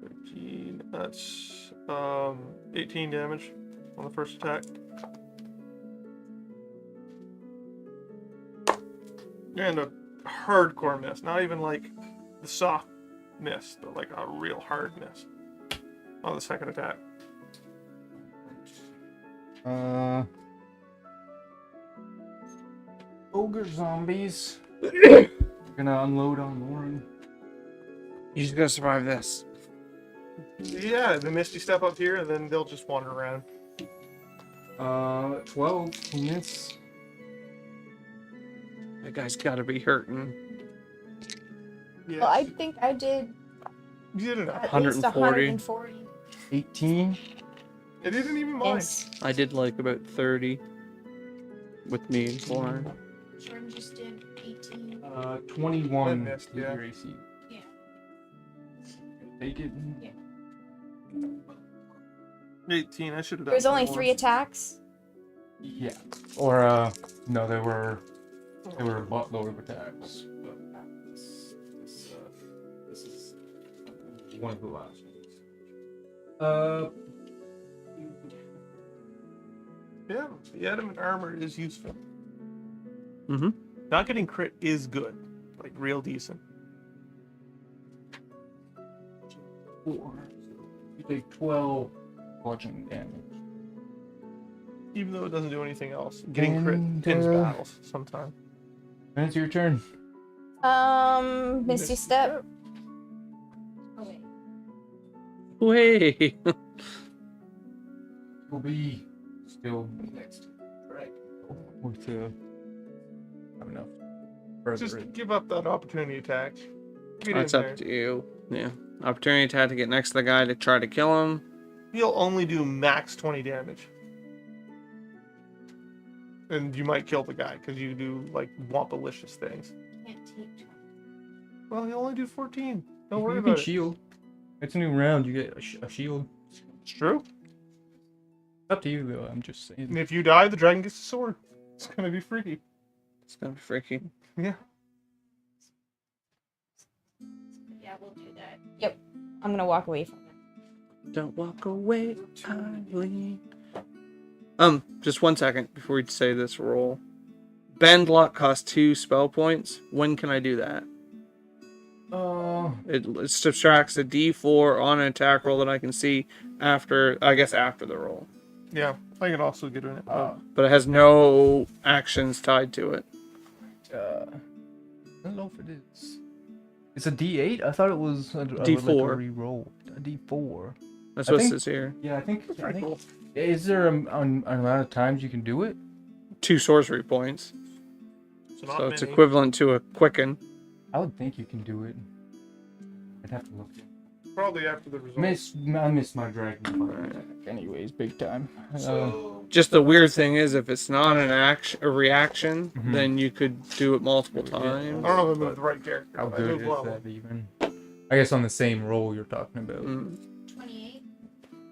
13. That's 18 damage on the first attack. And a hardcore miss. Not even like the soft miss, but like a real hard miss on the second attack. Ogre zombies. Gonna unload on Lauren. You just gotta survive this. Yeah, the misty step up here, and then they'll just wander around. 12 will miss. That guy's gotta be hurting. Yeah, Well, I think I did you did enough. at least 140. 140. 18. It isn't even mine. Yes. I did like about 30 with me and Lauren. Jordan just did 18. 21. That missed, with yeah. your AC. Yeah. Take it. Yeah. 18. I should have done. There's only more. 3 attacks. Yeah. Or, no, they were a lot lower attacks. But this is one of the last ones. Yeah, the adamant armor is useful. Mm-hmm. Not getting crit is good, like real decent. 4. You take 12 bludgeoning damage. even though it doesn't do anything else. Getting And, crit pins battles sometimes. And it's your turn. Misty Step. Oh, wait. Wait. Will be still next. Right. With have enough. Just Further. give up that opportunity attack. Get That's in up there. to you. Yeah. Opportunity attack to get next to the guy to try to kill him. He'll only do max 20 damage. And you might kill the guy because you do like wampalicious things. Can't take 20. Well, he'll only do 14. Don't worry You can about it. shield. It's a new round. You get a shield. It's true. Up to you though. I'm just saying. And if you die, the dragon gets a sword. It's gonna be free. It's gonna be freaky. Yeah. Yeah, we'll do that. I'm gonna walk away from it. Don't walk away, Eileen. Just 1 second before we say this roll. Bend lock costs 2 spell points. When can I do that? It subtracts a D4 on an attack roll that I can see after the roll. Yeah. I can also get in it. But it has no actions tied to it. I don't know if it is. It's a D8. I thought it was a D4. Like a reroll. A D4. That's I what it think- says here. Yeah, I think. pretty cool. Is there an amount of times you can do it? 2 sorcery points. not So it's many. equivalent to a quicken. I would think you can do it. I'd have to look. Probably after the result. I miss my dragon fire. Anyways, big time. So Just the weird thing is, if it's not a reaction, Mhm. then you could do it multiple Yeah. times. I don't know if I moved the right character. How but I good moved is level. that even? I guess on the same roll you're talking about. 28.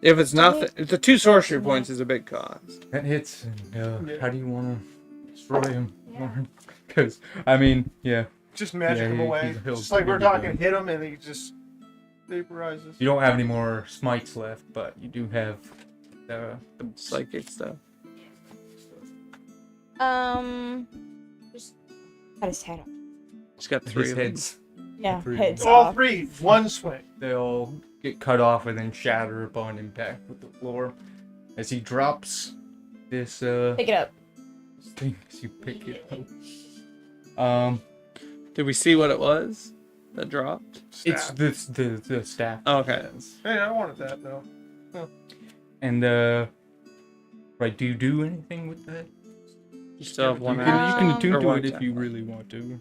If it's nothing, if the 2 sorcery points is a big cost. That hits. And, Yeah. How do you want to destroy him? Yeah. Because I mean, yeah, Just magic him away. he'll Just like we're be talking, good. hit him and he just vaporizes. You don't have any more smites left, but you do have the Psychic stuff. Just cut his head off. It's got 3 his of them. heads. Yeah, Three. heads All off. 3, one swing. They all get cut off and then shatter upon impact with the floor. As he drops this Pick it up. thing, as you pick it up. Did we see what it was that dropped? It's Staff. the staff. Oh, okay. Hey, I wanted that though. And right, do you do anything with that? You still have one you action. can Or attune to one it if attack. you really want to.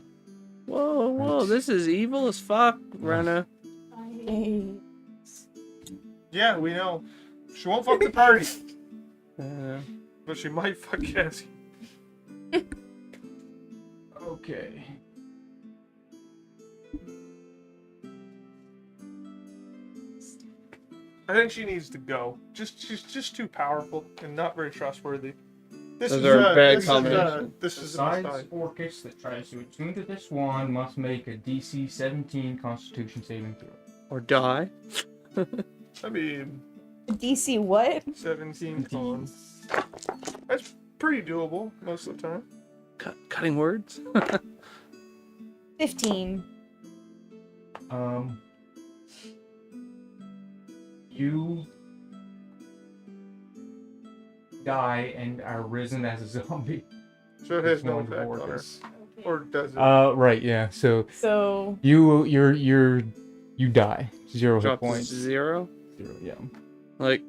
Whoa, this is evil as fuck, Renna. Yeah, we know. She won't fuck the party, Uh, but she might fuck Cassie. Okay. I think she needs to go. She's just too powerful and not very trustworthy. This Those is are a bad this combination. This is a Besides, must-die. Orcus that tries to attune to this wand must make a DC 17 Constitution saving throw. or die. I mean, DC what? 17 cons. That's pretty doable most of the time. Cutting words. 15. You die and are risen as a zombie. So it has It's no one of effect on her. Orcus. Or does it? Right, yeah. So So you die. 0 hit Drops to points. 0. 0, yeah. Like,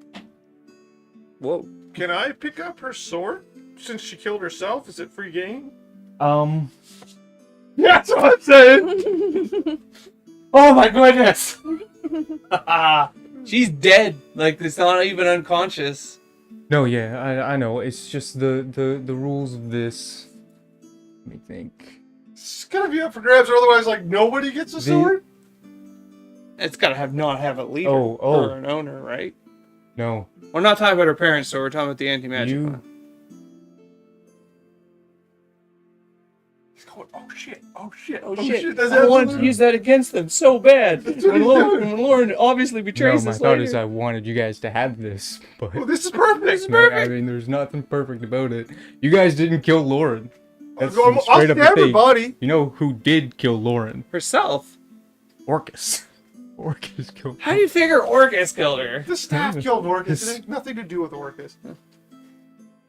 whoa. Can I pick up her sword since she killed herself? Is it free game? Um. Yeah, that's what I'm saying. Oh my goodness! She's dead. Like, it's not even unconscious. No, yeah, I know. It's just the rules of this. Let me think. It's gonna be up for grabs, or otherwise, like nobody gets a sword. It's gotta not have a leader Oh. or an owner, right? No, We're not talking about her parents, so we're talking about the anti-magic You- one. He's going, oh shit, oh shit, Oh shit! That's I wanted to absolute- use that against them so bad. That's what When he's Lauren, doing. when Lauren obviously no. betrays My us thought later. is I wanted you guys to have this, but Oh, this is perfect. no, I mean, there's nothing perfect about it. You guys didn't kill Lauren. That's I'll straight up a stab her thing. body. You know who did kill Lauren? Herself. Orcus. Orcus killed. How do you figure Orcus killed her? The staff killed Orcus. It had nothing to do with Orcus.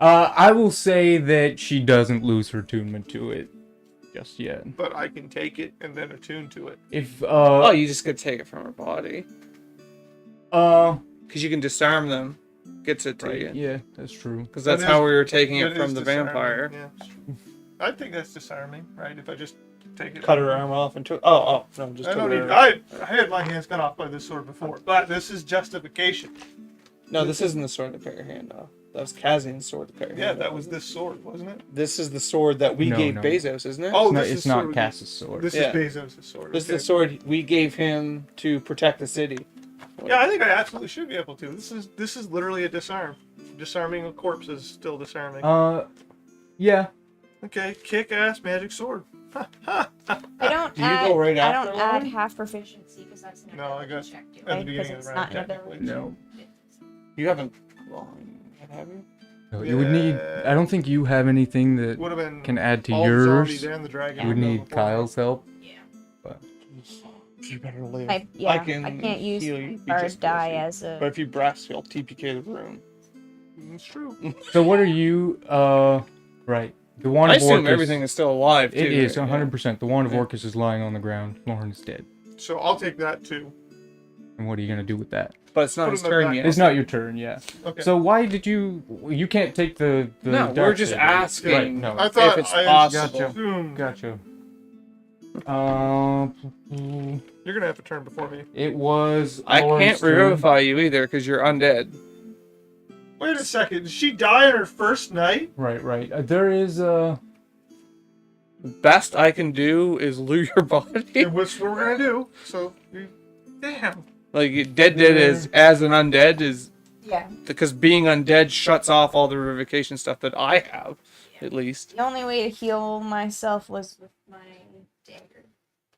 I will say that she doesn't lose her attunement to it just yet. But I can take it and then attune to it. If Oh, you just could take it from her body. Because you can disarm them. Gets it to right, you. yeah, that's true. Because that's That how is- we were taking it That from is the disarming, vampire. Yeah. I think that's disarming, right? If I just take it. Cut her arm off and took. Oh, no, just I took don't her. need. I had my hands cut off by this sword before, but this is justification. No, this isn't the sword that cut your hand off. That was Kazian's sword that cut your Yeah, hand that off. was this sword, wasn't it? This is the sword that we No, gave no. Bezos, isn't it? Oh, It's not, this it's is not sword. Cass's sword. This Yeah. is Bezos' sword. This okay. is the sword we gave him to protect the city. Yeah, I think I absolutely should be able to. This is literally a disarm. Disarming a corpse is still disarming. Yeah. Okay, kick-ass magic sword. Ha, ha. I don't Do you add. go right I after don't add Lauren? half proficiency because that's an No, I ability got check, too, at the right? beginning Because of the it's round, not an ability. No. You haven't. Well, have you? No, you would need. Yeah. I don't think you have anything that Would have been can add to all the yours. zombies and the dragon. You would done need before. Kyle's help. Yeah. You better live. I can't use heal you. You guard just die heal you. as a. But if you brass, you'll TPK the room. It's true. So what are you? Right. The wand I of assume Orcus. everything is still alive, too. It is right? 100%. The wand of Yeah. Orcus is lying on the ground. Lauren's dead. So I'll take that too. And what are you gonna do with that? But it's not Put his him in the turn back. yet. It's not your turn, yeah. Okay. So why did you? You can't take the. No, we're dark just saber. Right, asking no. I thought if it's I possible. assumed Gotcha. you're gonna have to turn before me. It was. I Lauren's can't turn. revivify you either because you're undead. Wait a second. Did she die on her first night? Right. There is The best I can do is loot your body. And what's what we're gonna do? So, damn. Like dead is as an undead is Yeah. because being undead shuts off all the revivification stuff that I have, at least. The only way to heal myself was with my dagger.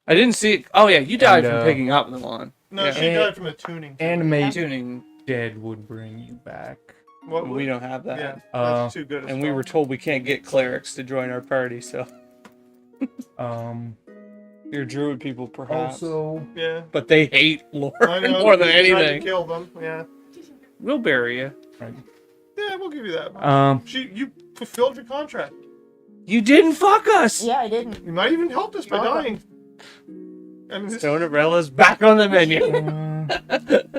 I didn't see it. Oh yeah, you died And, from picking up the one. No, Yeah. she died from a tuning. anime Tuning. dead would bring you back. What? We don't have that. Yeah, Uh, that's too good. a And we spell. were told we can't get clerics to join our party, so your druid people perhaps. Also, Yeah. But they hate Lord I know. more than we tried to anything. kill them. Yeah. We'll bury you. right. Yeah, we'll give you that. You fulfilled your contract. You didn't fuck us. Yeah, I didn't. You might even help us by No. dying. And this, Stone Umbrella's back on the menu.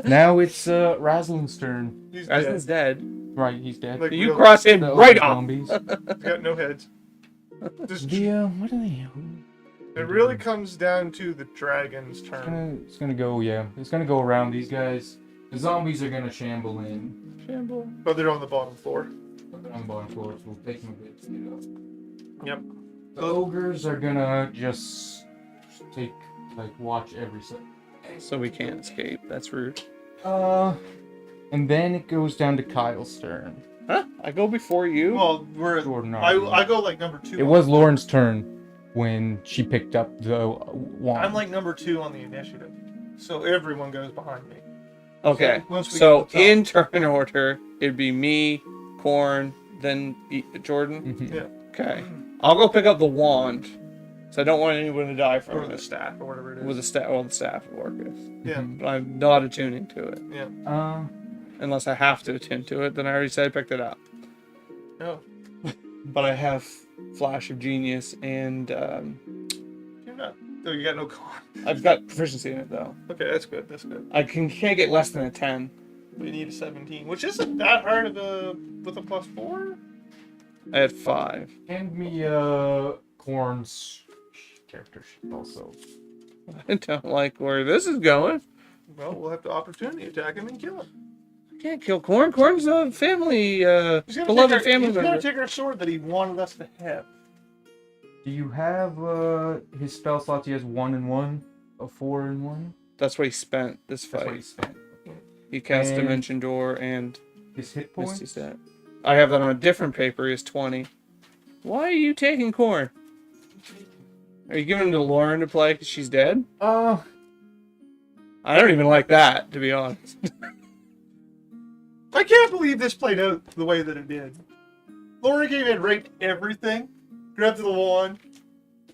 Now it's Raslin's turn. he's Raslin's dead. dead. Right, he's dead. Like, You real- cross him The right other off. zombies. He's got no heads. This, What are they? it really comes down to the dragon's turn. It's gonna go. Yeah, it's gonna go around these guys. The zombies are gonna shamble in. But they're on the bottom floor. On the bottom floor, so we'll take them a bit to get up. Yep. The ogres are gonna just take watch every second. So we can't escape. That's rude. And then it goes down to Kyle's turn. Huh? I go before you? Well, we're. Jordan, I go like number 2. It was Lauren's turn when she picked up the wand. I'm like number 2 on the initiative, so everyone goes behind me. Okay. Once we So get to the top. in turn order, it'd be me, Corn, then Jordan. Mhm. Yeah. Okay. I'll go pick up the wand. So I don't want anyone to die Or from the it. staff, or whatever it is. With the staff, well, the staff of Orcus. Yeah. But I'm not attuning to it. Yeah. Unless I have to attune to it, then I already said I picked it up. Oh. But I have Flash of Genius and You're not. Oh, you got no con. I've got proficiency in it though. Okay, that's good. That's good. I can't get less than a 10. We need a 17, which isn't that hard of a with a +4. I had 5. Hand me Corn's character sheet also. I don't like where this is going. Well, we'll have to opportunity attack him and kill him. I can't kill Corn. Corn's a family, He's gonna beloved take our, family he's member. gonna take our sword that he wanted us to have. Do you have his spell slots? He has 1 and 1, a 4 and 1. That's what he spent this That's fight. what he spent. He cast And- Dimension Door and His hit Misty points. Stat. I have that on a different paper. Is 20. Why are you taking Corn? Are you giving him to Lauren to play because she's dead? I don't even like that, to be honest. I can't believe this played out the way that it did. Laura came in, raped everything, grabbed the wand,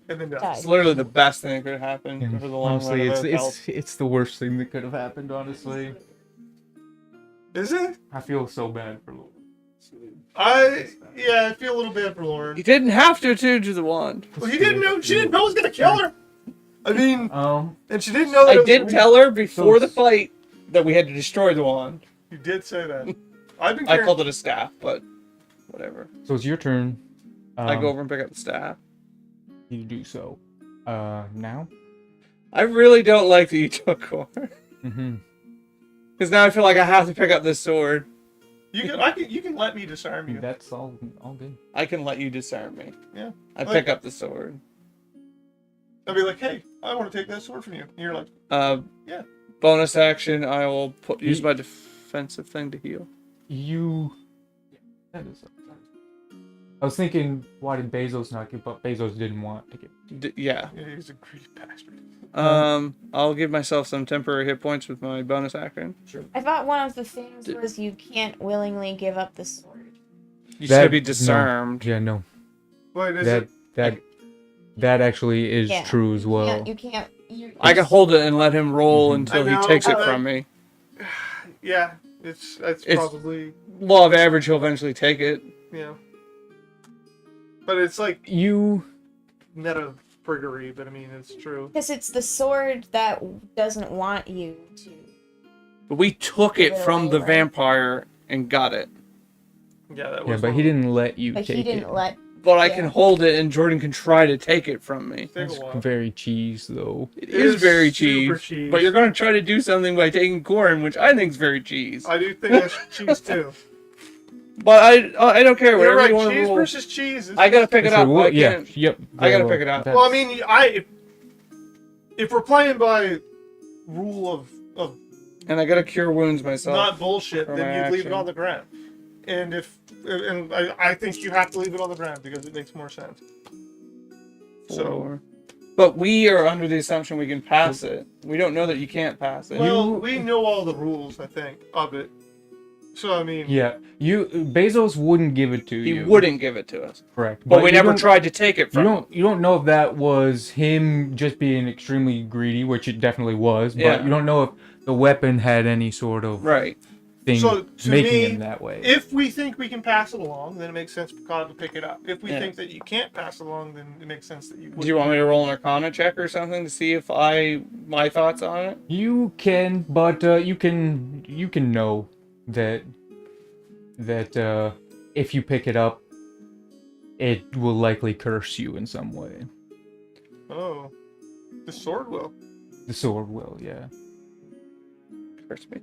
and then died. It's literally the best thing that could have happened for the long Honestly, run of it's the worst thing that could have happened. Honestly, Is it? I feel so bad for Lauren. I feel a little bad for Lauren. You didn't have to attuned to the wand. Well, he didn't know. She didn't know it was gonna kill her. I mean, and she didn't know that. I did tell her before the So- fight that we had to destroy the wand. You did say that. I've been. I called it a staff, but whatever. So it's your turn. I go over and pick up the staff. You do so. Now? I really don't like that you took Corn. Mm-hmm. Because now I feel like I have to pick up this sword. You can let me disarm you. That's all good. I can let you disarm me. Yeah. I pick up the sword. I'll be like, hey, I want to take that sword from you. And you're like, yeah. Bonus action, I will use my defensive thing to heal. That is. I was thinking, why did Bezos not give up? Bezos didn't want to give. Yeah. Yeah, he's a greedy bastard. I'll give myself some temporary hit points with my bonus action. Sure. I thought one of the things was you can't willingly give up the sword. You That- should be disarmed. Yeah, no. Wait, is it? That actually is Yeah. true as well. Yeah, you can't. I can hold it and let him roll Mhm. until I know, he takes it but- from me. Yeah, it's It's- probably, Law of average, he'll eventually take it. yeah. But it's like You meta friggery, but I mean, it's true. Because it's the sword that doesn't want you to. But we took it Either from way, the right? vampire and got it. Yeah, that was. yeah, but he didn't let you But take he didn't it. let. But I Yeah. can hold it and Jordan can try to take it from me. Take It's a while. very cheese though. It is very super cheese. cheese. But you're going to try to do something by taking corn, which I think is very cheese. I do think that's cheese too. But I don't care. You're Whatever right. you want to Cheese roll. versus cheese. Is I gotta pick it So up. we'll- I yeah. can't. Yep. I gotta very pick it up. That's- Well, I mean, if we're playing by rule of And I gotta cure wounds myself. not bullshit, for then my you leave it action. on the ground. And I think you have to leave it on the ground because it makes more sense. So, Four. But we are under the assumption we can pass it. We don't know that you can't pass it. well, we know all the rules, I think, of it. So I mean, Yeah. Bezos wouldn't give it to He you. wouldn't give it to us. Correct. But we you never don't- tried to take it from him. You don't know if that was him just being extremely greedy, which it definitely was, but Yeah. you don't know if the weapon had any sort of Right. thing So, to making me, him that way. if we think we can pass it along, then it makes sense for COD to pick it up. If we Yeah. think that you can't pass it along, then it makes sense that you would. Do you want me to roll an Arcana check or something to see if my thoughts on it? You can, but you can know that if you pick it up, it will likely curse you in some way. Oh, the sword will. The sword will, yeah. Curse me.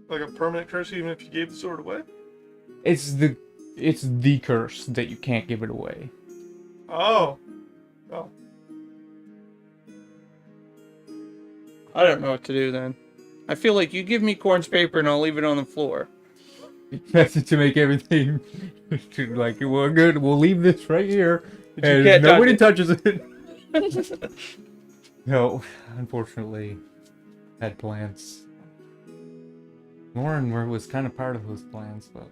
Like a permanent curse, even if you gave the sword away? It's the curse that you can't give it away. Oh. Oh. I don't know what to do then. I feel like you give me Corn's paper and I'll leave it on the floor. That's to make everything like, well, good. We'll leave this right here, But you and can't touch nobody it. touches it. No, unfortunately, had plans. Lauren was kind of part of those plans, but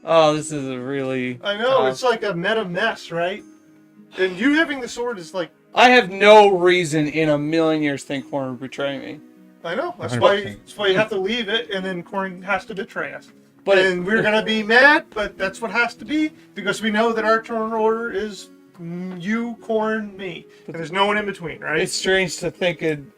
Oh, this is a really... I know, it's like a meta mess, right? And you having the sword is like, I have no reason in a million years think Corn would betray me. I know. That's 100%. why you have to leave it, and then Corn has to betray us. But And we're gonna be mad, but that's what has to be because we know that our turn order is you, Corn, me, and there's no one in between, right? it's strange to think in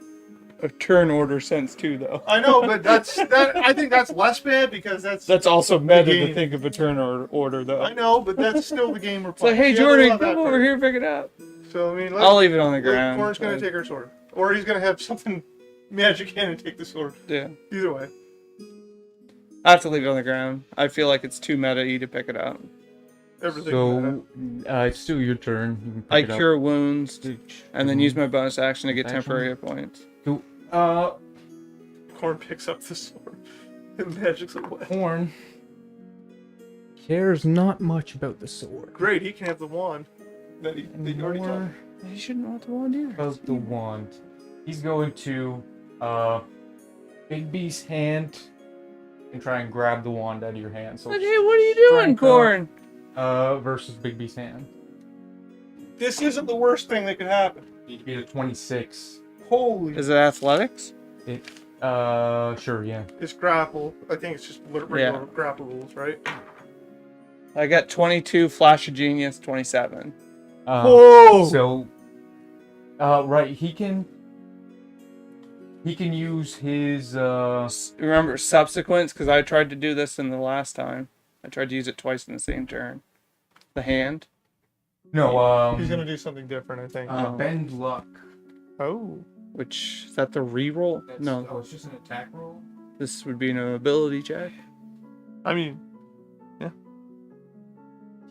a turn order sense too, though. I know, but I think that's less bad because That's also meta to game. think of a turn order, though. I know, but that's still the game we're It's like, playing. hey, So you have to Jordan, allow that come over first. here, pick it up. So I mean, I'll leave it on the ground. Corn's gonna take our sword, or he's gonna have something magic in and take the sword. Yeah. Either way, I have to leave it on the ground. I feel like it's too meta-y to pick it up. everything. so it's still your turn. You can pick I it up. cure wounds and then use my bonus action to get Action. temporary hit points. Corn picks up the sword and magic's away. Horn cares not much about the sword. Great, he can have the wand that you already told me. More You shouldn't want the wand either. about the wand. He's going to Big B's hand and try and grab the wand out of your hand. So But hey, what are you doing, Strength, Corn? versus Big B's hand. This isn't the worst thing that could happen. Need to be a 26. Holy, Is it athletics? Sure, yeah. it's grapple. I think it's just regular Yeah. grapple rules, right? I got 22, Flash of Genius 27. Whoa! So, right, he can use his Remember subsequence? Because I tried to do this in the last time. I tried to use it twice in the same turn. The hand. no He's gonna do something different, I think. bend luck. Oh. Which is that the reroll? No, Oh, it's just an attack roll. this would be an ability check. I mean,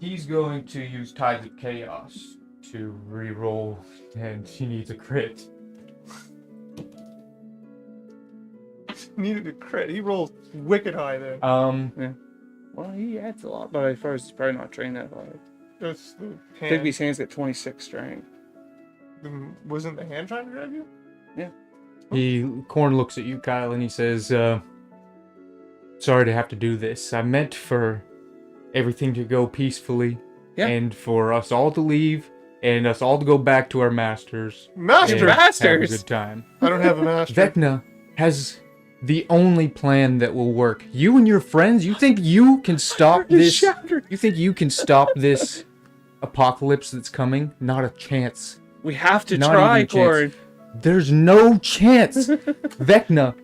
He's going to use Tides of Chaos to re-roll, and he needs a crit. needed a crit. He rolls wicked high there. Well, he adds a lot, but as far as he's probably not trained that hard. That's the hand. Bigby's hand's got 26 strength. Wasn't the hand trying to grab you? Korn looks at you, Kyle, and he says, sorry to have to do this. I meant for everything to go peacefully, and for us all to leave, and us all to go back to our masters. Master! and have a Masters! good time. I don't have a master. Vecna has the only plan that will work. You and your friends, you think you can stop this? You think you can stop this apocalypse that's coming? Not a chance. We have to Not try, even a chance. Cord. There's no chance. Vecna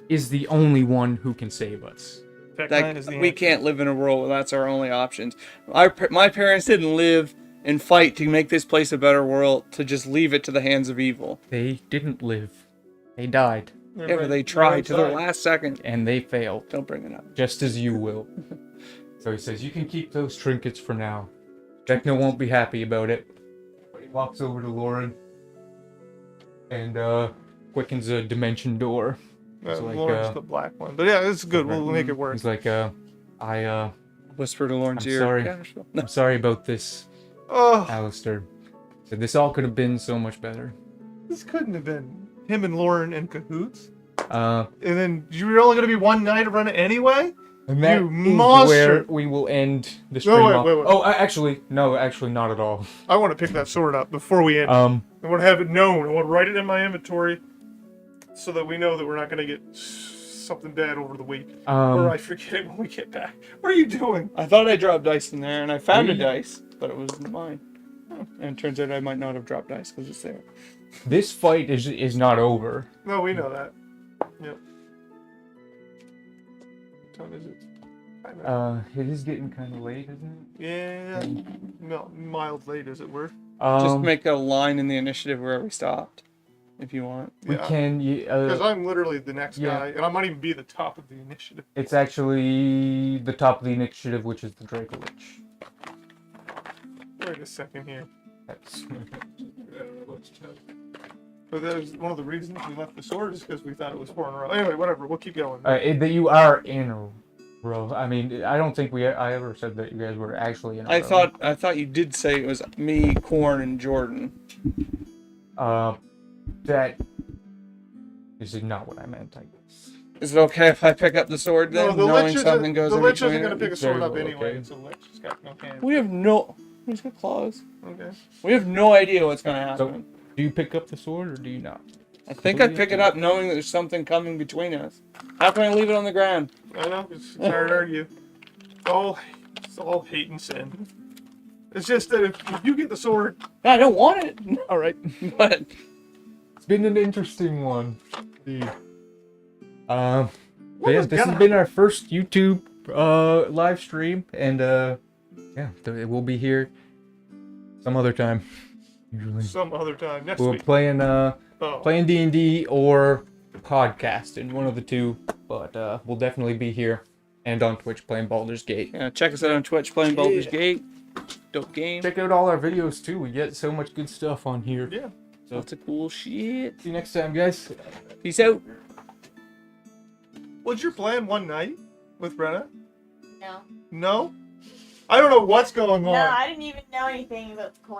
is the only one who can save us. Vecna is the We answer. can't live in a world where that's our only options. My parents didn't live and fight to make this place a better world, to just leave it to the hands of evil. They didn't live. They died. They're Yeah, but right- they tried to they're their outside. last second. And they failed. Don't bring it up. Just as you will. So he says, you can keep those trinkets for now. Vecna won't be happy about it. But he walks over to Lauren and quickens a dimension door. It's like, Lauren's the black one. But yeah, it's good. We'll make it work. He's like, I Whisper to Lauren's I'm ear. sorry. Counterspell. I'm sorry about this, Oh, Alistair. Said this all could have been so much better. this couldn't have been him and Lauren in cahoots. And And then you were only going to be one night of Renna anyway? that You is monster! where we will end the stream. wait, off. wait, wait. Oh, actually, not at all. I want to pick that sword up before we end. I want to have it known. I want to write it in my inventory so that we know that we're not going to get something bad over the week. Or I forget it when we get back. What are you doing? I thought I dropped dice in there, and I found a We- dice, but it wasn't mine. And it turns out I might not have dropped dice because it's there. This fight is not over. No, we know that. Yep. What time is it? It is getting kind of late, isn't Yeah, no, mild late as it were. it? Just make a line in the initiative where we stopped, if you want. we Yeah. can. Because I'm literally the next yeah. guy, and I might even be the top of the initiative. It's actually the top of the initiative, which is the Dracolich. Wait a second here. That's But that was one of the reasons we left the sword is because we thought it was 4 in a row. Anyway, whatever. We'll keep going. that you are in a row. I mean, I don't think I ever said that you guys were actually in a row. I thought you did say it was me, Corn, and Jordan. That is not what I meant, I guess. Is it okay if I pick up the sword then, No, the knowing Lich something isn't, goes the in Lich between isn't going to it? pick a sword Very up well, anyway. okay. So Lich has got no hands. We have no. He's got claws. Okay. We have no idea what's going to happen. So, do you pick up the sword or do you not? I think I'd pick it up knowing that there's something coming between us. How can I leave it on the ground? I know. It's hard to argue. It's all hate and sin. It's just that if you get the sword, I don't want it. All right. But It's been an interesting one. Indeed. But What yeah, was this gonna- has been our first YouTube live stream, and yeah, we'll be here some other time. Usually, some other time next we're week. playing Oh. playing D&D or podcasting, one of the two. But we'll definitely be here and on Twitch playing Baldur's Gate. yeah, check us out on Twitch playing Baldur's Gate. Dope game. Check out all our videos too. We get so much good stuff on here. Yeah. Lots of cool shit. See you next time, guys. Peace out. Was your plan one night with Renna? No. No. I don't know what's going on. No, I didn't even know anything about the corn.